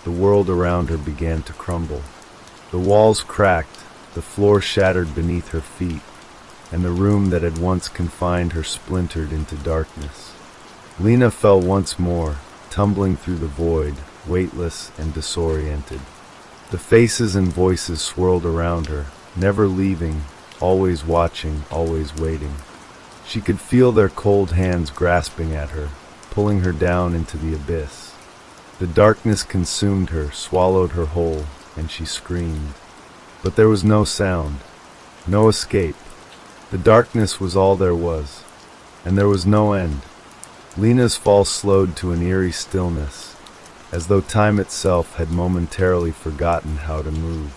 the world around her began to crumble. The walls cracked, the floor shattered beneath her feet, and the room that had once confined her splintered into darkness. Lena fell once more, tumbling through the void, weightless and disoriented. The faces and voices swirled around her, never leaving, always watching, always waiting. She could feel their cold hands grasping at her, pulling her down into the abyss. The darkness consumed her, swallowed her whole, and she screamed. But there was no sound, no escape. The darkness was all there was, and there was no end. Lena's fall slowed to an eerie stillness, as though time itself had momentarily forgotten how to move.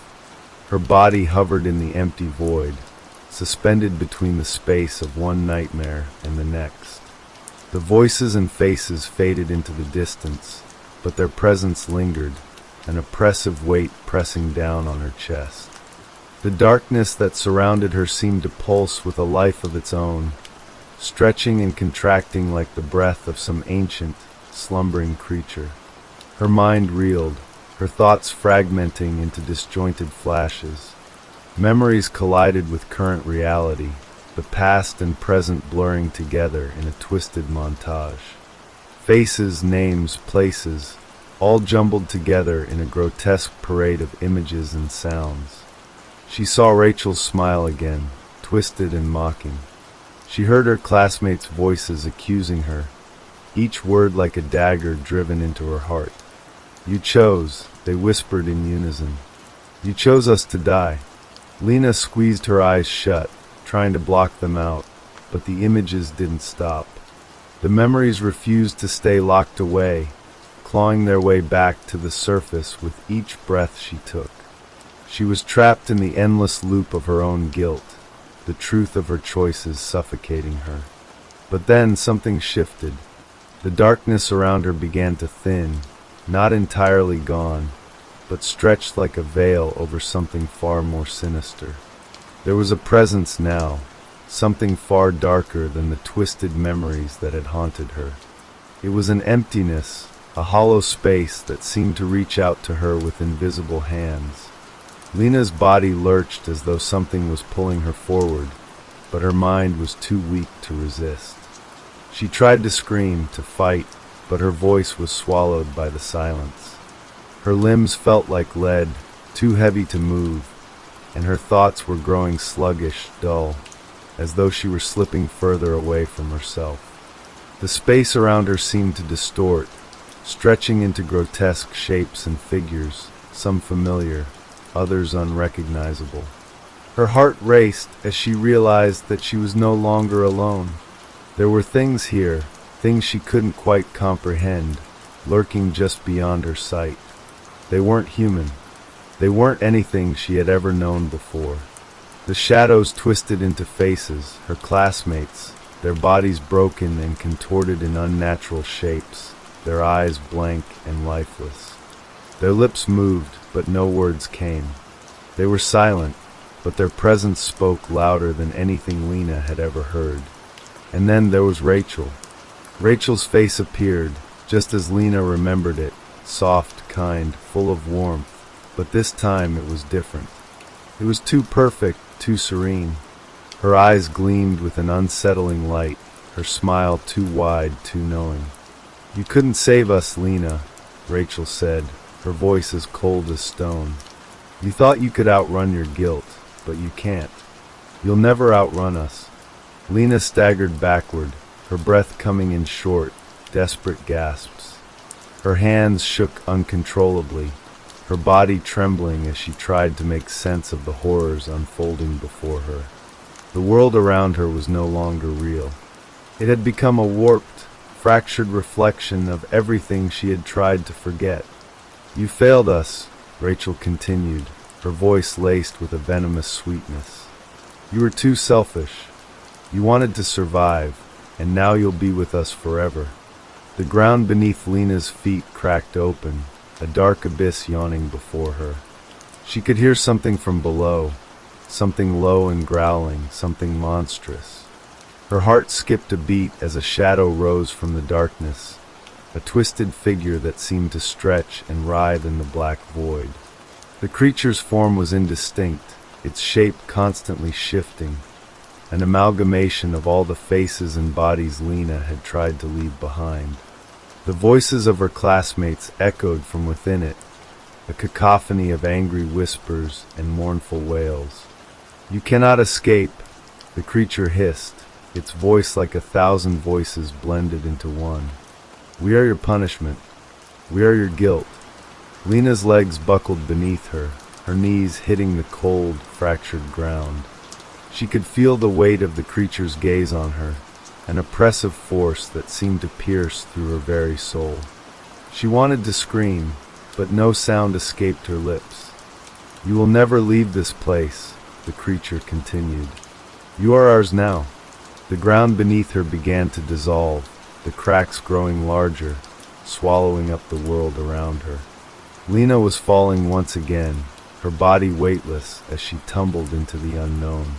Her body hovered in the empty void, suspended between the space of one nightmare and the next. The voices and faces faded into the distance, but their presence lingered, an oppressive weight pressing down on her chest. The darkness that surrounded her seemed to pulse with a life of its own, stretching and contracting like the breath of some ancient, slumbering creature. Her mind reeled, her thoughts fragmenting into disjointed flashes. Memories collided with current reality, the past and present blurring together in a twisted montage. Faces, names, places, all jumbled together in a grotesque parade of images and sounds. She saw Rachel's smile again, twisted and mocking. She heard her classmates' voices accusing her, each word like a dagger driven into her heart. "You chose," they whispered in unison. "You chose us to die." Lena squeezed her eyes shut, trying to block them out, but the images didn't stop. The memories refused to stay locked away, clawing their way back to the surface with each breath she took. She was trapped in the endless loop of her own guilt, the truth of her choices suffocating her. But then something shifted. The darkness around her began to thin, not entirely gone, but stretched like a veil over something far more sinister. There was a presence now, something far darker than the twisted memories that had haunted her. It was an emptiness, a hollow space that seemed to reach out to her with invisible hands. Lena's body lurched as though something was pulling her forward, but her mind was too weak to resist. She tried to scream, to fight, but her voice was swallowed by the silence. Her limbs felt like lead, too heavy to move, and her thoughts were growing sluggish, dull, as though she were slipping further away from herself. The space around her seemed to distort, stretching into grotesque shapes and figures, some familiar, others unrecognizable. Her heart raced as she realized that she was no longer alone. There were things here, things she couldn't quite comprehend, lurking just beyond her sight. They weren't human. They weren't anything she had ever known before. The shadows twisted into faces, her classmates, their bodies broken and contorted in unnatural shapes, their eyes blank and lifeless. Their lips moved, but no words came. They were silent, but their presence spoke louder than anything Lena had ever heard. And then there was Rachel. Rachel's face appeared, just as Lena remembered it, soft, kind, full of warmth, but this time it was different. It was too perfect, too serene. Her eyes gleamed with an unsettling light, her smile too wide, too knowing. "You couldn't save us, Lena," Rachel said, her voice as cold as stone. "You thought you could outrun your guilt, but you can't. You'll never outrun us." Lena staggered backward, her breath coming in short, desperate gasps. Her hands shook uncontrollably, her body trembling as she tried to make sense of the horrors unfolding before her. The world around her was no longer real. It had become a warped, fractured reflection of everything she had tried to forget. "You failed us," Rachel continued, her voice laced with a venomous sweetness. "You were too selfish. You wanted to survive, and now you'll be with us forever." The ground beneath Lena's feet cracked open, a dark abyss yawning before her. She could hear something from below, something low and growling, something monstrous. Her heart skipped a beat as a shadow rose from the darkness, a twisted figure that seemed to stretch and writhe in the black void. The creature's form was indistinct, its shape constantly shifting, an amalgamation of all the faces and bodies Lena had tried to leave behind. The voices of her classmates echoed from within it, a cacophony of angry whispers and mournful wails. "You cannot escape," the creature hissed, its voice like 1,000 voices blended into one. "We are your punishment. We are your guilt." Lena's legs buckled beneath her, her knees hitting the cold, fractured ground. She could feel the weight of the creature's gaze on her, an oppressive force that seemed to pierce through her very soul. She wanted to scream, but no sound escaped her lips. "You will never leave this place," the creature continued. "You are ours now." The ground beneath her began to dissolve, the cracks growing larger, swallowing up the world around her. Lena was falling once again, her body weightless as she tumbled into the unknown.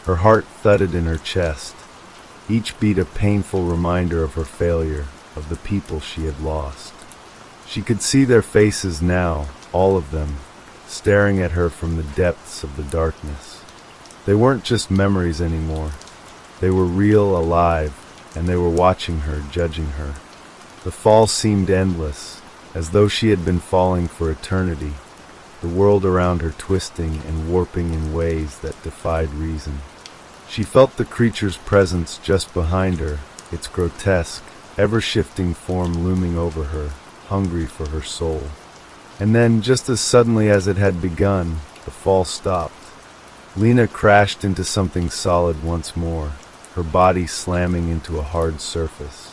Her heart thudded in her chest, each beat a painful reminder of her failure, of the people she had lost. She could see their faces now, all of them, staring at her from the depths of the darkness. They weren't just memories anymore. They were real, alive, and they were watching her, judging her. The fall seemed endless, as though she had been falling for eternity, the world around her twisting and warping in ways that defied reason. She felt the creature's presence just behind her, its grotesque, ever-shifting form looming over her, hungry for her soul. And then, just as suddenly as it had begun, the fall stopped. Lena crashed into something solid once more, her body slamming into a hard surface.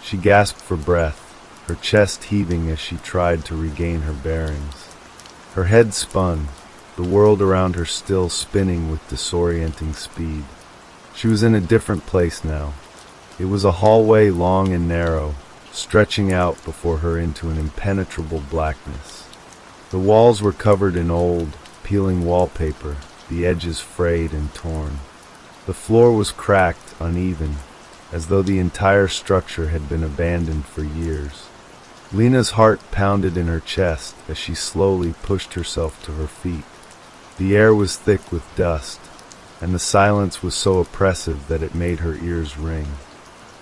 She gasped for breath, her chest heaving as she tried to regain her bearings. Her head spun, the the world around her still spinning with disorienting speed. She was in a different place now. It was a hallway long and narrow, stretching out before her into an impenetrable blackness. The walls were covered in old, peeling wallpaper, the edges frayed and torn. The floor was cracked, uneven, as though the entire structure had been abandoned for years. Lena's heart pounded in her chest as she slowly pushed herself to her feet. The air was thick with dust, and the silence was so oppressive that it made her ears ring.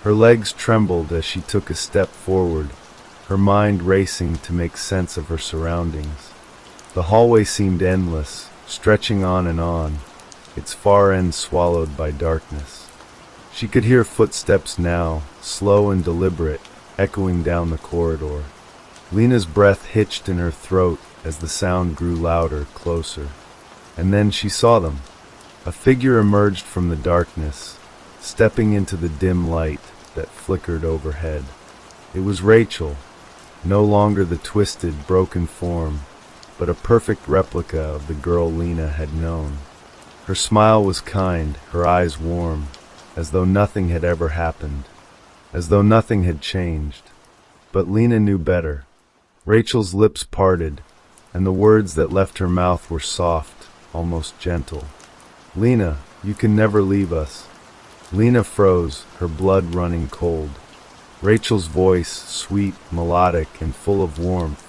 Her legs trembled as she took a step forward, her mind racing to make sense of her surroundings. The hallway seemed endless, stretching on, its far end swallowed by darkness. She could hear footsteps now, slow and deliberate, echoing down the corridor. Lena's breath hitched in her throat as the sound grew louder, closer. And then she saw them. A figure emerged from the darkness, stepping into the dim light that flickered overhead. It was Rachel, no longer the twisted, broken form, but a perfect replica of the girl Lena had known. Her smile was kind, her eyes warm, as though nothing had ever happened, as though nothing had changed. But Lena knew better. Rachel's lips parted, and the words that left her mouth were soft, almost gentle. "Lena, you can never leave us." Lena froze, her blood running cold. Rachel's voice, sweet, melodic, and full of warmth,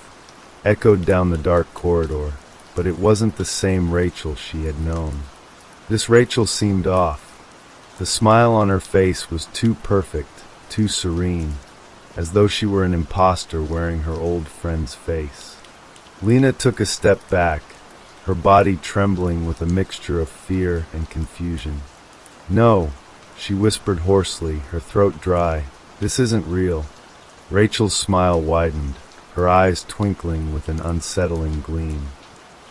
echoed down the dark corridor, but it wasn't the same Rachel she had known. This Rachel seemed off. The smile on her face was too perfect, too serene, as though she were an imposter wearing her old friend's face. Lena took a step back, her body trembling with a mixture of fear and confusion. "No," she whispered hoarsely, her throat dry. "This isn't real." Rachel's smile widened, her eyes twinkling with an unsettling gleam.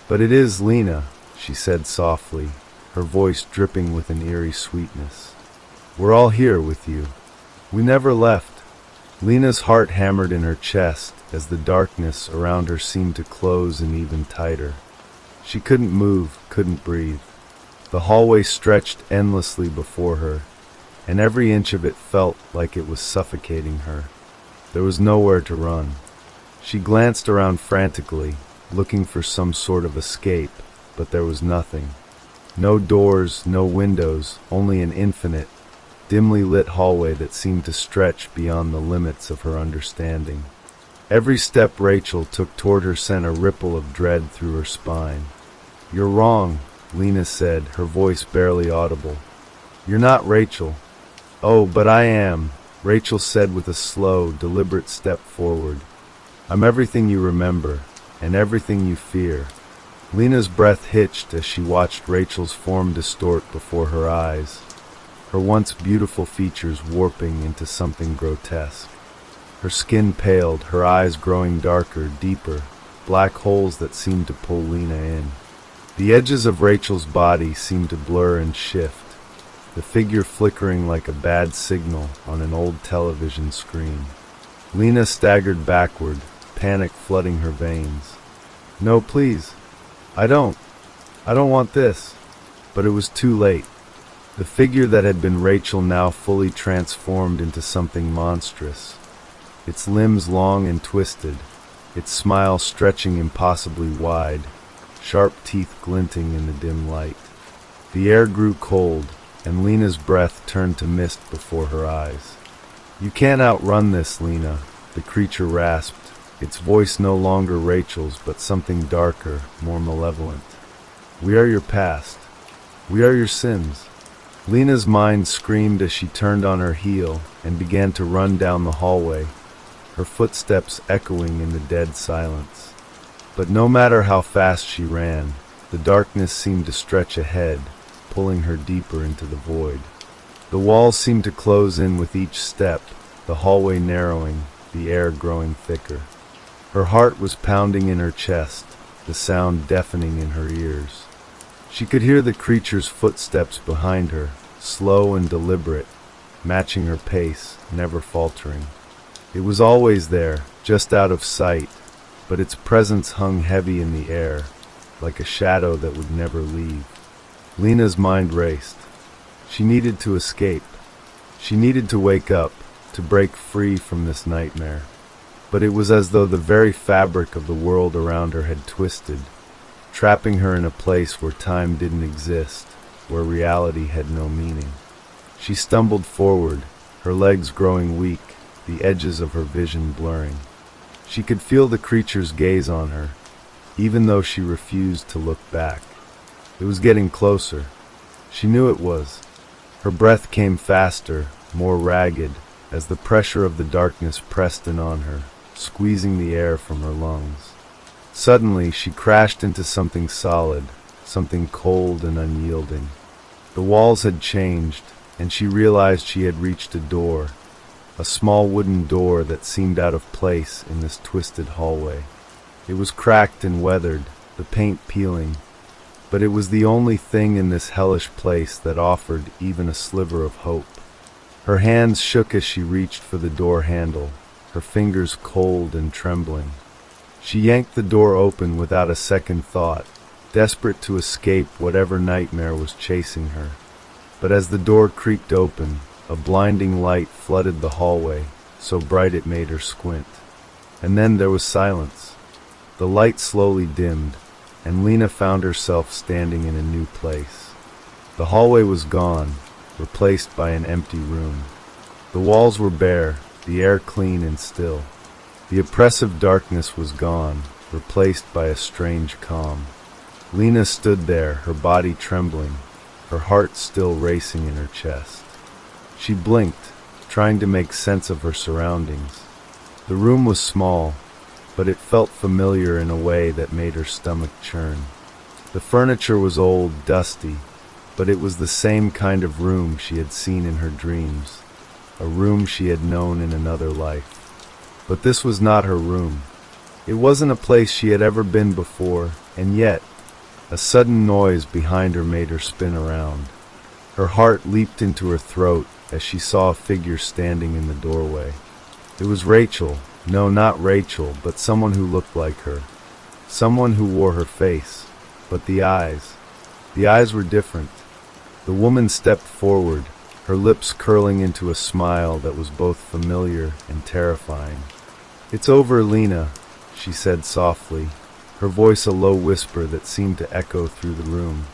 "But it is, Lena," she said softly, her voice dripping with an eerie sweetness. "We're all here with you. We never left." Lena's heart hammered in her chest as the darkness around her seemed to close in even tighter. She couldn't move, couldn't breathe. The hallway stretched endlessly before her, and every inch of it felt like it was suffocating her. There was nowhere to run. She glanced around frantically, looking for some sort of escape, but there was nothing. No doors, no windows, only an infinite, dimly lit hallway that seemed to stretch beyond the limits of her understanding. Every step Rachel took toward her sent a ripple of dread through her spine. "You're wrong," Lena said, her voice barely audible. "You're not Rachel." "Oh, but I am," Rachel said with a slow, deliberate step forward. "I'm everything you remember, and everything you fear." Lena's breath hitched as she watched Rachel's form distort before her eyes, her once beautiful features warping into something grotesque. Her skin paled, her eyes growing darker, deeper, black holes that seemed to pull Lena in. The edges of Rachel's body seemed to blur and shift, the figure flickering like a bad signal on an old television screen. Lena staggered backward, panic flooding her veins. "No, please. I don't want this." But it was too late. The figure that had been Rachel now fully transformed into something monstrous, its limbs long and twisted, its smile stretching impossibly wide, sharp teeth glinting in the dim light. The air grew cold, and Lena's breath turned to mist before her eyes. "You can't outrun this, Lena," the creature rasped, its voice no longer Rachel's but something darker, more malevolent. "We are your past. We are your sins." Lena's mind screamed as she turned on her heel and began to run down the hallway, her footsteps echoing in the dead silence. But no matter how fast she ran, the darkness seemed to stretch ahead, pulling her deeper into the void. The walls seemed to close in with each step, the hallway narrowing, the air growing thicker. Her heart was pounding in her chest, the sound deafening in her ears. She could hear the creature's footsteps behind her, slow and deliberate, matching her pace, never faltering. It was always there, just out of sight, but its presence hung heavy in the air, like a shadow that would never leave. Lena's mind raced. She needed to escape. She needed to wake up, to break free from this nightmare. But it was as though the very fabric of the world around her had twisted, trapping her in a place where time didn't exist, where reality had no meaning. She stumbled forward, her legs growing weak, the edges of her vision blurring. She could feel the creature's gaze on her, even though she refused to look back. It was getting closer. She knew it was. Her breath came faster, more ragged, as the pressure of the darkness pressed in on her, squeezing the air from her lungs. Suddenly, she crashed into something solid, something cold and unyielding. The walls had changed, and she realized she had reached a door, a small wooden door that seemed out of place in this twisted hallway. It was cracked and weathered, the paint peeling, but it was the only thing in this hellish place that offered even a sliver of hope. Her hands shook as she reached for the door handle, her fingers cold and trembling. She yanked the door open without a second thought, desperate to escape whatever nightmare was chasing her. But as the door creaked open, a blinding light flooded the hallway, so bright it made her squint. And then there was silence. The light slowly dimmed, and Lena found herself standing in a new place. The hallway was gone, replaced by an empty room. The walls were bare, the air clean and still. The oppressive darkness was gone, replaced by a strange calm. Lena stood there, her body trembling, her heart still racing in her chest. She blinked, trying to make sense of her surroundings. The room was small, but it felt familiar in a way that made her stomach churn. The furniture was old, dusty, but it was the same kind of room she had seen in her dreams, a room she had known in another life. But this was not her room. It wasn't a place she had ever been before, and yet, a sudden noise behind her made her spin around. Her heart leaped into her throat as she saw a figure standing in the doorway. It was Rachel. No, not Rachel, but someone who looked like her. Someone who wore her face. But the eyes were different. The woman stepped forward, her lips curling into a smile that was both familiar and terrifying. "It's over, Lena," she said softly, her voice a low whisper that seemed to echo through the room.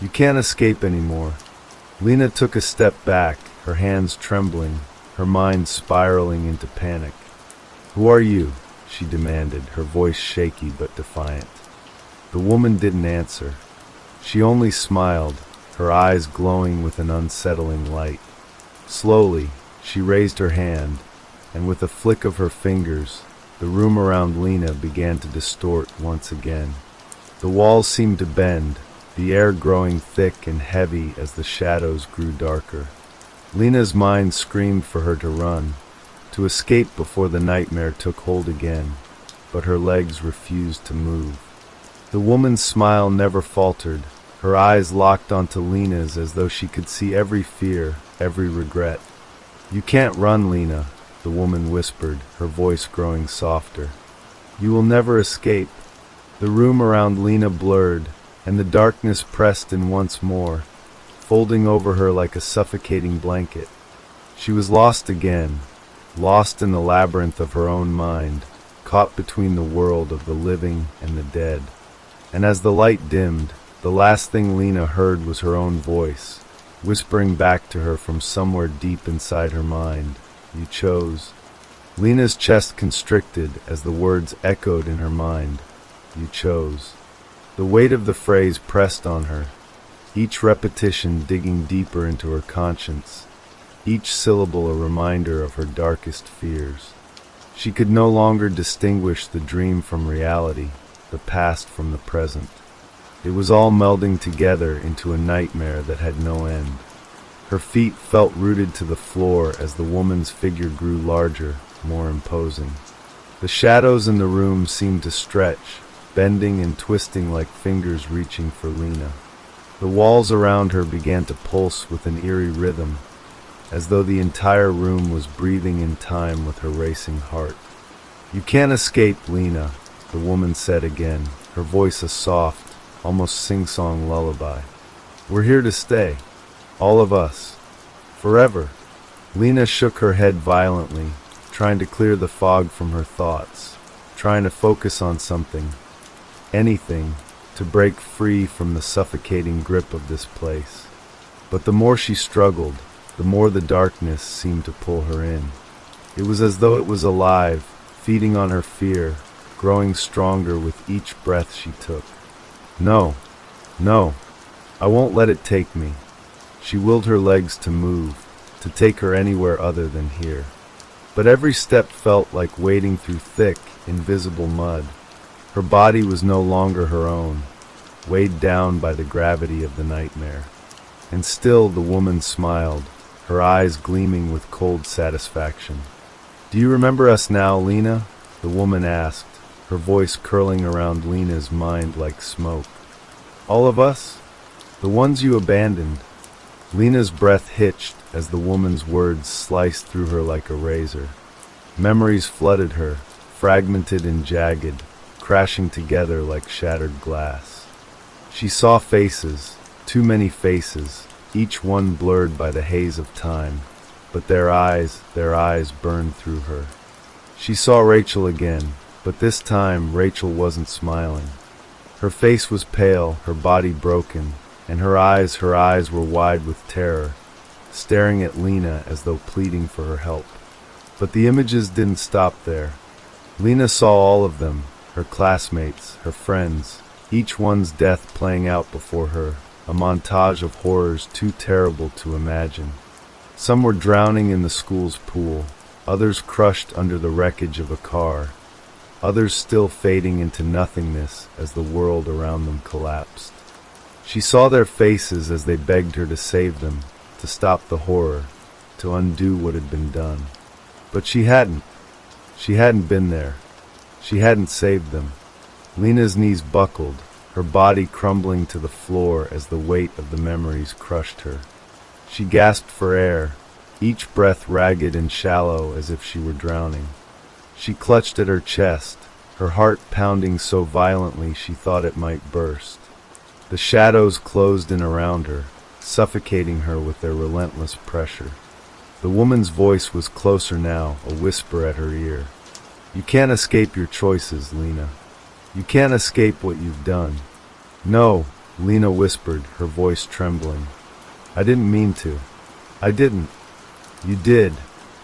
"You can't escape anymore." Lena took a step back, her hands trembling, her mind spiraling into panic. "Who are you?" she demanded, her voice shaky but defiant. The woman didn't answer. She only smiled, her eyes glowing with an unsettling light. Slowly, she raised her hand, and with a flick of her fingers, the room around Lena began to distort once again. The walls seemed to bend, the air growing thick and heavy as the shadows grew darker. Lena's mind screamed for her to run, to escape before the nightmare took hold again, but her legs refused to move. The woman's smile never faltered, her eyes locked onto Lena's as though she could see every fear, every regret. "You can't run, Lena," the woman whispered, her voice growing softer. "You will never escape." The room around Lena blurred, and the darkness pressed in once more, folding over her like a suffocating blanket. She was lost again, lost in the labyrinth of her own mind, caught between the world of the living and the dead. And as the light dimmed, the last thing Lena heard was her own voice, whispering back to her from somewhere deep inside her mind, "You chose." Lena's chest constricted as the words echoed in her mind, "You chose." The weight of the phrase pressed on her, each repetition digging deeper into her conscience, each syllable a reminder of her darkest fears. She could no longer distinguish the dream from reality, the past from the present. It was all melding together into a nightmare that had no end. Her feet felt rooted to the floor as the woman's figure grew larger, more imposing. The shadows in the room seemed to stretch, bending and twisting like fingers reaching for Lena. The walls around her began to pulse with an eerie rhythm, as though the entire room was breathing in time with her racing heart. "You can't escape, Lena," the woman said again, her voice a soft, almost sing-song lullaby. We're here to stay. All of us. Forever. Lena shook her head violently, trying to clear the fog from her thoughts, trying to focus on something, anything, to break free from the suffocating grip of this place. But the more she struggled, the more the darkness seemed to pull her in. It was as though it was alive, feeding on her fear, growing stronger with each breath she took. No, no, I won't let it take me. She willed her legs to move, to take her anywhere other than here. But every step felt like wading through thick, invisible mud. Her body was no longer her own, weighed down by the gravity of the nightmare. And still the woman smiled, her eyes gleaming with cold satisfaction. "Do you remember us now, Lena?" the woman asked, her voice curling around Lena's mind like smoke. "All of us? The ones you abandoned?" Lena's breath hitched as the woman's words sliced through her like a razor. Memories flooded her, fragmented and jagged, crashing together like shattered glass. She saw faces, too many faces, each one blurred by the haze of time, but their eyes burned through her. She saw Rachel again, but this time Rachel wasn't smiling. Her face was pale, her body broken, and her eyes were wide with terror, staring at Lena as though pleading for her help. But the images didn't stop there. Lena saw all of them, her classmates, her friends, each one's death playing out before her, a montage of horrors too terrible to imagine. Some were drowning in the school's pool, others crushed under the wreckage of a car, others still fading into nothingness as the world around them collapsed. She saw their faces as they begged her to save them, to stop the horror, to undo what had been done. But she hadn't. She hadn't been there. She hadn't saved them. Lena's knees buckled, her body crumbling to the floor as the weight of the memories crushed her. She gasped for air, each breath ragged and shallow as if she were drowning. She clutched at her chest, her heart pounding so violently she thought it might burst. The shadows closed in around her, suffocating her with their relentless pressure. The woman's voice was closer now, a whisper at her ear. "You can't escape your choices, Lena. You can't escape what you've done." "No," Lena whispered, her voice trembling. "I didn't mean to. I didn't." "You did,"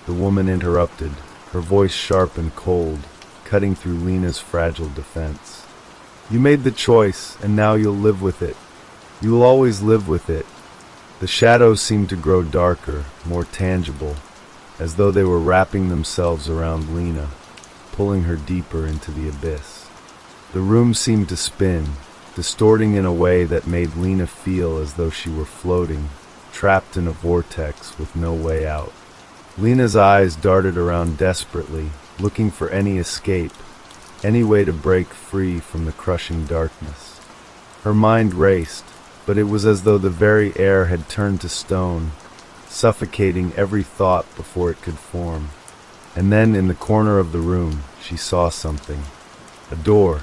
the woman interrupted, her voice sharp and cold, cutting through Lena's fragile defense. "You made the choice, and now you'll live with it. You will always live with it." The shadows seemed to grow darker, more tangible, as though they were wrapping themselves around Lena, pulling her deeper into the abyss. The room seemed to spin, distorting in a way that made Lena feel as though she were floating, trapped in a vortex with no way out. Lena's eyes darted around desperately, looking for any escape, any way to break free from the crushing darkness. Her mind raced, but it was as though the very air had turned to stone, suffocating every thought before it could form. And then, in the corner of the room, she saw something. A door.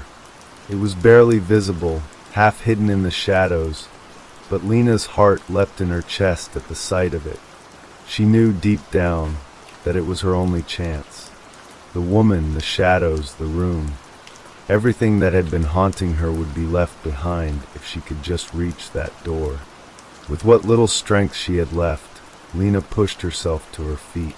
It was barely visible, half hidden in the shadows, but Lena's heart leapt in her chest at the sight of it. She knew deep down that it was her only chance. The woman, the shadows, the room, everything that had been haunting her would be left behind if she could just reach that door. With what little strength she had left, Lena pushed herself to her feet.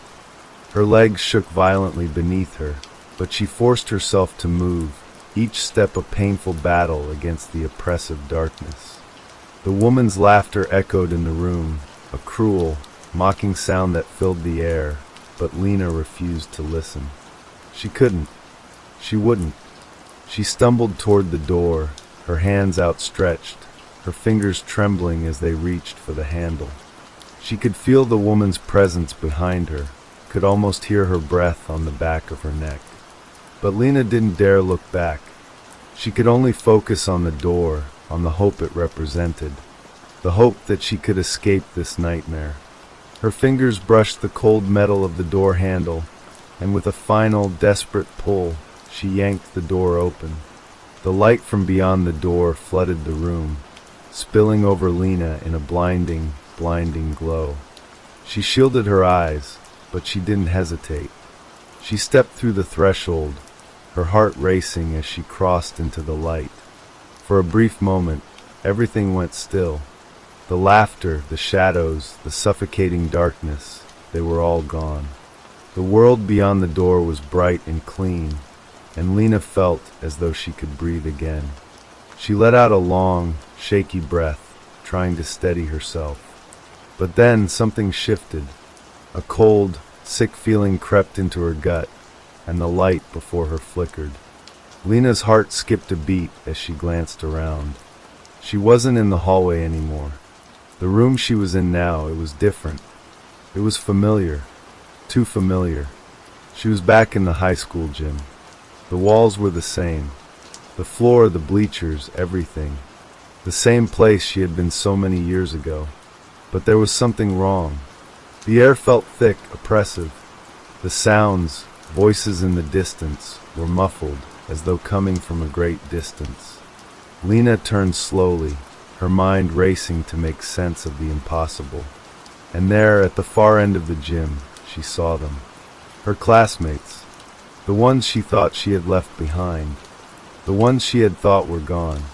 Her legs shook violently beneath her, but she forced herself to move, each step a painful battle against the oppressive darkness. The woman's laughter echoed in the room, a cruel, mocking sound that filled the air, but Lena refused to listen. She couldn't. She wouldn't. She stumbled toward the door, her hands outstretched, her fingers trembling as they reached for the handle. She could feel the woman's presence behind her, could almost hear her breath on the back of her neck. But Lena didn't dare look back. She could only focus on the door, on the hope it represented, the hope that she could escape this nightmare. Her fingers brushed the cold metal of the door handle, and with a final, desperate pull, she yanked the door open. The light from beyond the door flooded the room, spilling over Lena in a blinding, blinding glow. She shielded her eyes, but she didn't hesitate. She stepped through the threshold, her heart racing as she crossed into the light. For a brief moment, everything went still. The laughter, the shadows, the suffocating darkness, they were all gone. The world beyond the door was bright and clean, and Lena felt as though she could breathe again. She let out a long, shaky breath, trying to steady herself. But then something shifted. A cold, sick feeling crept into her gut, and the light before her flickered. Lena's heart skipped a beat as she glanced around. She wasn't in the hallway anymore. The room she was in now, it was different. It was familiar. Too familiar. She was back in the high school gym. The walls were the same. The floor, the bleachers, everything. The same place she had been so many years ago. But there was something wrong. The air felt thick, oppressive. The sounds, voices in the distance, were muffled, as though coming from a great distance. Lena turned slowly, her mind racing to make sense of the impossible. And there, at the far end of the gym, she saw them. Her classmates. The ones she thought she had left behind. The ones she had thought were gone.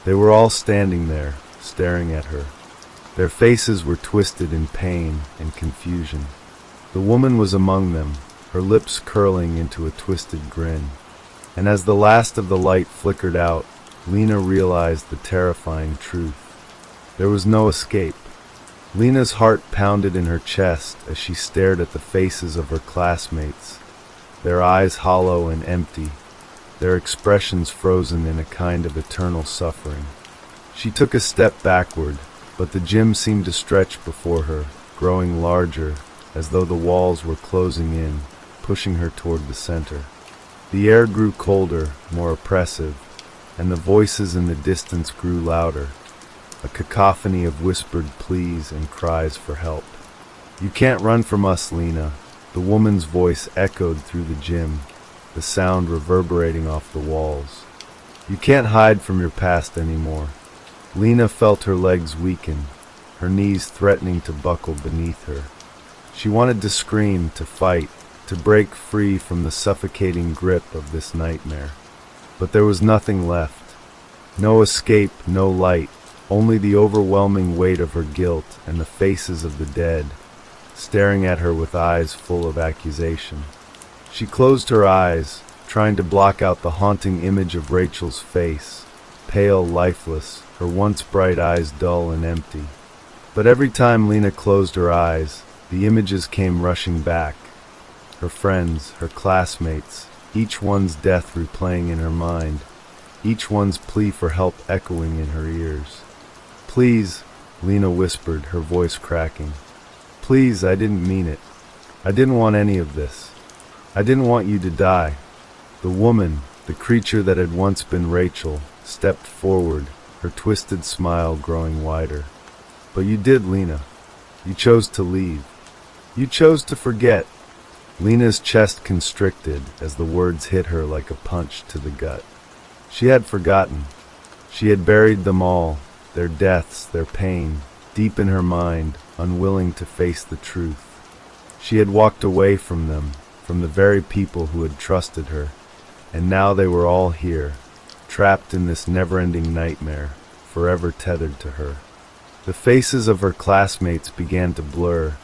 They were all standing there, staring at her. Their faces were twisted in pain and confusion. The woman was among them, her lips curling into a twisted grin. And as the last of the light flickered out, Lena realized the terrifying truth. There was no escape. Lena's heart pounded in her chest as she stared at the faces of her classmates, their eyes hollow and empty, their expressions frozen in a kind of eternal suffering. She took a step backward, but the gym seemed to stretch before her, growing larger, as though the walls were closing in, pushing her toward the center. The air grew colder, more oppressive, and the voices in the distance grew louder, a cacophony of whispered pleas and cries for help. "You can't run from us, Lena," the woman's voice echoed through the gym, the sound reverberating off the walls. "You can't hide from your past anymore." Lena felt her legs weaken, her knees threatening to buckle beneath her. She wanted to scream, to fight, to break free from the suffocating grip of this nightmare. But there was nothing left. No escape, no light, only the overwhelming weight of her guilt and the faces of the dead, staring at her with eyes full of accusation. She closed her eyes, trying to block out the haunting image of Rachel's face, pale, lifeless, her once bright eyes dull and empty. But every time Lena closed her eyes, the images came rushing back. Her friends, her classmates, each one's death replaying in her mind, each one's plea for help echoing in her ears. "Please," Lena whispered, her voice cracking. "Please, I didn't mean it. I didn't want any of this. I didn't want you to die." The woman, the creature that had once been Rachel, stepped forward, her twisted smile growing wider. "But you did, Lena. You chose to leave. You chose to forget." Lena's chest constricted as the words hit her like a punch to the gut. She had forgotten. She had buried them all, their deaths, their pain, deep in her mind, unwilling to face the truth. She had walked away from them, from the very people who had trusted her, and now they were all here, trapped in this never-ending nightmare, forever tethered to her. The faces of her classmates began to blur,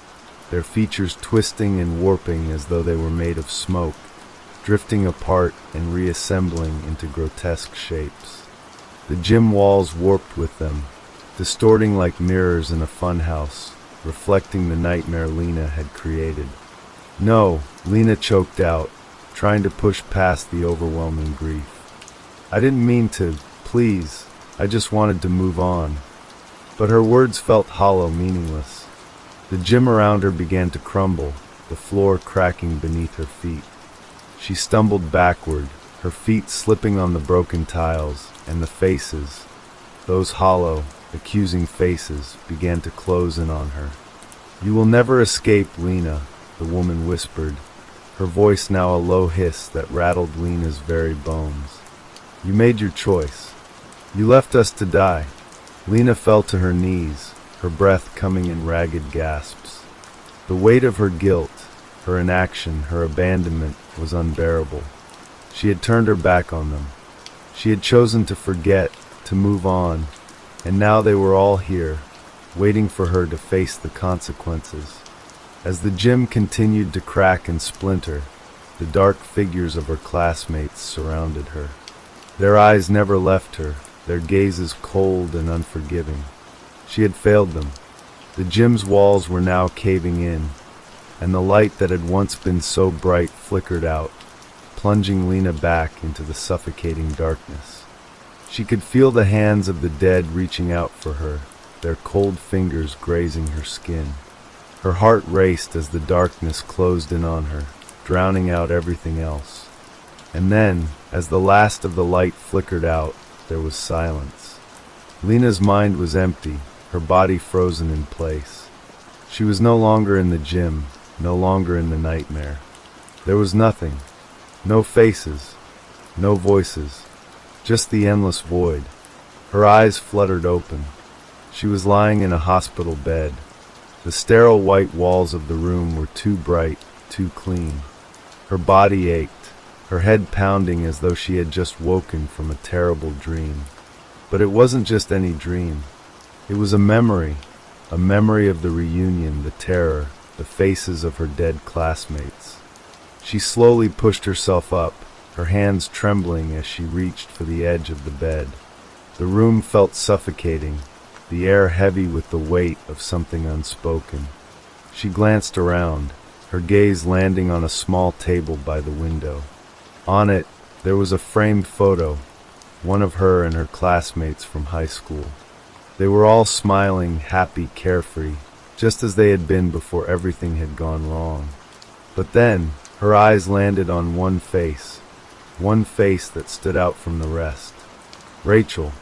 their features twisting and warping as though they were made of smoke, drifting apart and reassembling into grotesque shapes. The gym walls warped with them, distorting like mirrors in a funhouse, reflecting the nightmare Lena had created. "No," Lena choked out, trying to push past the overwhelming grief. "I didn't mean to, please, I just wanted to move on." But her words felt hollow, meaningless. The gym around her began to crumble, the floor cracking beneath her feet. She stumbled backward, her feet slipping on the broken tiles, and the faces, those hollow, accusing faces, began to close in on her. "You will never escape, Lena," the woman whispered, her voice now a low hiss that rattled Lena's very bones. You made your choice. You left us to die. Lena fell to her knees, her breath coming in ragged gasps. The weight of her guilt, her inaction, her abandonment was unbearable. She had turned her back on them. She had chosen to forget, to move on, and now they were all here, waiting for her to face the consequences. As the gym continued to crack and splinter, the dark figures of her classmates surrounded her. Their eyes never left her, their gazes cold and unforgiving. She had failed them. The gym's walls were now caving in, and the light that had once been so bright flickered out, plunging Lena back into the suffocating darkness. She could feel the hands of the dead reaching out for her, their cold fingers grazing her skin. Her heart raced as the darkness closed in on her, drowning out everything else. And then, as the last of the light flickered out, there was silence. Lena's mind was empty, her body frozen in place. She was no longer in the gym, no longer in the nightmare. There was nothing. No faces, no voices, just the endless void. Her eyes fluttered open. She was lying in a hospital bed. The sterile white walls of the room were too bright, too clean. Her body ached, her head pounding as though she had just woken from a terrible dream. But it wasn't just any dream. It was a memory of the reunion, the terror, the faces of her dead classmates. She slowly pushed herself up, her hands trembling as she reached for the edge of the bed. The room felt suffocating, the air heavy with the weight of something unspoken. She glanced around, her gaze landing on a small table by the window. On it, there was a framed photo, one of her and her classmates from high school. They were all smiling, happy, carefree, just as they had been before everything had gone wrong. But then, her eyes landed on one face that stood out from the rest. Rachel.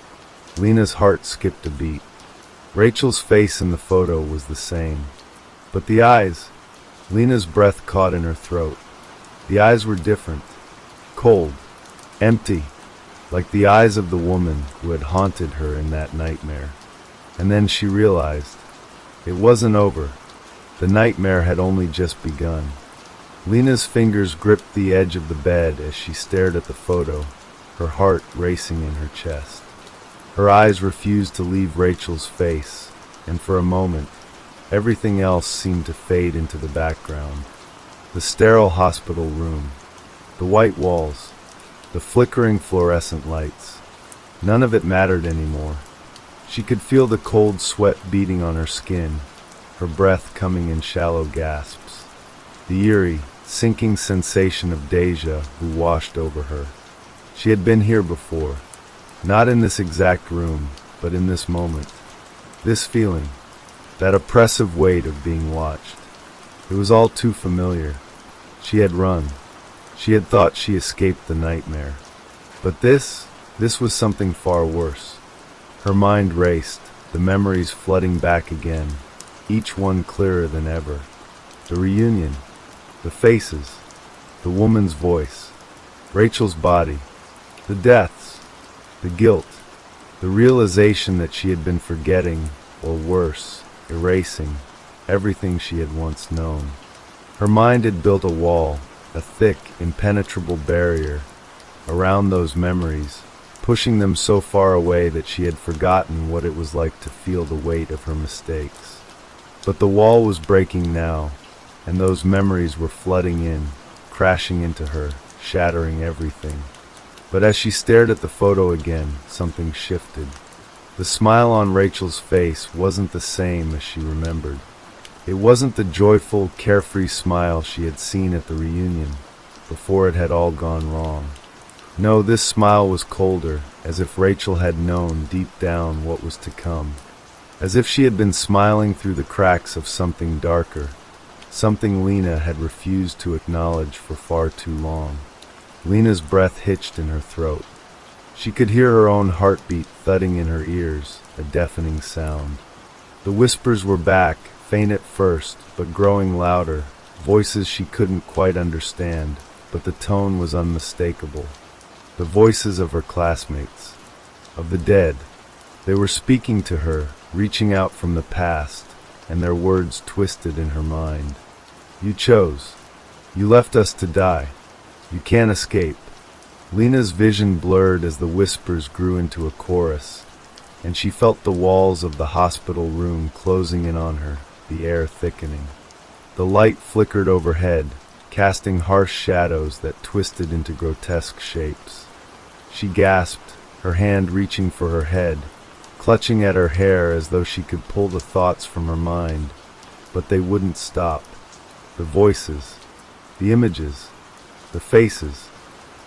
Lena's heart skipped a beat. Rachel's face in the photo was the same. But the eyes, Lena's breath caught in her throat. The eyes were different. Cold. Empty. Like the eyes of the woman who had haunted her in that nightmare. And then she realized. It wasn't over. The nightmare had only just begun. Lena's fingers gripped the edge of the bed as she stared at the photo, her heart racing in her chest. Her eyes refused to leave Rachel's face, and for a moment, everything else seemed to fade into the background. The sterile hospital room, the white walls, the flickering fluorescent lights. None of it mattered anymore. She could feel the cold sweat beating on her skin, her breath coming in shallow gasps. The eerie, sinking sensation of deja vu washed over her. She had been here before, not in this exact room, but in this moment. This feeling, that oppressive weight of being watched. It was all too familiar. She had run. She had thought she escaped the nightmare. But this was something far worse. Her mind raced, the memories flooding back again, each one clearer than ever. The reunion. The faces, the woman's voice, Rachel's body, the deaths, the guilt, the realization that she had been forgetting, or worse, erasing, everything she had once known. Her mind had built a wall, a thick, impenetrable barrier, around those memories, pushing them so far away that she had forgotten what it was like to feel the weight of her mistakes. But the wall was breaking now, and those memories were flooding in, crashing into her, shattering everything. But as she stared at the photo again, something shifted. The smile on Rachel's face wasn't the same as she remembered. It wasn't the joyful, carefree smile she had seen at the reunion, before it had all gone wrong. No, this smile was colder, as if Rachel had known deep down what was to come. As if she had been smiling through the cracks of something darker, something Lena had refused to acknowledge for far too long. Lena's breath hitched in her throat. She could hear her own heartbeat thudding in her ears, a deafening sound. The whispers were back, faint at first, but growing louder, voices she couldn't quite understand, but the tone was unmistakable. the voices of her classmates, of the dead. They were speaking to her, reaching out from the past, and their words twisted in her mind. You chose. You left us to die. You can't escape. Lena's vision blurred as the whispers grew into a chorus, and she felt the walls of the hospital room closing in on her, the air thickening. The light flickered overhead, casting harsh shadows that twisted into grotesque shapes. She gasped, her hand reaching for her head, clutching at her hair as though she could pull the thoughts from her mind, but they wouldn't stop. The voices, the images, the faces.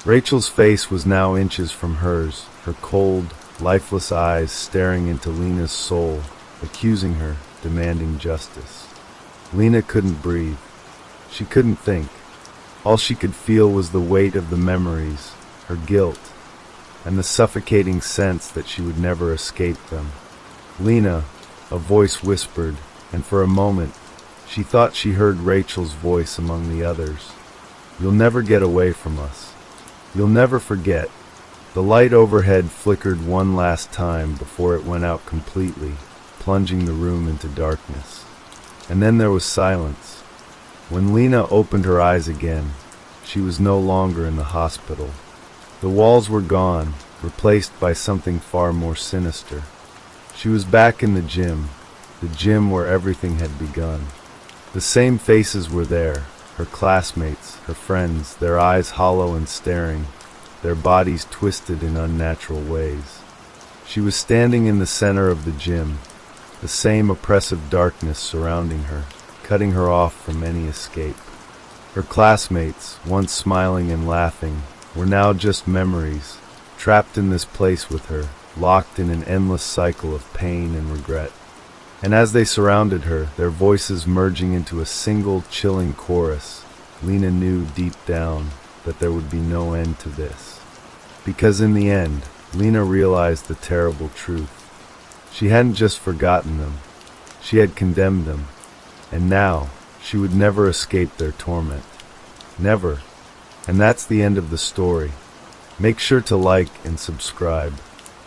Rachel's face was now inches from hers, her cold, lifeless eyes staring into Lena's soul, accusing her, demanding justice. Lena couldn't breathe. She couldn't think. All she could feel was the weight of the memories, her guilt, and the suffocating sense that she would never escape them. Lena, a voice whispered, and for a moment, she thought she heard Rachel's voice among the others. You'll never get away from us. You'll never forget. The light overhead flickered one last time before it went out completely, plunging the room into darkness. And then there was silence. When Lena opened her eyes again, she was no longer in the hospital. The walls were gone, replaced by something far more sinister. She was back in the gym where everything had begun. The same faces were there, her classmates, her friends, their eyes hollow and staring, their bodies twisted in unnatural ways. She was standing in the center of the gym, the same oppressive darkness surrounding her, cutting her off from any escape. Her classmates, once smiling and laughing, were now just memories, trapped in this place with her, locked in an endless cycle of pain and regret. And as they surrounded her, their voices merging into a single chilling chorus, Lena knew deep down that there would be no end to this. Because in the end, Lena realized the terrible truth. She hadn't just forgotten them, she had condemned them, and now she would never escape their torment. Never. And that's the end of the story. Make sure to like and subscribe.